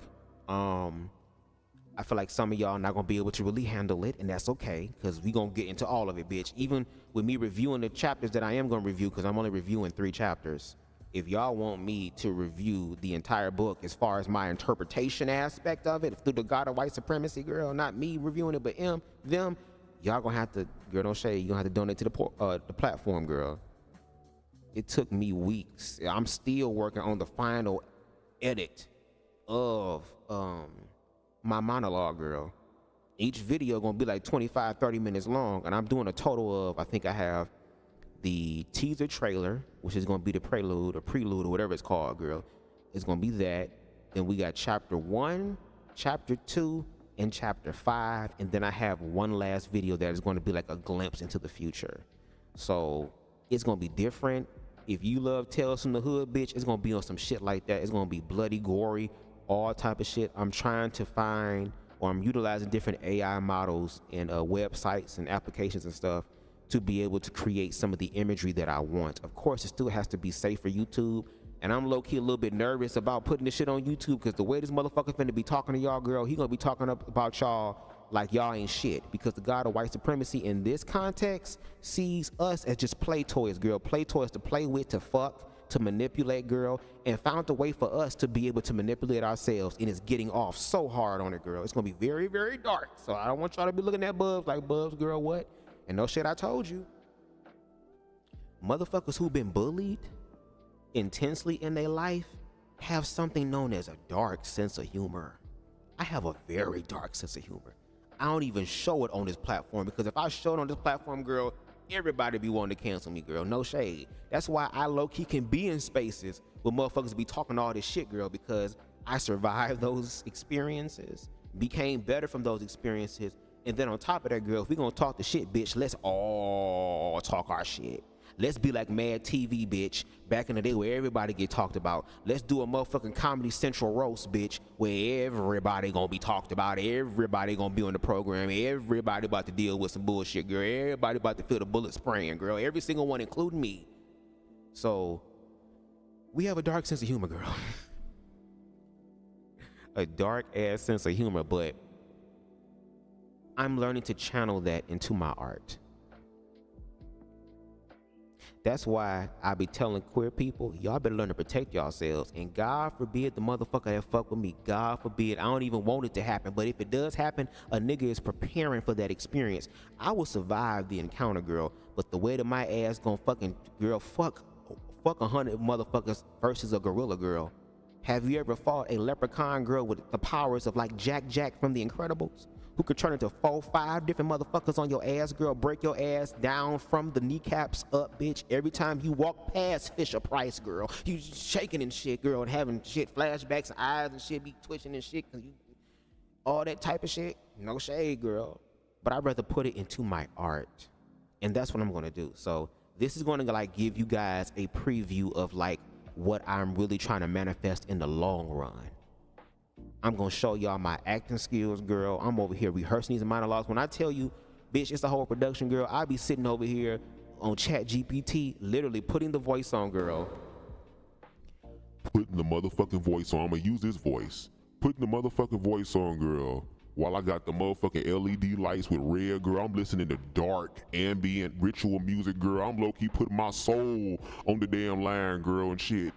I feel like some of y'all not gonna be able to really handle it, and that's okay, because we gonna get into all of it, bitch. Even with me reviewing the chapters that I am gonna review, because I'm only reviewing 3 chapters. If y'all want me to review the entire book as far as my interpretation aspect of it through the God of White Supremacy, girl, not me reviewing it, but them, y'all gonna have to, girl, don't shade, you gonna have to donate to the platform, girl. It took me weeks. I'm still working on the final edit of my monologue, girl. Each video gonna be like 25, 30 minutes long, and I'm doing a total of, I think I have the teaser trailer, which is gonna be the prelude or whatever it's called, girl. It's gonna be that. Then we got chapter 1, chapter 2, and chapter 5, and then I have one last video that is gonna be like a glimpse into the future. So it's gonna be different. If you love Tales from the Hood, bitch, it's gonna be on some shit like that. It's gonna be bloody, gory, all type of shit. I'm trying to find, or I'm utilizing different AI models and websites and applications and stuff to be able to create some of the imagery that I want. Of course, it still has to be safe for YouTube, and I'm low-key a little bit nervous about putting this shit on YouTube, because the way this motherfucker finna be talking to y'all, girl, he gonna be talking about y'all like y'all ain't shit, because the God of White Supremacy in this context sees us as just play toys, girl. Play toys to play with, to fuck, to manipulate, girl, and found a way for us to be able to manipulate ourselves, and it's getting off so hard on it, girl. It's gonna be very, very dark. So I don't want y'all to be looking at Bubz like, Bubz, girl, what? And no shit, I told you. Motherfuckers who've been bullied intensely in their life have something known as a dark sense of humor. I have a very dark sense of humor. I don't even show it on this platform, because if I show it on this platform, girl, everybody be wanting to cancel me, girl. No shade. That's why I low-key can be in spaces where motherfuckers be talking all this shit, girl, because I survived those experiences, became better from those experiences, and then on top of that, girl, if we gonna talk the shit, bitch, let's all talk our shit. Let's be like Mad TV, bitch, back in the day where everybody get talked about. Let's do a motherfucking Comedy Central roast, bitch, where everybody gonna be talked about, everybody gonna be on the program, everybody about to deal with some bullshit, girl, everybody about to feel the bullet spraying, girl, every single one, including me. So, we have a dark sense of humor, girl. A dark-ass sense of humor, but I'm learning to channel that into my art. That's why I be telling queer people, y'all better learn to protect yourselves. And God forbid the motherfucker that fuck with me, God forbid, I don't even want it to happen. But if it does happen, a nigga is preparing for that experience. I will survive the encounter, girl. But the way that my ass gonna fucking, girl, fuck 100 motherfuckers versus a gorilla, girl. Have you ever fought a leprechaun, girl, with the powers of like Jack from The Incredibles? Who could turn into 4, 5 different motherfuckers on your ass, girl, break your ass down from the kneecaps up, bitch. Every time you walk past Fisher-Price, girl, you shaking and shit, girl, and having shit flashbacks, and eyes and shit be twitching and shit, cause you, all that type of shit. No shade, girl. But I'd rather put it into my art. And that's what I'm gonna do. So this is gonna like give you guys a preview of like what I'm really trying to manifest in the long run. I'm gonna show y'all my acting skills, girl. I'm over here rehearsing these monologues. When I tell you, bitch, it's a whole production, girl, I'll be sitting over here on ChatGPT, literally putting the voice on, girl. Putting the motherfucking voice on. I'm gonna use this voice. Putting the motherfucking voice on, girl. While I got the motherfucking LED lights with red, girl, I'm listening to dark, ambient, ritual music, girl. I'm low-key putting my soul on the damn line, girl, and shit.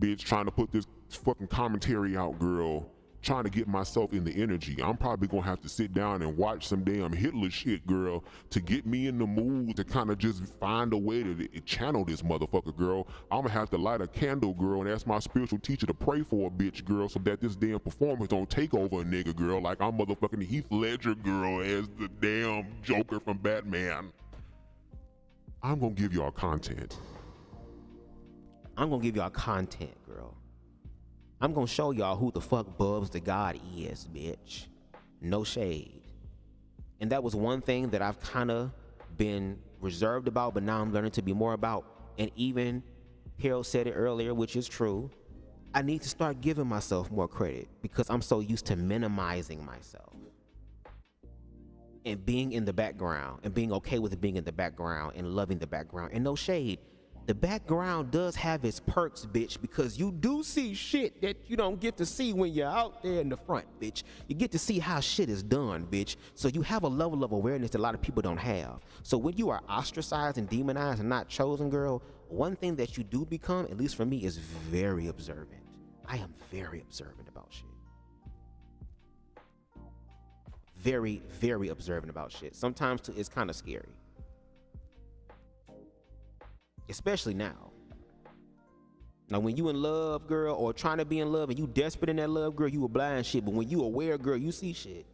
Bitch, trying to put this fucking commentary out, girl. Trying to get myself in the energy. I'm probably gonna have to sit down and watch some damn Hitler shit, girl, to get me in the mood to kind of just find a way to channel this motherfucker, girl. I'm gonna have to light a candle, girl, and ask my spiritual teacher to pray for a bitch, girl, so that this damn performance don't take over a nigga, girl, like I'm motherfucking Heath Ledger, girl, as the damn Joker from Batman. I'm gonna give y'all content. I'm gonna give y'all content, girl. I'm gonna show y'all who the fuck BubzDaGawd is, bitch. No shade. And that was one thing that I've kind of been reserved about, but now I'm learning to be more about. And even Harold said it earlier, which is true. I need to start giving myself more credit because I'm so used to minimizing myself and being in the background and being okay with being in the background and loving the background. And no shade. The background does have its perks, bitch, because you do see shit that you don't get to see when you're out there in the front, bitch. You get to see how shit is done, bitch. So you have a level of awareness that a lot of people don't have. So when you are ostracized and demonized and not chosen, girl, one thing that you do become, at least for me, is very observant. I am very observant about shit. Very, very observant about shit. Sometimes it's kind of scary. Especially now. Now, when you in love, girl, or trying to be in love and you desperate in that love, girl, you a blind shit. But when you aware, girl, you see shit.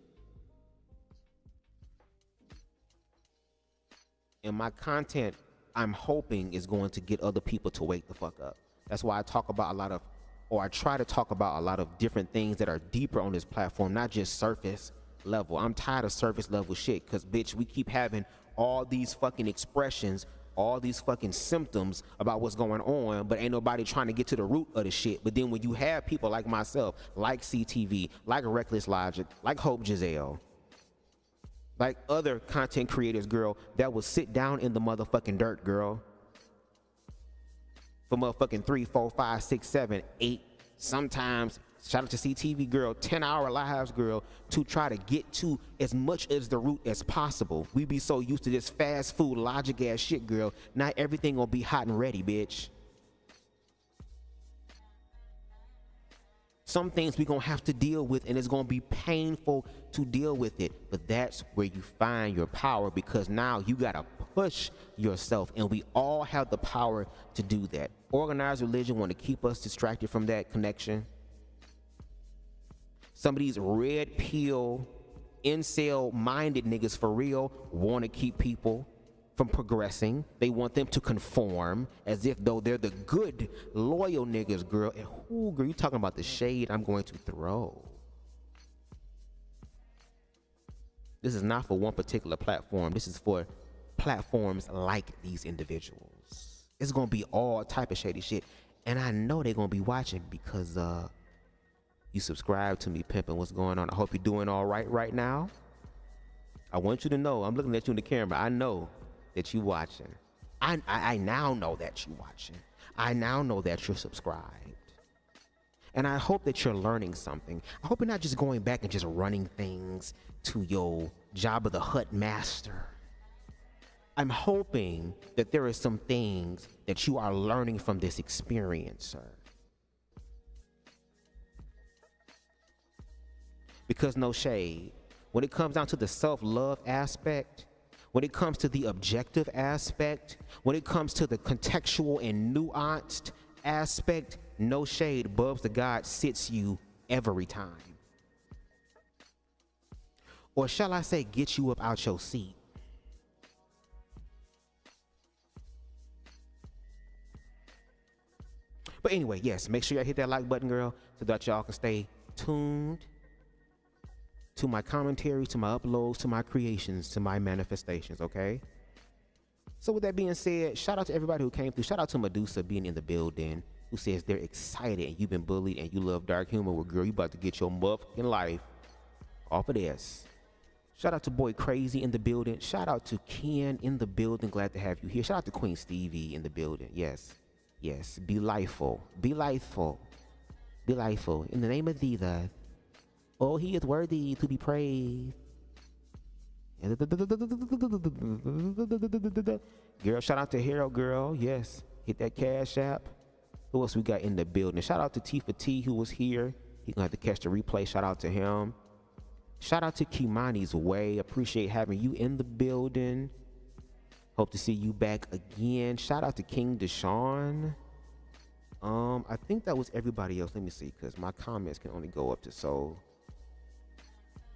And my content, I'm hoping, is going to get other people to wake the fuck up. That's why I talk about a lot of, or I try to talk about a lot of different things that are deeper on this platform, not just surface level. I'm tired of surface level shit, because, bitch, we keep having all these fucking expressions, all these fucking symptoms about what's going on, but ain't nobody trying to get to the root of the shit. But then when you have people like myself, like CTV, like Reckless Logic, like Hope Giselle, like other content creators, girl, that will sit down in the motherfucking dirt, girl, for motherfucking 3, 4, 5, 6, 7, 8, sometimes, shout out to CTV, girl, 10-hour lives, girl, to try to get to as much as the root as possible. We be so used to this fast food logic ass shit, girl. Not everything gonna be hot and ready, bitch. Some things we're going to have to deal with, and it's going to be painful to deal with it. But that's where you find your power, because now you got to push yourself, and we all have the power to do that. Organized religion want to keep us distracted from that connection. Some of these red pill, incel-minded niggas for real want to keep people from progressing. They want them to conform as if though they're the good, loyal niggas, girl. And who, girl, you talking about the shade I'm going to throw? This is not for one particular platform. This is for platforms like these individuals. It's going to be all type of shady shit. And I know they're going to be watching because you subscribe to me, pimping. What's going on? I hope you're doing all right now. I want you to know, I'm looking at you in the camera. I know that you watching. I now know that you watching. I now know that you're subscribed. And I hope that you're learning something. I hope you're not just going back and just running things to your Jabba the Hutt master. I'm hoping that there are some things that you are learning from this experience, sir. Because no shade, when it comes down to the self-love aspect, when it comes to the objective aspect, when it comes to the contextual and nuanced aspect, no shade, BubzDaGawd sits you every time. Or shall I say, get you up out your seat. But anyway, yes, make sure y'all hit that like button, girl, so that y'all can stay tuned to my commentary, to my uploads, to my creations, to my manifestations, okay? So with that being said, shout out to everybody who came through. Shout out to Medusa being in the building, who says they're excited and you've been bullied and you love dark humor. Well, girl, you about to get your motherfucking life off of this. Shout out to Boy Crazy in the building. Shout out to Ken in the building. Glad to have you here. Shout out to Queen Stevie in the building. Yes, yes. Be lifeful. Be lifeful. Be lifeful. In the name of thee, oh, he is worthy to be praised. Girl, shout out to Hero Girl. Yes, hit that Cash App. Who else we got in the building? Shout out to T for T who was here. He gonna have to catch the replay. Shout out to him. Shout out to Kimani's Way. Appreciate having you in the building. Hope to see you back again. Shout out to King Deshaun. I think that was everybody else. Let me see, because my comments can only go up to so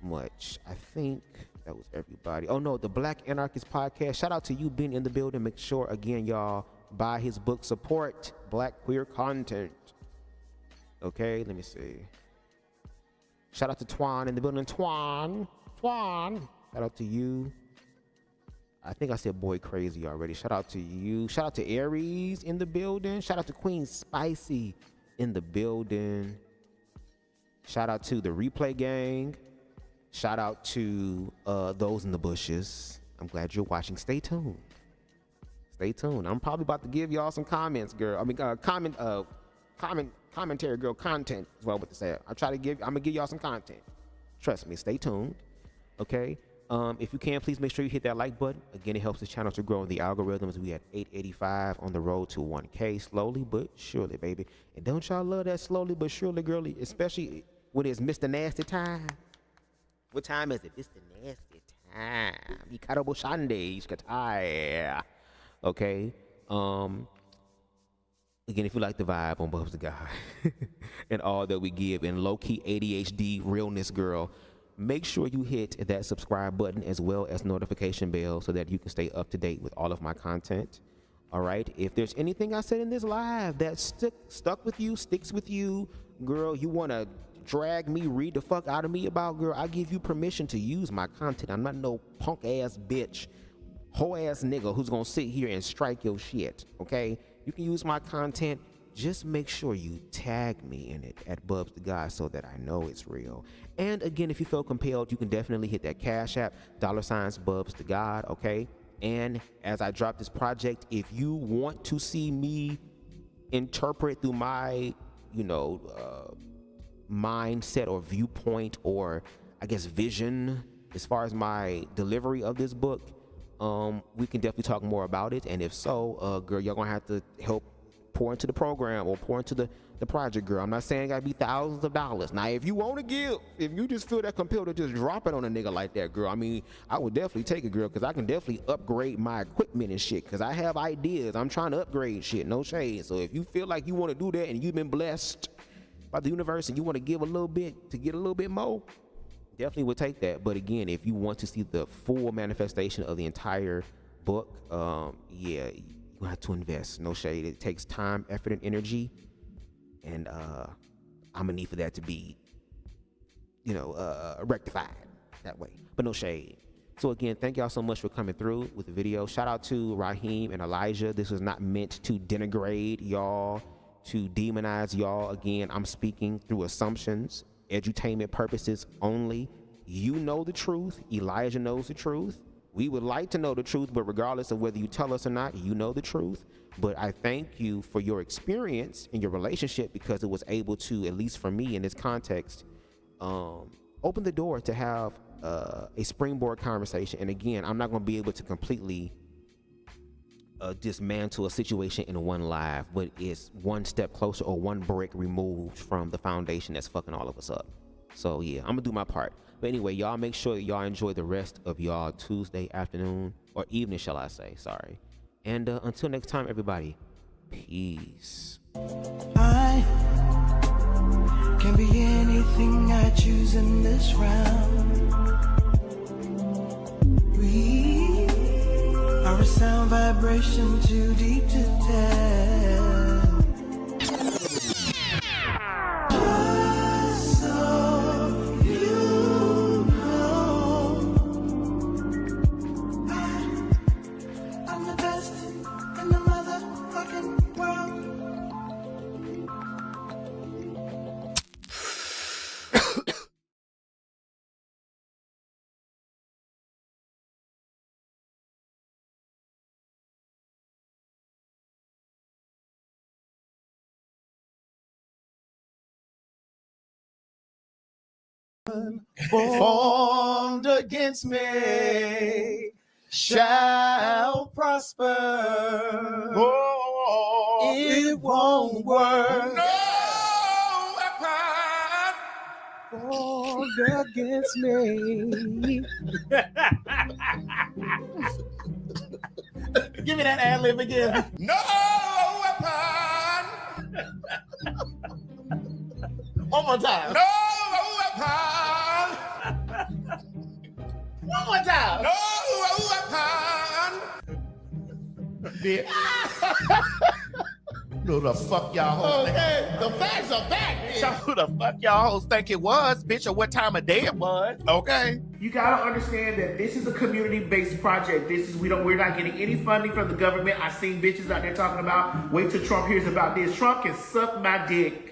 much. I think that was everybody. Oh no, the Black Anarchist Podcast. Shout out to you being in the building. Make sure again, y'all, buy his book. Support Black queer content. Okay, let me see. Shout out to Twan in the building. Twan. Shout out to you. I think I said Boy Crazy already. Shout out to you. Shout out to Aries in the building. Shout out to Queen Spicy in the building. Shout out to the Replay Gang. Shout out to those in the bushes. I'm glad you're watching. Stay tuned. Stay tuned. I'm probably about to give y'all some comments, girl. I mean, commentary, girl. Content is what I want to say. I'm gonna give y'all some content. Trust me. Stay tuned. Okay. If you can, please make sure you hit that like button. Again, it helps the channel to grow in the algorithms. We at 885 on the road to 1K. Slowly but surely, baby. And don't y'all love that slowly but surely, girly? Especially when it's Mr. Nasty time. What time is it? It's the nasty time. Ikaro Shande, Ishkatai. Okay. Again, if you like the vibe on BubzDaGawd and all that we give in low-key ADHD realness, girl, make sure you hit that subscribe button as well as notification bell so that you can stay up to date with all of my content. All right. If there's anything I said in this live that stuck with you, sticks with you, girl, you want to drag me, read the fuck out of me about, girl, I give you permission to use my content. I'm not no punk ass bitch, hoe ass nigga who's gonna sit here and strike your shit. Okay, you can use my content. Just make sure you tag me in it at BubzDaGawd so that I know it's real. And again, if you feel compelled, you can definitely hit that Cash App, $BubzDaGawd, okay? And as I drop this project, if you want to see me interpret through my, mindset or viewpoint or I guess vision as far as my delivery of this book, we can definitely talk more about it. And if so, girl, y'all gonna have to help pour into the program or pour into the the project girl. I'm not saying it gotta be thousands of dollars. Now, if you want to give, if you just feel that compelled to just drop it on a nigga like that, girl, I mean, I would definitely take a girl, because I can definitely upgrade my equipment and shit, because I have ideas. I'm trying to upgrade shit, no shade. So if you feel like you want to do that and you've been blessed by the universe and you want to give a little bit to get a little bit more, definitely would take that. But again, if you want to see the full manifestation of the entire book, yeah, you have to invest, no shade. It takes time, effort, and energy, and I'm gonna need for that to be, you know, rectified that way, but no shade. So again, thank y'all so much for coming through with the video. Shout out to Rhyheim and Elijah. This was not meant to denigrate y'all, to demonize y'all. Again, I'm speaking through assumptions, edutainment purposes only. You know the truth. Elijah knows the truth. We would like to know the truth, but regardless of whether you tell us or not, you know the truth. But I thank you for your experience in your relationship, because it was able to, at least for me in this context, open the door to have a springboard conversation. And again, I'm not going to be able to completely dismantle a situation in one live, but it's one step closer or one brick removed from the foundation that's fucking all of us up. So yeah, I'm gonna do my part. But anyway, y'all make sure that y'all enjoy the rest of y'all Tuesday afternoon, or evening, shall I say, sorry. And until next time, everybody, peace. I can be anything I choose in this round. We are a sound vibration too deep to tell. Formed against me shall prosper. Oh, it won't work. No weapon formed against me. Give me that ad lib again. No weapon. One more time. No weapon. One more time. No weapon. Bitch. Who the fuck y'all hoes think? Okay, the facts are back. So who the fuck y'all hoes think it was, bitch, or what time of day it was? Okay. You gotta understand that this is a community-based project. We're not getting any funding from the government. I seen bitches out there talking about, wait till Trump hears about this. Trump can suck my dick.